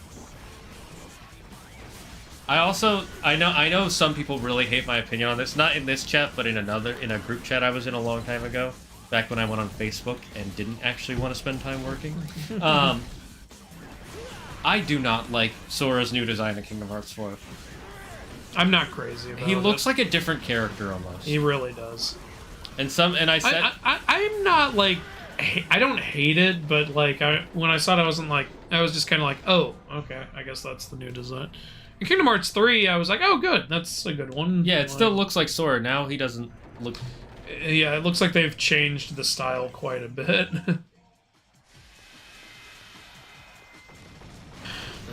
Speaker 1: I know some people really hate my opinion on this. Not in this chat, but in a group chat I was in a long time ago, back when I went on Facebook and didn't actually want to spend time working. I do not like Sora's new design in Kingdom Hearts 4.
Speaker 2: I'm not crazy about it.
Speaker 1: He looks like a different character almost.
Speaker 2: He really does.
Speaker 1: And I said
Speaker 2: I'm not like I don't hate it, but like when I saw it, I wasn't like I was just kind of like, oh, okay, I guess that's the new design. In Kingdom Hearts 3, I was like, oh, good, that's a good one.
Speaker 1: yeah, it
Speaker 2: Like,
Speaker 1: still looks like Sora. Now he doesn't look.
Speaker 2: Yeah, it looks like they've changed the style quite a bit.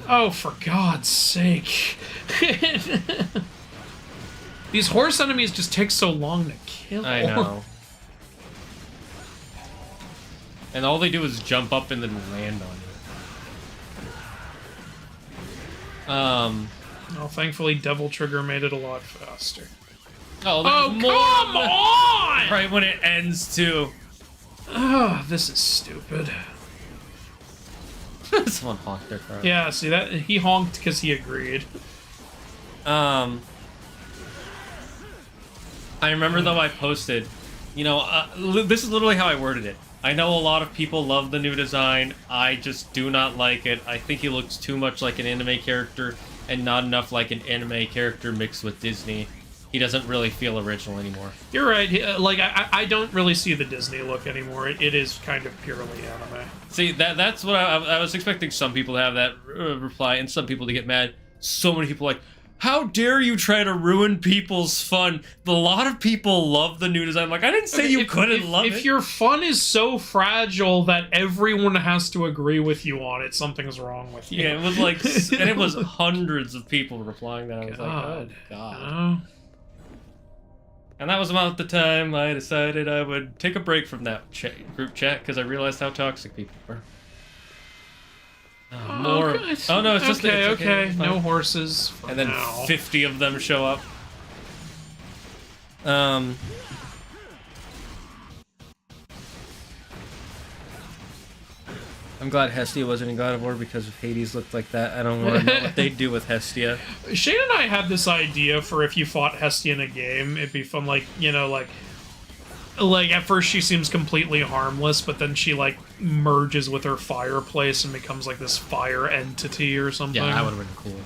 Speaker 2: Oh, for God's sake. These horse enemies just take so long to kill.
Speaker 1: I know. And all they do is jump up and then land on you.
Speaker 2: Well, thankfully, Devil Trigger made it a lot faster.
Speaker 1: Oh,
Speaker 2: Oh,
Speaker 1: there's more.
Speaker 2: come on!
Speaker 1: Right when it ends, too.
Speaker 2: Oh, this is stupid.
Speaker 1: Someone honked their car.
Speaker 2: Yeah, see that he honked because he agreed.
Speaker 1: I remember though I posted, you know, this is literally how I worded it. I know a lot of people love the new design. I just do not like it. I think he looks too much like an anime character and not enough like an anime character mixed with Disney. He doesn't really feel original anymore.
Speaker 2: You're right. Like I don't really see the Disney look anymore. It is kind of purely anime.
Speaker 1: See, that's what I was expecting some people to have that reply and some people to get mad. So many people like, how dare you try to ruin people's fun? A lot of people love the new design. Like, I didn't say you couldn't love it.
Speaker 2: If your fun is so fragile that everyone has to agree with you on it, something's wrong with you.
Speaker 1: Yeah, it was like, and it was hundreds of people replying that. I was like, oh, God. And that was about the time I decided I would take a break from that group chat because I realized how toxic people were. More. Oh no, it's just
Speaker 2: okay.
Speaker 1: It's
Speaker 2: No horses.
Speaker 1: And then
Speaker 2: now.
Speaker 1: 50 of them show up. I'm glad Hestia wasn't in God of War because if Hades looked like that, I don't want to know what they'd do with Hestia.
Speaker 2: Shane and I had this idea for if you fought Hestia in a game, it'd be fun, like, you know, like at first she seems completely harmless, but then she, like, merges with her fireplace and becomes, like, this fire entity or something.
Speaker 1: Yeah, that would have been cool.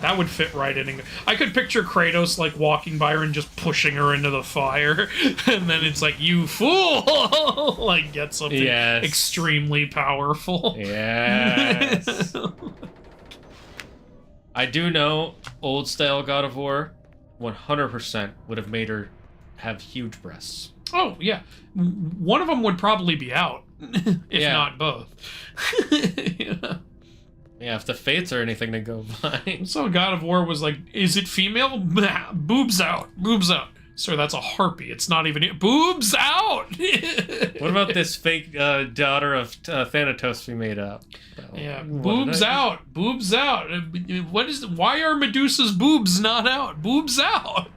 Speaker 2: That would fit right in. I could picture Kratos, like, walking by her and just pushing her into the fire, and then it's like, you fool! Like, get something extremely powerful.
Speaker 1: Yes. I do know old-style God of War 100% would have made her have huge breasts.
Speaker 2: Oh, yeah. One of them would probably be out, if not both. Yeah.
Speaker 1: Yeah, if the fates are anything to go by.
Speaker 2: So God of War was like, is it female? Boobs out. Boobs out. Sir, that's a harpy. It's not even... Boobs out!
Speaker 1: What about this fake daughter of Thanatos we made up?
Speaker 2: Yeah, boobs out. Boobs out. Why are Medusa's boobs not out? Boobs out!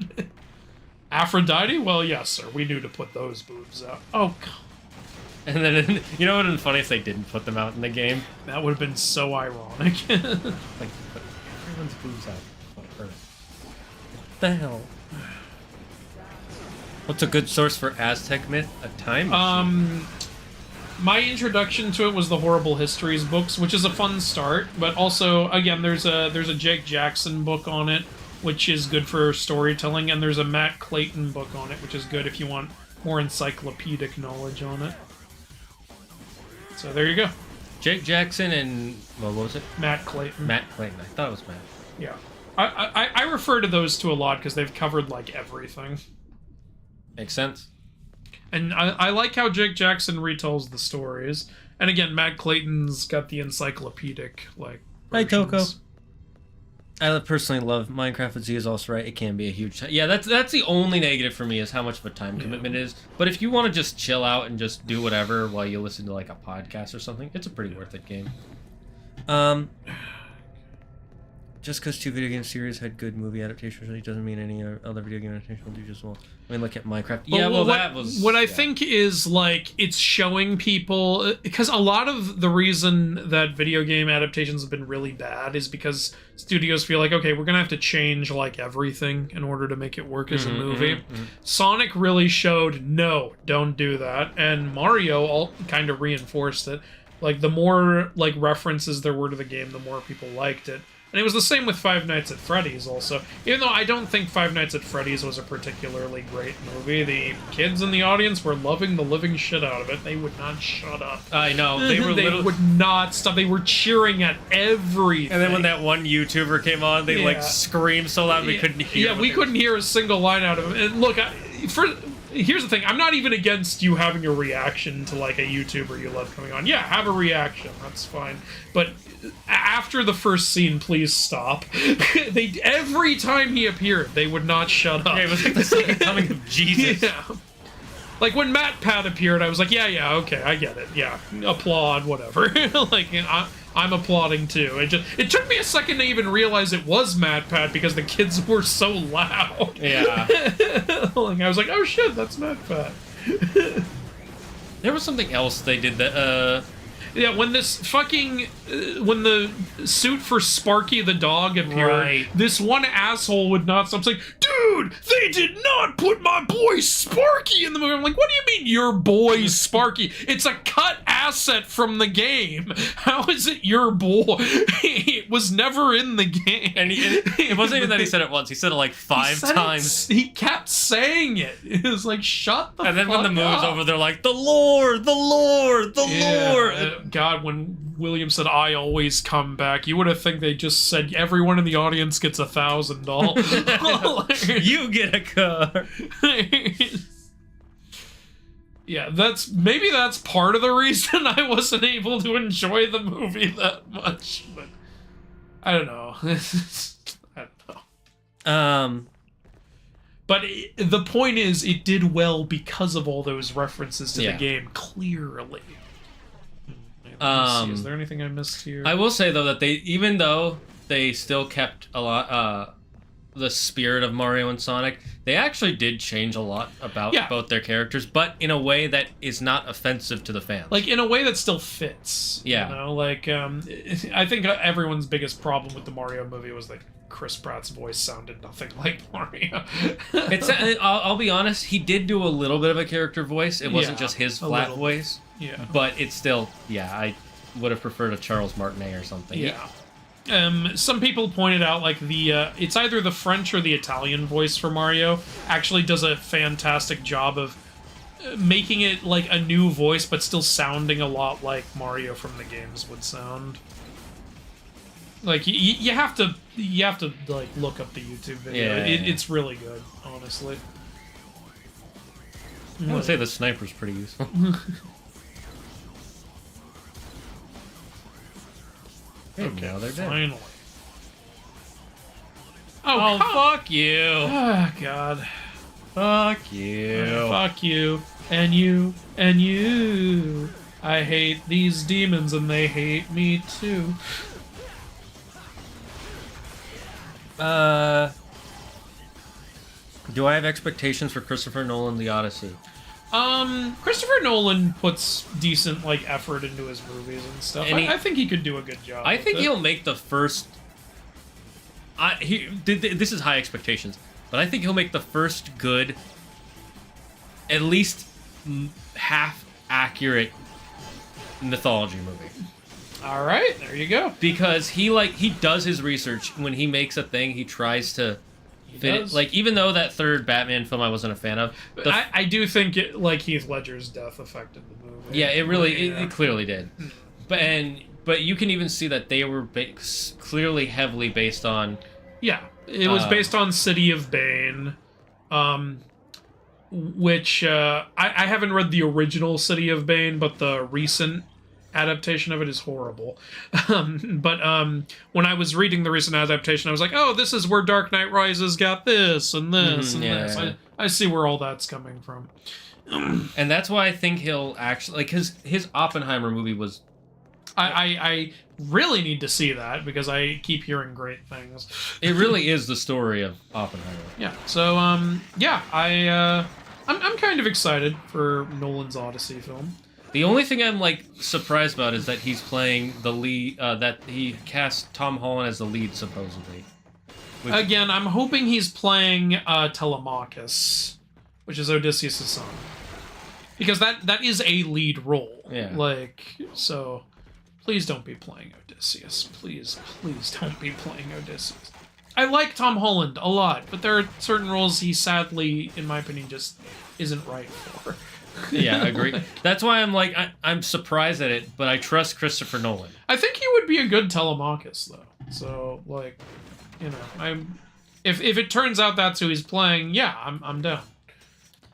Speaker 2: Aphrodite? Well, yes, sir. We knew to put those boobs out. Oh, God.
Speaker 1: And then, you know what would have been funny if they didn't put them out in the game?
Speaker 2: That would have been so ironic.
Speaker 1: Like, put everyone's boobs out. What the hell? What's a good source for Aztec myth? A time machine?
Speaker 2: My introduction to it was the Horrible Histories books, which is a fun start, but also, again, there's a Jake Jackson book on it, which is good for storytelling, and there's a Matt Clayton book on it, which is good if you want more encyclopedic knowledge on it. So there you go.
Speaker 1: Jake Jackson and, well, what was it?
Speaker 2: Matt Clayton.
Speaker 1: Matt Clayton. I thought it was Matt.
Speaker 2: Yeah. I refer to those two a lot because they've covered, like, everything.
Speaker 1: Makes sense.
Speaker 2: And I like how Jake Jackson retells the stories. And again, Matt Clayton's got the encyclopedic, like,
Speaker 1: Hi,
Speaker 2: versions.
Speaker 1: Toko. I personally love Minecraft with Z is also right. It can be a huge... Yeah, that's the only negative for me is how much of a time commitment it is. But if you want to just chill out and just do whatever while you listen to, like, a podcast or something, it's a pretty worth it game. Just because two video game series had good movie adaptations really doesn't mean any other video game adaptation will do just well. I mean, look at Minecraft. Yeah, well, that was...
Speaker 2: What I think is, like, it's showing people... Because a lot of the reason that video game adaptations have been really bad is because studios feel like, okay, we're going to have to change, like, everything in order to make it work as a movie. Sonic really showed, no, don't do that. And Mario all kind of reinforced it. Like, the more, like, references there were to the game, the more people liked it. And it was the same with Five Nights at Freddy's also. Even though I don't think Five Nights at Freddy's was a particularly great movie, the kids in the audience were loving the living shit out of it. They would not shut up.
Speaker 1: I know. They
Speaker 2: would not stop. They were cheering at everything.
Speaker 1: And then when that one YouTuber came on, they, like, screamed so loud we couldn't hear.
Speaker 2: Yeah, we couldn't hear a single line out of him. And look, here's the thing. I'm not even against you having a reaction to, like, a YouTuber you love coming on. Yeah, have a reaction. That's fine. But after the first scene, please stop. Every time he appeared, they would not shut up.
Speaker 1: Yeah, it was like the second coming of Jesus.
Speaker 2: Yeah. Like, when MatPat appeared, I was like, yeah, okay, I get it. Yeah, applaud, whatever. Like, I'm applauding too. It took me a second to even realize it was MatPat because the kids were so loud.
Speaker 1: Yeah.
Speaker 2: Like, I was like, oh shit, that's MatPat.
Speaker 1: There was something else they did that,
Speaker 2: Yeah, when this fucking when the suit for Sparky the dog appeared,
Speaker 1: Right.
Speaker 2: this one asshole would not stop saying, "Dude, they did not put my boy Sparky in the movie." I'm like, "What do you mean your boy Sparky? It's a cut asset from the game. How is it your boy? It was never in the game."
Speaker 1: and it wasn't even that he said it once. He said it like 5 times.
Speaker 2: He kept saying it. It was like, shut the fuck up.
Speaker 1: And then when the movie's over, they're like, the Lord, the Lord, the Lord.
Speaker 2: God, when William said, "I always come back," you would have think they just said everyone in the audience gets $1,000.
Speaker 1: You get a car.
Speaker 2: Yeah, that's part of the reason I wasn't able to enjoy the movie that much. But I don't know. I don't know. But the point is, it did well because of all those references to the game, clearly. Is there anything I missed here?
Speaker 1: I will say though that even though they still kept a lot the spirit of Mario and Sonic, they actually did change a lot about both their characters, but in a way that is not offensive to the fans.
Speaker 2: Like in a way that still fits.
Speaker 1: Yeah.
Speaker 2: You know, like I think everyone's biggest problem with the Mario movie was that Chris Pratt's voice sounded nothing like Mario.
Speaker 1: I'll be honest, he did do a little bit of a character voice. It wasn't just his flat voice.
Speaker 2: Yeah.
Speaker 1: But it's still, I would have preferred a Charles Martinet or something.
Speaker 2: Yeah. Some people pointed out, like, it's either the French or the Italian voice for Mario actually does a fantastic job of making it, like, a new voice, but still sounding a lot like Mario from the games would sound. Like, you have to, like, look up the YouTube video.
Speaker 1: Yeah.
Speaker 2: It's really good, honestly.
Speaker 1: I would say the sniper's pretty useful.
Speaker 2: Okay,
Speaker 1: now they're dead.
Speaker 2: finally.
Speaker 1: Oh, fuck you.
Speaker 2: Oh, God.
Speaker 1: Fuck you.
Speaker 2: Fuck you. And you. And you. I hate these demons and they hate me too.
Speaker 1: Do I have expectations for Christopher Nolan, The Odyssey?
Speaker 2: Christopher Nolan puts decent, like, effort into his movies and stuff.
Speaker 1: And
Speaker 2: I think he could do a good job.
Speaker 1: I think
Speaker 2: with it.
Speaker 1: he'll make the first... this is high expectations, but I think he'll make the first good, at least half-accurate mythology movie.
Speaker 2: All right, there you go.
Speaker 1: Because he does his research. When he makes a thing, he tries to fit it. Like, even though that third Batman film I wasn't a fan of,
Speaker 2: I do think like Heath Ledger's death affected the movie.
Speaker 1: yeah, it really it clearly did. But you can even see that they were clearly heavily based on.
Speaker 2: Yeah, it was based on City of Bane, which I haven't read the original City of Bane, but the recent adaptation of it is horrible. But when I was reading the recent adaptation, I was like, oh, this is where Dark Knight Rises got this and this and this.
Speaker 1: Yeah.
Speaker 2: I see where all that's coming from.
Speaker 1: And that's why I think he'll actually, like, his Oppenheimer movie was...
Speaker 2: I really need to see that because I keep hearing great things.
Speaker 1: It really is the story of Oppenheimer.
Speaker 2: Yeah. So yeah, I'm kind of excited for Nolan's Odyssey film.
Speaker 1: The only thing I'm, like, surprised about is that he's playing the lead, that he cast Tom Holland as the lead, supposedly.
Speaker 2: Again, I'm hoping he's playing Telemachus, which is Odysseus' son. Because that is a lead role.
Speaker 1: Yeah.
Speaker 2: Like, so please don't be playing Odysseus. Please don't be playing Odysseus. I like Tom Holland a lot, but there are certain roles he sadly, in my opinion, just isn't right for.
Speaker 1: Yeah, I agree. That's why I'm like, I'm surprised at it, but I trust Christopher Nolan.
Speaker 2: I think he would be a good Telemachus, though. So, like, you know, if it turns out that's who he's playing, yeah, I'm down.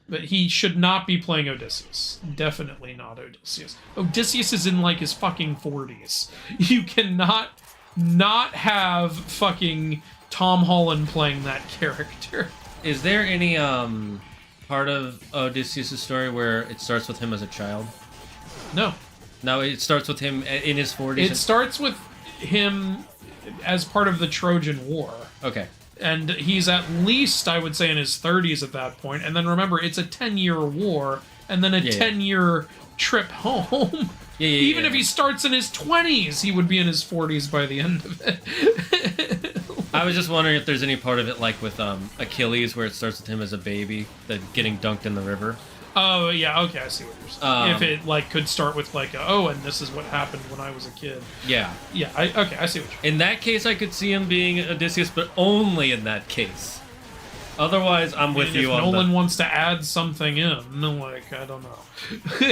Speaker 2: But he should not be playing Odysseus. Definitely not Odysseus. Odysseus is in, like, his fucking 40s. You cannot not have fucking Tom Holland playing that character.
Speaker 1: Is there any part of Odysseus' story where it starts with him as a child?
Speaker 2: No.
Speaker 1: No, it starts with him in his 40s.
Speaker 2: It starts with him as part of the Trojan War.
Speaker 1: Okay.
Speaker 2: And he's at least, I would say, in his 30s at that point. And then remember, it's a 10-year war, and then a 10-year trip home. Even if he starts in his 20s, he would be in his 40s by the end of it.
Speaker 1: I was just wondering if there's any part of it like with Achilles, where it starts with him as a baby, getting dunked in the river.
Speaker 2: Oh, yeah, okay, I see what you're saying. If it, like, could start with, like, and this is what happened when I was a kid.
Speaker 1: Yeah.
Speaker 2: Yeah, okay, I see what you're saying.
Speaker 1: In that case, I could see him being Odysseus, but only in that case. Otherwise, I'm with you on
Speaker 2: Nolan wants to add something in, like, I don't know.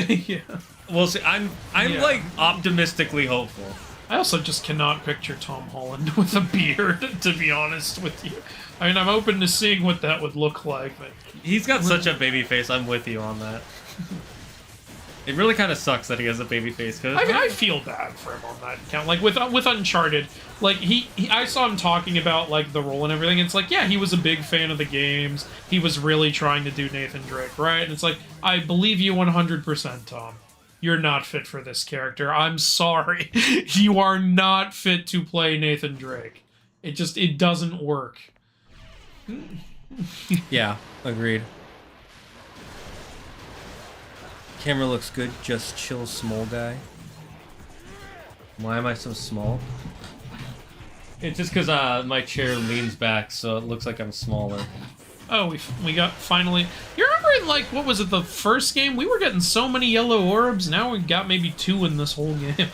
Speaker 2: Yeah.
Speaker 1: Well, see, I'm like, optimistically hopeful.
Speaker 2: I also just cannot picture Tom Holland with a beard, to be honest with you. I mean, I'm open to seeing what that would look like, but...
Speaker 1: He's got such a baby face, I'm with you on that. It really kind of sucks that he has a baby face, because...
Speaker 2: I mean, I feel bad for him on that account. Like, with Uncharted, like, I saw him talking about, like, the role and everything. It's like, yeah, he was a big fan of the games. He was really trying to do Nathan Drake, right? And it's like, I believe you 100%, Tom. You're not fit for this character. I'm sorry. You are not fit to play Nathan Drake. It doesn't work.
Speaker 1: Yeah, agreed. Camera looks good, just chill, small guy. Why am I so small? It's just because my chair leans back, so it looks like I'm smaller.
Speaker 2: Oh, we got finally... You remember in, like, what was it, the first game? We were getting so many yellow orbs, now we got maybe 2 in this whole game.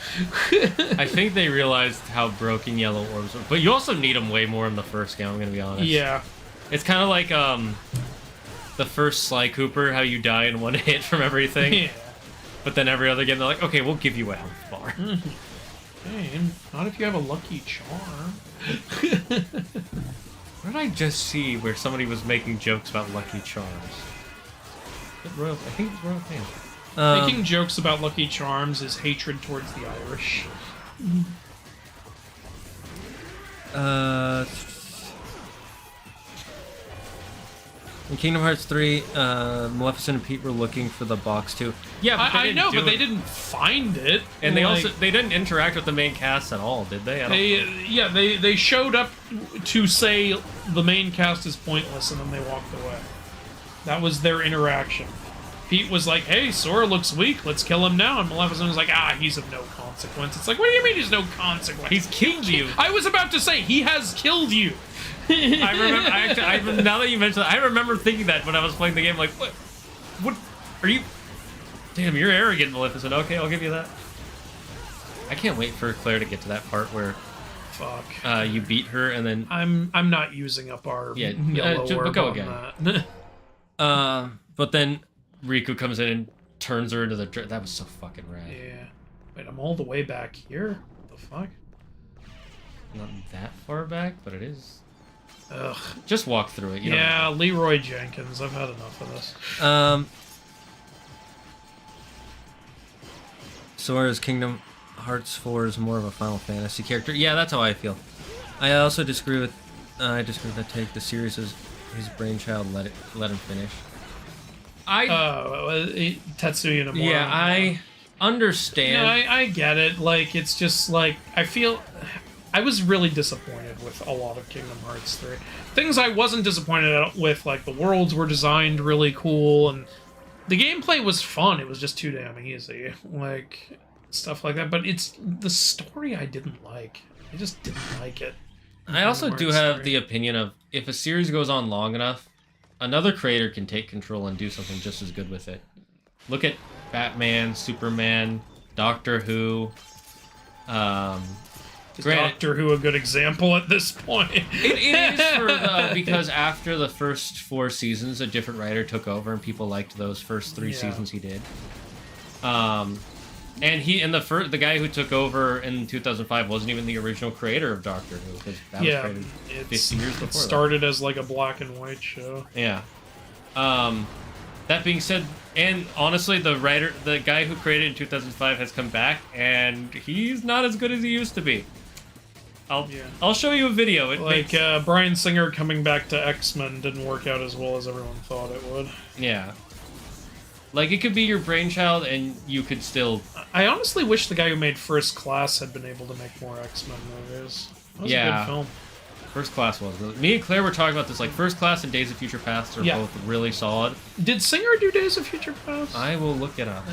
Speaker 1: I think they realized how broken yellow orbs are, but you also need them way more in the first game, I'm gonna be honest.
Speaker 2: Yeah.
Speaker 1: It's kind of like, the first Sly Cooper, how you die in one hit from everything.
Speaker 2: Yeah.
Speaker 1: But then every other game, they're like, okay, we'll give you a health bar.
Speaker 2: Hey, not if you have a lucky charm.
Speaker 1: What did I just see where somebody was making jokes about Lucky Charms? I think it's Royal Pain.
Speaker 2: Making jokes about Lucky Charms is hatred towards the Irish.
Speaker 1: In Kingdom Hearts 3, Maleficent and Pete were looking for the box too. Yeah, but
Speaker 2: I know, but they didn't find it.
Speaker 1: And they didn't interact with the main cast at all, did they?
Speaker 2: They showed up to say the main cast is pointless, and then they walked away. That was their interaction. Pete was like, "Hey, Sora looks weak. Let's kill him now." And Maleficent was like, he's of no consequence. It's like, what do you mean he's no consequence?
Speaker 1: He's killed you.
Speaker 2: I was about to say, he has killed you.
Speaker 1: I remember. Now that you mentioned it, I remember thinking that when I was playing the game. Like, what? Are you? Damn, you're arrogant, Maleficent. Okay, I'll give you that. I can't wait for Claire to get to that part where, you beat her and then.
Speaker 2: I'm not using up our yellow orb
Speaker 1: go
Speaker 2: on
Speaker 1: again.
Speaker 2: that.
Speaker 1: But then Riku comes in and turns her into the. That was so fucking rad.
Speaker 2: Yeah. Wait, I'm all the way back here. What the fuck?
Speaker 1: Not that far back, but it is.
Speaker 2: Ugh.
Speaker 1: Just walk through it.
Speaker 2: Yeah, Leroy Jenkins. I've had enough of this.
Speaker 1: Sora's Kingdom Hearts 4 is more of a Final Fantasy character. Yeah, that's how I feel. I also disagree with. I disagree with that take. The series is his brainchild. Let him finish.
Speaker 2: Tetsuya Nomura.
Speaker 1: Yeah, I understand.
Speaker 2: Yeah, I get it. Like, it's just like I feel. I was really disappointed with a lot of Kingdom Hearts 3. Things I wasn't disappointed with, like the worlds were designed really cool, and the gameplay was fun. It was just too damn easy, like stuff like that. But it's the story I didn't like. I just didn't like it.
Speaker 1: I also do have the opinion of if a series goes on long enough, another creator can take control and do something just as good with it. Look at Batman, Superman, Doctor Who.
Speaker 2: Is Doctor Who a good example at this point?
Speaker 1: It is because after the first 4 seasons, a different writer took over, and people liked those first 3 seasons he did. And the guy who took over in 2005 wasn't even the original creator of Doctor Who, because that was created 50 years before. It
Speaker 2: started as like a black and white show.
Speaker 1: Yeah. That being said, and honestly, the guy who created it in 2005 has come back, and he's not as good as he used to be. I'll show you a video.
Speaker 2: Bryan Singer coming back to X-Men didn't work out as well as everyone thought it would.
Speaker 1: Yeah. Like, it could be your brainchild, and you could still...
Speaker 2: I honestly wish the guy who made First Class had been able to make more X-Men movies. That was a good film.
Speaker 1: First Class was really... Me and Claire were talking about this, like, First Class and Days of Future Past are both really solid.
Speaker 2: Did Singer do Days of Future Past?
Speaker 1: I will look it up.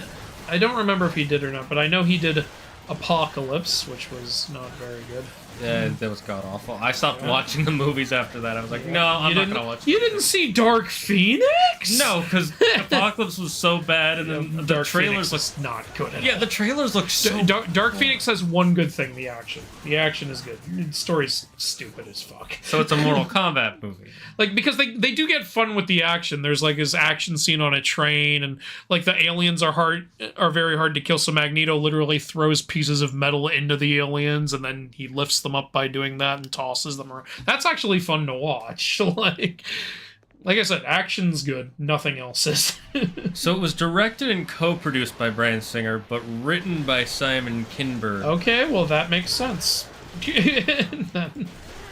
Speaker 2: I don't remember if he did or not, but I know he did Apocalypse, which was not very good.
Speaker 1: Yeah, that was god-awful. I stopped watching the movies after that. I was like, no, I'm not gonna watch it.
Speaker 2: You didn't see Dark Phoenix?
Speaker 1: No, because Apocalypse was so bad, and then the
Speaker 2: Dark
Speaker 1: trailers...
Speaker 2: Phoenix was not good at all.
Speaker 1: Yeah, the trailers look so...
Speaker 2: Dark Phoenix has one good thing, the action. The action is good. The story's stupid as fuck.
Speaker 1: So it's a Mortal Kombat movie.
Speaker 2: Like, because they do get fun with the action. There's, like, this action scene on a train, and, like, the aliens are very hard to kill, so Magneto literally throws pieces of metal into the aliens, and then he lifts them up by doing that and tosses them around. That's actually fun to watch. like I said, action's good. Nothing else is.
Speaker 1: So it was directed and co-produced by Bryan Singer, but written by Simon Kinberg.
Speaker 2: Okay, well, that makes sense.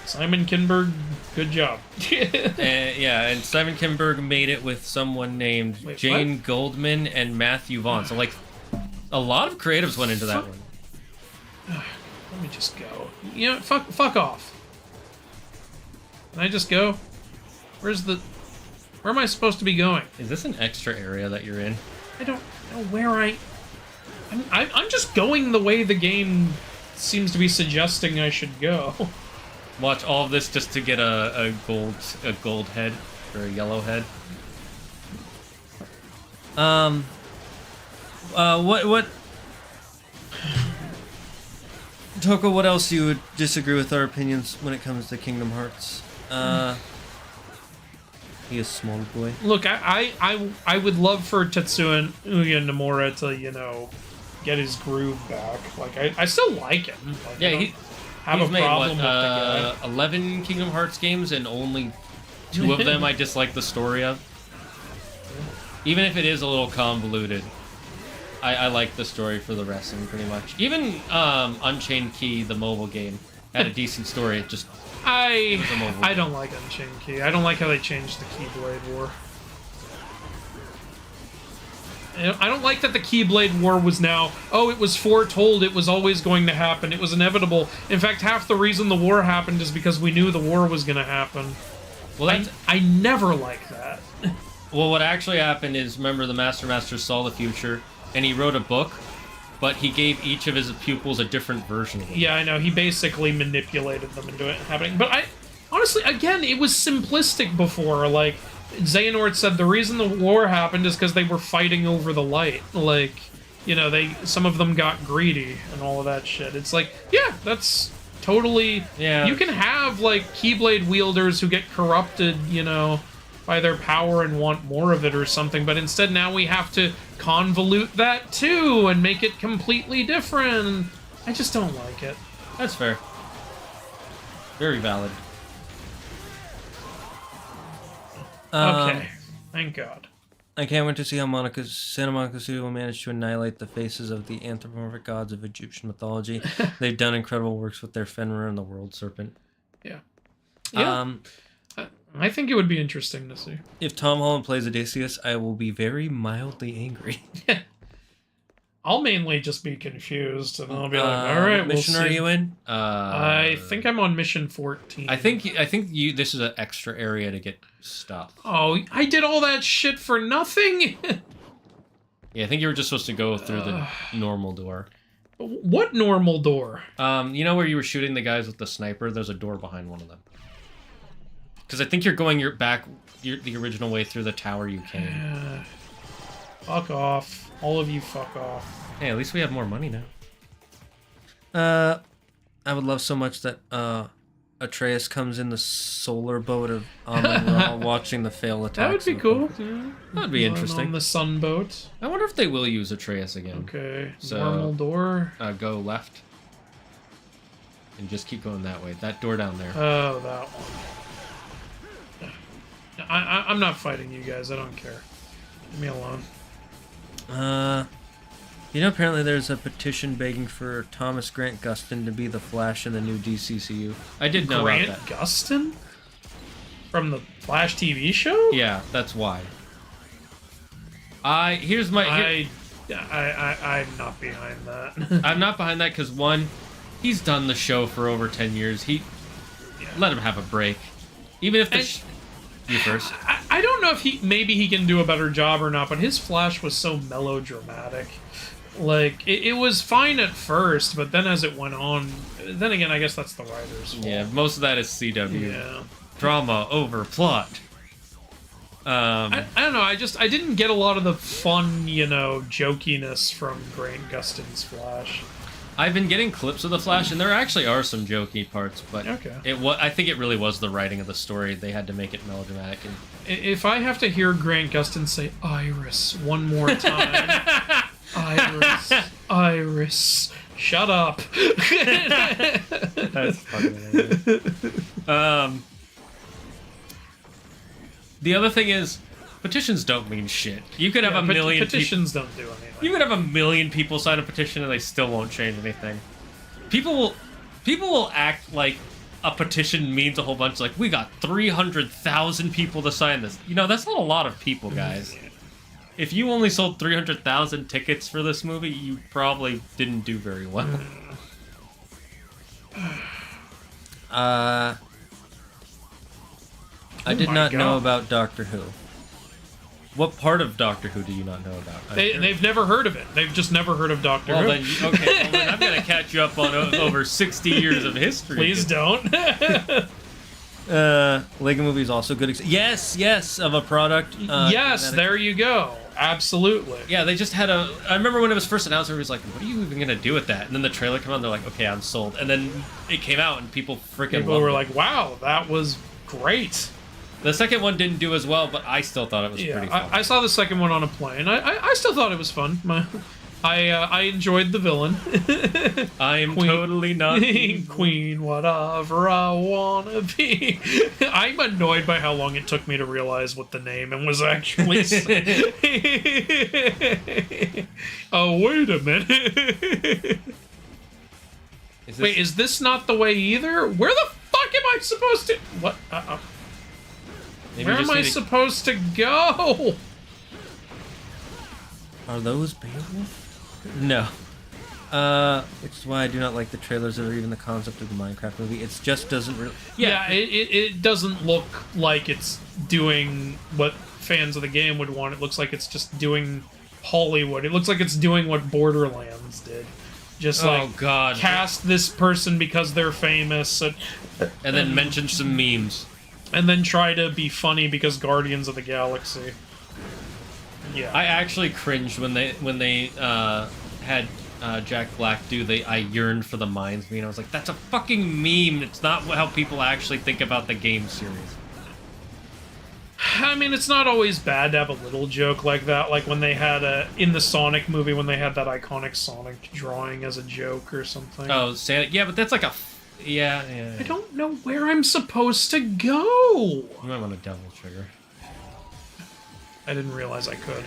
Speaker 2: Simon Kinberg, good job.
Speaker 1: And Simon Kinberg made it with someone named Jane Goldman and Matthew Vaughn. So, like, a lot of creatives went into that one.
Speaker 2: Let me just go. You know, fuck off. Can I just go? Where am I supposed to be going?
Speaker 1: Is this an extra area that you're in?
Speaker 2: I don't know where I'm just going the way the game seems to be suggesting I should go.
Speaker 1: Watch all of this just to get a gold head or a yellow head. What Toko, what else you would disagree with our opinions when it comes to Kingdom Hearts? He is small boy.
Speaker 2: Look, I would love for Tetsuya Nomura to, you know, get his groove back. Like, I still like him. Like,
Speaker 1: Yeah,
Speaker 2: he's
Speaker 1: made,
Speaker 2: problem with the guy.
Speaker 1: 11 Kingdom Hearts games, and only 2 of them I dislike the story of. Even if it is a little convoluted, I like the story for the wrestling pretty much. Even Unchained Key, the mobile game, had a decent story. It just
Speaker 2: I don't like Unchained Key. I don't like how they changed the Keyblade War. I don't like that the Keyblade War was now, it was foretold, it was always going to happen, it was inevitable. In fact, half the reason the war happened is because we knew the war was going to happen. Well, I never like that.
Speaker 1: Well, what actually happened is, remember, the Master saw the future, and he wrote a book, but he gave each of his pupils a different version of it.
Speaker 2: Yeah, I know. He basically manipulated them into it happening. But honestly, again, it was simplistic before. Like, Xehanort said the reason the war happened is because they were fighting over the light. Like, you know, some of them got greedy and all of that shit. It's like, yeah, that's totally...
Speaker 1: Yeah.
Speaker 2: You can have, like, Keyblade wielders who get corrupted, you know, by their power and want more of it or something, but instead now we have to convolute that too and make it completely different. I just don't like it.
Speaker 1: That's fair. Very valid.
Speaker 2: Okay, thank God.
Speaker 1: I can't wait to see how Santa Monica Studio will manage to annihilate the faces of the anthropomorphic gods of Egyptian mythology. They've done incredible works with their Fenrir and the World Serpent.
Speaker 2: Yeah. I think it would be interesting to see.
Speaker 1: If Tom Holland plays Odysseus, I will be very mildly angry.
Speaker 2: I'll mainly just be confused, and I'll be like, all right,
Speaker 1: what mission are you in?
Speaker 2: I think I'm on mission 14.
Speaker 1: I think this is an extra area to get stuff.
Speaker 2: Oh, I did all that shit for nothing?
Speaker 1: Yeah, I think you were just supposed to go through the normal door.
Speaker 2: What normal door?
Speaker 1: You know where you were shooting the guys with the sniper? There's a door behind one of them. Because I think you're going the original way through the tower you came.
Speaker 2: Fuck off. All of you fuck off.
Speaker 1: Hey, at least we have more money now. I would love so much that Atreus comes in the solar boat of Amon-Ra watching the fail attack.
Speaker 2: That would be cool. Yeah.
Speaker 1: That'd be interesting.
Speaker 2: On the sunboat.
Speaker 1: I wonder if they will use Atreus again.
Speaker 2: Okay.
Speaker 1: So,
Speaker 2: normal door.
Speaker 1: Go left. And just keep going that way. That door down there.
Speaker 2: Oh, that one. I'm not fighting you guys. I don't care. Leave me alone.
Speaker 1: You know, apparently there's a petition begging for Thomas Grant Gustin to be the Flash in the new DCCU. I did know about that.
Speaker 2: Grant Gustin? From the Flash TV show?
Speaker 1: Yeah, that's why. Here's my.
Speaker 2: I'm not behind that.
Speaker 1: I'm not behind that because one, he's done the show for over 10 years. Let him have a break, even if you first.
Speaker 2: I don't know if maybe he can do a better job or not, but his Flash was so melodramatic. Like, it was fine at first, but then as it went on, then again, I guess that's the writer's fault.
Speaker 1: Yeah, most of that is CW.
Speaker 2: Yeah.
Speaker 1: Drama over plot.
Speaker 2: I don't know, I didn't get a lot of the fun, jokiness from Grant Gustin's Flash.
Speaker 1: I've been getting clips of the Flash, and there actually are some jokey parts, but I think it really was the writing of the story. They had to make it melodramatic. And
Speaker 2: if I have to hear Grant Gustin say "Iris" one more time, Iris, shut up.
Speaker 1: That's funny. The other thing is, petitions don't mean shit. You could have a million
Speaker 2: petitions don't do anything.
Speaker 1: You could have a million people sign a petition and they still won't change anything. People will act like a petition means a whole bunch. Like, we got 300,000 people to sign this. That's not a lot of people, guys. If you only sold 300,000 tickets for this movie, you probably didn't do very well. I did not know about Doctor Who. What part of Doctor Who do you not know about?
Speaker 2: They've never heard of it. They've just never heard of Doctor Who.
Speaker 1: Then I'm going to catch you up on over 60 years of history.
Speaker 2: Please don't.
Speaker 1: Lego Movie is also good. Yes, of a product.
Speaker 2: Yes, there you go. Absolutely.
Speaker 1: Yeah, they just had I remember when it was first announced, everybody was like, what are you even going to do with that? And then the trailer came out, and they're like, okay, I'm sold. And then it came out, and people
Speaker 2: were like, wow, that was great.
Speaker 1: The second one didn't do as well, but I still thought it was pretty fun.
Speaker 2: I saw the second one on a plane. I still thought it was fun. I enjoyed the villain.
Speaker 1: I'm totally not
Speaker 2: Queen, whatever I wanna be. I'm annoyed by how long it took me to realize what the name and was actually saying. Oh, wait a minute. Is this not the way either? Where the fuck am I supposed to... What? Where am I supposed to go?
Speaker 1: Are those Beowulf? No. Which is why I do not like the trailers or even the concept of the Minecraft movie. It just doesn't really...
Speaker 2: Yeah, it doesn't look like it's doing what fans of the game would want. It looks like it's just doing Hollywood. It looks like it's doing what Borderlands did. Just cast this person because they're famous. And
Speaker 1: then mention some memes.
Speaker 2: And then try to be funny because Guardians of the Galaxy. Yeah.
Speaker 1: I actually cringed when they had Jack Black do the "I yearned for the mines" meme. I was like, that's a fucking meme. It's not how people actually think about the game series.
Speaker 2: I mean, it's not always bad to have a little joke like that. Like when they had in the Sonic movie, when they had that iconic Sonic drawing as a joke or something.
Speaker 1: Oh, yeah, but that's like a... Yeah.
Speaker 2: I don't know where I'm supposed to go.
Speaker 1: You might want to double trigger.
Speaker 2: I didn't realize I could.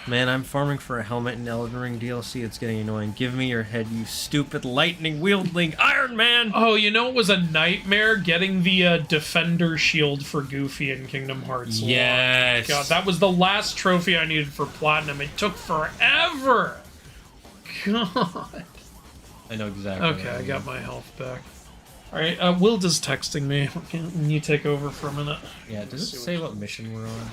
Speaker 1: Man, I'm farming for a helmet in Elden Ring DLC. It's getting annoying. Give me your head, you stupid lightning-wielding Iron Man!
Speaker 2: Oh, it was a nightmare getting the Defender shield for Goofy in Kingdom Hearts 1.
Speaker 1: Yes!
Speaker 2: God, that was the last trophy I needed for Platinum. It took forever! God.
Speaker 1: I know exactly.
Speaker 2: Okay, I got my health back. Alright, Wilda's texting me. Can you take over for a minute?
Speaker 1: Yeah, does it say what mission we're on?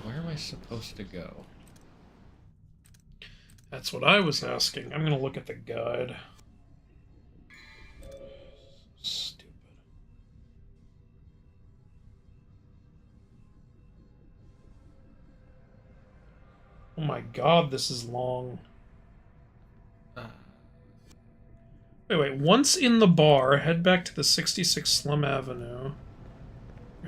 Speaker 1: Where am I supposed to go?
Speaker 2: That's what I was asking. I'm gonna look at the guide. Stupid. Oh my god, this is long. Wait. Once in the bar, head back to the 66 Slum Avenue.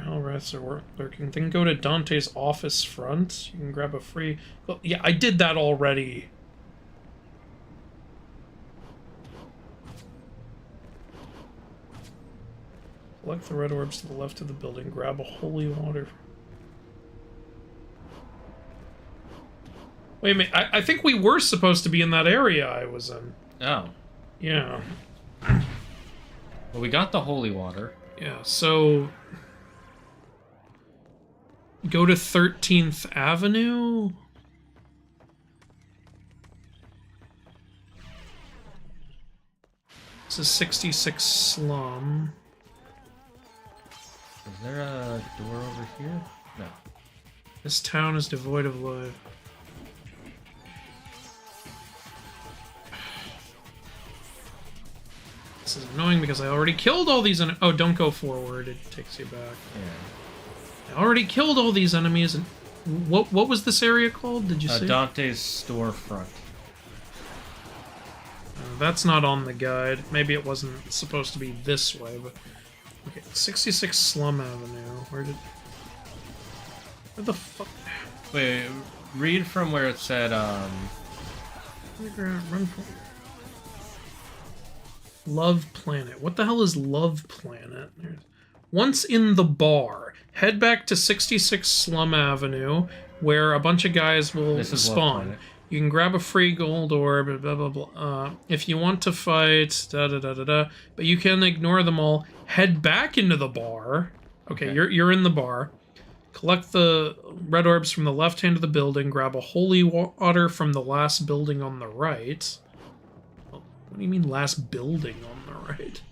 Speaker 2: All rats are lurking. Then go to Dante's office front. You can grab a free... Well, yeah, I did that already. Collect the red orbs to the left of the building. Grab a holy water. Wait a minute. I think we were supposed to be in that area I was in.
Speaker 1: Oh.
Speaker 2: Yeah.
Speaker 1: Well, we got the holy water.
Speaker 2: Yeah, so... Go to 13th Avenue? This is 66 Slum.
Speaker 1: Is there a door over here? No.
Speaker 2: This town is devoid of life. This is annoying because I already killed all these oh, don't go forward. It takes you back.
Speaker 1: Yeah.
Speaker 2: I already killed all these enemies. And what was this area called? Did you say?
Speaker 1: Dante's storefront.
Speaker 2: That's not on the guide. Maybe it wasn't supposed to be this way, but... Okay, 66 Slum Avenue. Where the fuck...
Speaker 1: Wait, read from where it said,
Speaker 2: Run for... Love Planet. What the hell is Love Planet? Once in the bar, head back to 66 Slum Avenue, where a bunch of guys will spawn. You can grab a free gold orb, blah, blah, blah. If you want to fight, da-da-da-da-da, but you can ignore them all. Head back into the bar. Okay. You're in the bar. Collect the red orbs from the left hand of the building. Grab a holy water from the last building on the right. What do you mean last building on the right?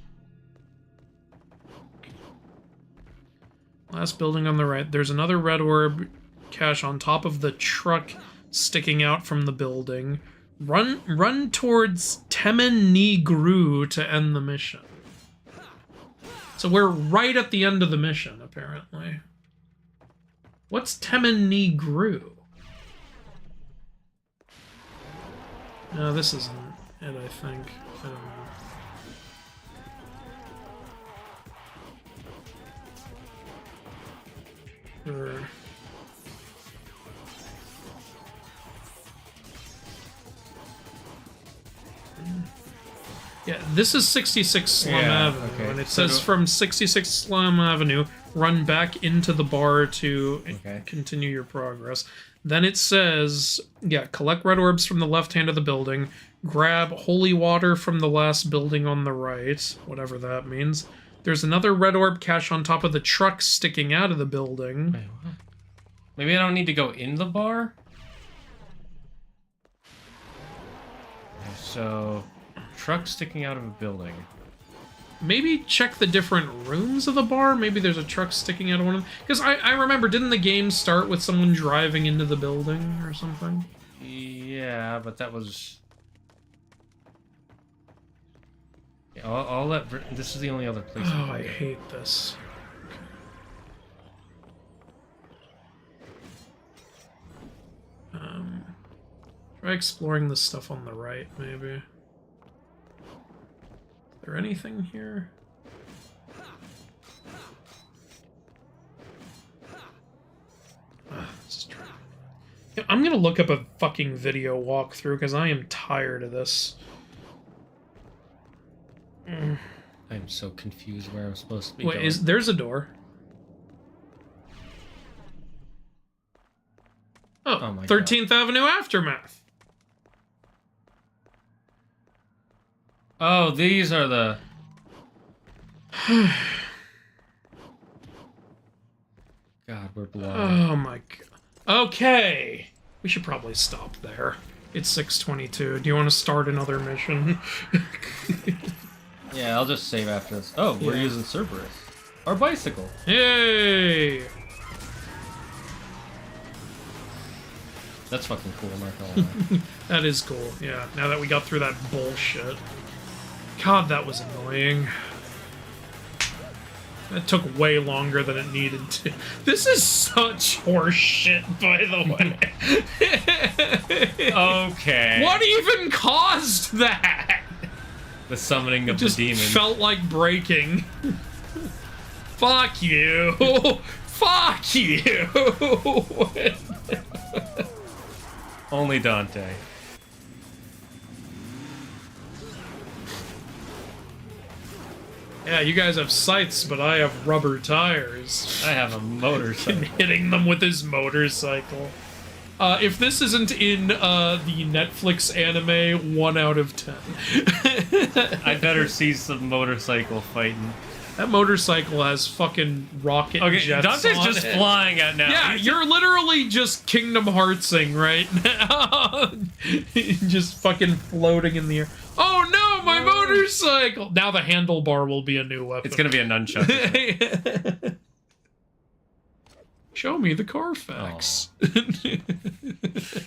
Speaker 2: Last building on the right. There's another red orb cache on top of the truck sticking out from the building. Run towards Temen Gru to end the mission. So we're right at the end of the mission, apparently. What's Temen Gru? No, this isn't it, I think. I don't know. Yeah, this is 66 Slum Avenue, okay. And it says from 66 Slum Avenue, run back into the bar to continue your progress. Then it says, yeah, collect red orbs from the left hand of the building, grab holy water from the last building on the right, whatever that means. There's another red orb cache on top of the truck sticking out of the building.
Speaker 1: Wait, what? Maybe I don't need to go in the bar? Okay, so... truck sticking out of a building.
Speaker 2: Maybe check the different rooms of the bar. Maybe there's a truck sticking out of one of them. Because I remember, didn't the game start with someone driving into the building or something?
Speaker 1: Yeah, but that was... Yeah, I'll let... This is the only other place.
Speaker 2: Oh, I hate this. Okay. Try exploring the stuff on the right, maybe. Is there anything here? Yeah, I'm gonna look up a fucking video walkthrough because I am tired of this.
Speaker 1: I'm so confused where I'm supposed to be.
Speaker 2: Wait, there's a door? Oh my 13th God. Avenue Aftermath.
Speaker 1: Oh, these are the... God, we're blind.
Speaker 2: Oh my God. Okay. We should probably stop there. It's 6:22. Do you want to start another mission?
Speaker 1: Yeah, I'll just save after this. Oh, we're using Cerberus. Our bicycle.
Speaker 2: Yay!
Speaker 1: That's fucking cool, I'm not gonna lie.
Speaker 2: That is cool, yeah. Now that we got through that bullshit. God, that was annoying. That took way longer than it needed to. This is such horse shit, by the way.
Speaker 1: Okay.
Speaker 2: What even caused that?
Speaker 1: The summoning of
Speaker 2: Just
Speaker 1: the demon.
Speaker 2: felt like breaking. Fuck you. Fuck you.
Speaker 1: Only Dante.
Speaker 2: Yeah, you guys have scythes, but I have rubber tires.
Speaker 1: I have a motorcycle.
Speaker 2: Hitting them with his motorcycle. If this isn't in the Netflix anime, 1 out of 10.
Speaker 1: I better see some motorcycle fighting.
Speaker 2: That motorcycle has fucking rocket jets
Speaker 1: Dante's
Speaker 2: on
Speaker 1: just
Speaker 2: it.
Speaker 1: flying at now.
Speaker 2: Yeah, you're literally just Kingdom Heartsing right now. Just fucking floating in the air. Oh no, my motorcycle! Now the handlebar will be a new weapon.
Speaker 1: It's gonna be a nunchuck.
Speaker 2: Show me the Carfax.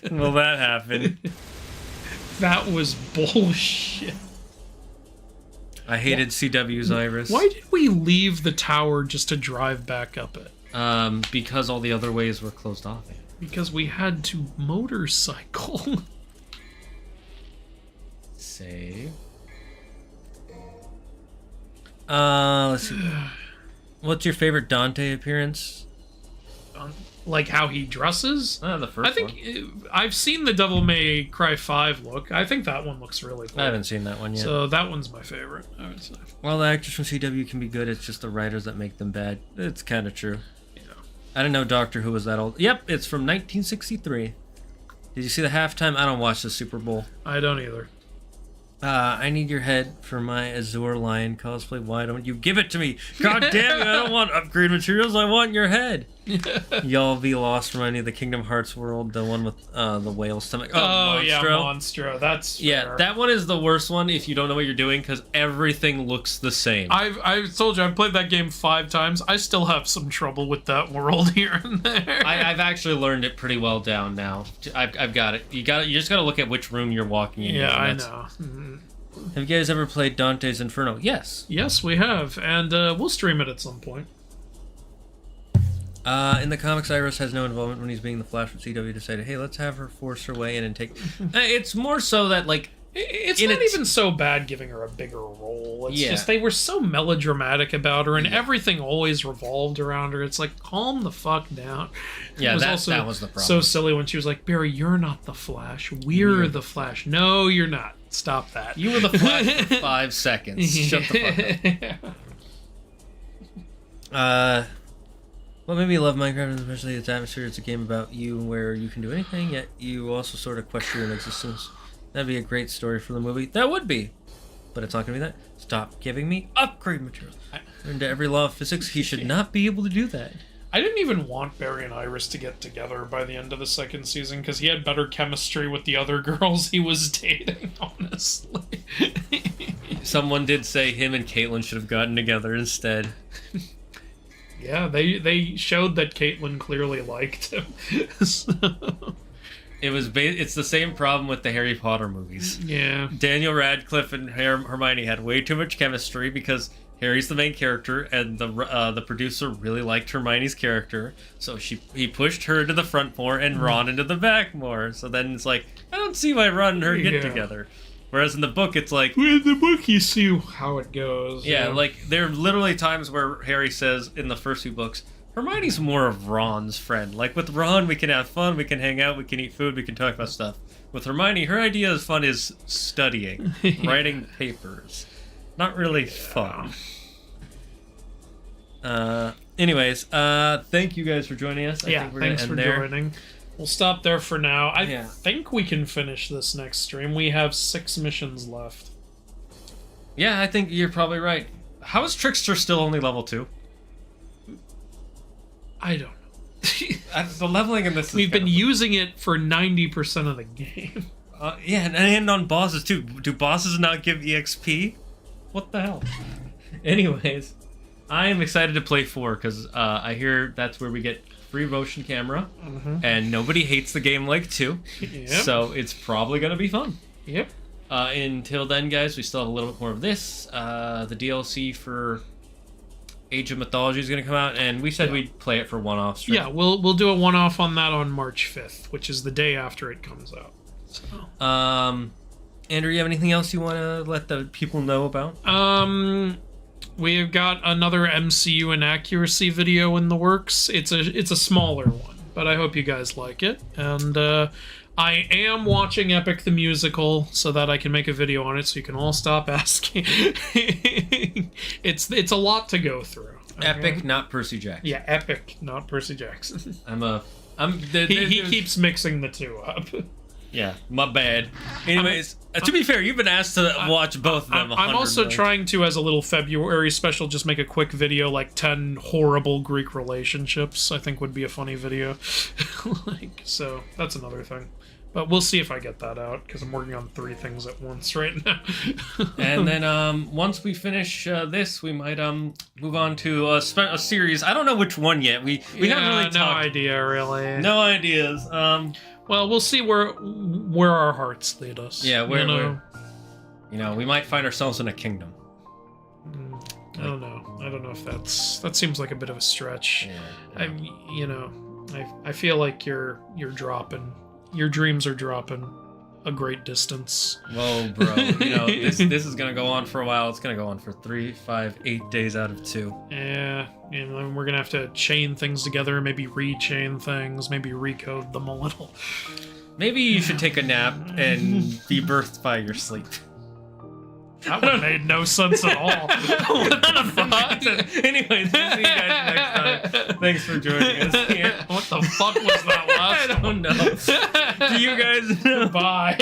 Speaker 1: Will that happen?
Speaker 2: That was bullshit.
Speaker 1: I hated CW's Iris.
Speaker 2: Why did we leave the tower just to drive back up it?
Speaker 1: Because all the other ways were closed off.
Speaker 2: Because we had to motorcycle.
Speaker 1: Save. Let's see. What's your favorite Dante appearance?
Speaker 2: Like how he dresses?
Speaker 1: The first
Speaker 2: I think I've seen the Devil May Cry 5 look. I think that one looks really cool.
Speaker 1: I haven't seen that one yet.
Speaker 2: So that one's my favorite, I would say.
Speaker 1: Well, the actors from CW can be good. It's just the writers that make them bad. It's kind of true.
Speaker 2: Yeah.
Speaker 1: I didn't know Doctor Who was that old. Yep, it's from 1963. Did you see the halftime? I don't watch the Super Bowl.
Speaker 2: I don't either.
Speaker 1: I need your head for my Azure Lion cosplay. Why don't you give it to me? God damn it, I don't want upgrade materials. I want your head. Y'all be lost from any of the Kingdom Hearts world. The one with the whale stomach.
Speaker 2: Oh, yeah,
Speaker 1: Monstro.
Speaker 2: Monstro. That's
Speaker 1: Yeah,
Speaker 2: fair.
Speaker 1: that one is the worst one if you don't know what you're doing because everything looks the same.
Speaker 2: I've told you, I've played that game 5 times. I still have some trouble with that world here and there.
Speaker 1: I've actually learned it pretty well down now. I've got it. You just got to look at which room you're walking in.
Speaker 2: Yeah, I
Speaker 1: That's-
Speaker 2: know. Mhm.
Speaker 1: Have you guys ever played Dante's Inferno? Yes.
Speaker 2: Yes, we have, and we'll stream it at some point.
Speaker 1: In the comics, Iris has no involvement when he's being the Flash. When CW decided, hey, let's have her force her way in and take. It's more so that like
Speaker 2: It's
Speaker 1: in
Speaker 2: not
Speaker 1: its-
Speaker 2: even so bad giving her a bigger role. It's
Speaker 1: Yeah.
Speaker 2: just they were so melodramatic about her, and everything always revolved around her. It's like, calm the fuck down.
Speaker 1: Yeah,
Speaker 2: It
Speaker 1: that
Speaker 2: also
Speaker 1: was the problem.
Speaker 2: So silly when she was like, Barry, you're not the Flash. We're the Flash. No, you're not. Stop that.
Speaker 1: You were the Flash for 5 seconds. Shut the fuck up. What made me love Minecraft, and especially its atmosphere? It's a game about you where you can do anything, yet you also sort of question your own existence. That'd be a great story for the movie. That would be. But it's not going to be that. Stop giving me upgrade materials. Into every law of physics, he should not be able to do that.
Speaker 2: I didn't even want Barry and Iris to get together by the end of the second season because he had better chemistry with the other girls he was dating, honestly.
Speaker 1: Someone did say him and Caitlyn should have gotten together instead.
Speaker 2: Yeah, they showed that Caitlyn clearly liked him. So,
Speaker 1: It's the same problem with the Harry Potter movies.
Speaker 2: yeah.
Speaker 1: Daniel Radcliffe and Hermione had way too much chemistry because Harry's the main character, and the producer really liked Hermione's character, so he pushed her to the front more and Ron into the back more. So then it's like, I don't see why Ron and her get
Speaker 2: Yeah.
Speaker 1: together. Whereas in the book, it's like,
Speaker 2: In the book, you see how it goes.
Speaker 1: yeah,
Speaker 2: you know?
Speaker 1: like there are literally times where Harry says in the first few books, Hermione's more of Ron's friend. Like with Ron, we can have fun, we can hang out, we can eat food, we can talk about stuff. With Hermione, her idea of fun is studying, writing papers. Not really fun. Anyways, thank you guys for joining us. I
Speaker 2: Yeah,
Speaker 1: think we're
Speaker 2: thanks
Speaker 1: gonna
Speaker 2: for
Speaker 1: end there.
Speaker 2: joining. We'll stop there for now. I
Speaker 1: Yeah.
Speaker 2: think we can finish this next stream. We have 6 missions left.
Speaker 1: Yeah, I think you're probably right. How is Trickster still only level 2?
Speaker 2: I don't know.
Speaker 1: The leveling in this is
Speaker 2: We've been
Speaker 1: kinda-
Speaker 2: using it for 90% of the game.
Speaker 1: yeah, and on bosses too. Do bosses not give EXP? What the hell? Anyways, I am excited to play 4 because I hear that's where we get free motion camera, and nobody hates the game like 2,
Speaker 2: Yep.
Speaker 1: so it's probably gonna be fun.
Speaker 2: Yep.
Speaker 1: Until then, guys, we still have a little bit more of this. The DLC for Age of Mythology is gonna come out, and we said we'd play it for one-off stream.
Speaker 2: Yeah, we'll do a one-off on that on March 5th, which is the day after it comes out. So.
Speaker 1: Andrew, you have anything else you want to let the people know about?
Speaker 2: We've got another MCU inaccuracy video in the works. It's a smaller one, but I hope you guys like it. And I am watching Epic the Musical so that I can make a video on it, so you can all stop asking. It's a lot to go through. Okay?
Speaker 1: Epic, not Percy Jackson.
Speaker 2: Yeah, Epic, not Percy Jackson.
Speaker 1: He
Speaker 2: keeps mixing the two up.
Speaker 1: Yeah, my bad. Anyways, to be fair, you've been asked to watch both of them.
Speaker 2: I'm also trying to, as a little February special, just make a quick video, like 10 horrible Greek relationships. I think would be a funny video. So that's another thing. But we'll see if I get that out, because I'm working on 3 things at once right now.
Speaker 1: And then once we finish this, we might move on to a series. I don't know which one yet. We haven't really talked.
Speaker 2: No idea, really.
Speaker 1: No ideas.
Speaker 2: Well, we'll see where our hearts lead us.
Speaker 1: Yeah, we might find ourselves in a kingdom.
Speaker 2: I don't know. I don't know if that seems like a bit of a stretch.
Speaker 1: Yeah.
Speaker 2: I feel like you're dropping. Your dreams are dropping a great distance.
Speaker 1: Whoa, bro. This is gonna go on for a while. It's gonna go on for 3, 5, 8 days out of 2.
Speaker 2: Yeah, we're gonna have to chain things together, maybe rechain things, maybe recode them a little.
Speaker 1: Maybe you should take a nap and be birthed by your sleep.
Speaker 2: That would have made no sense at all.
Speaker 1: What the fuck? Anyways, we'll see you guys next time. Thanks for joining us here.
Speaker 2: What the fuck was that last
Speaker 1: I don't know. Do you guys know?
Speaker 2: Bye.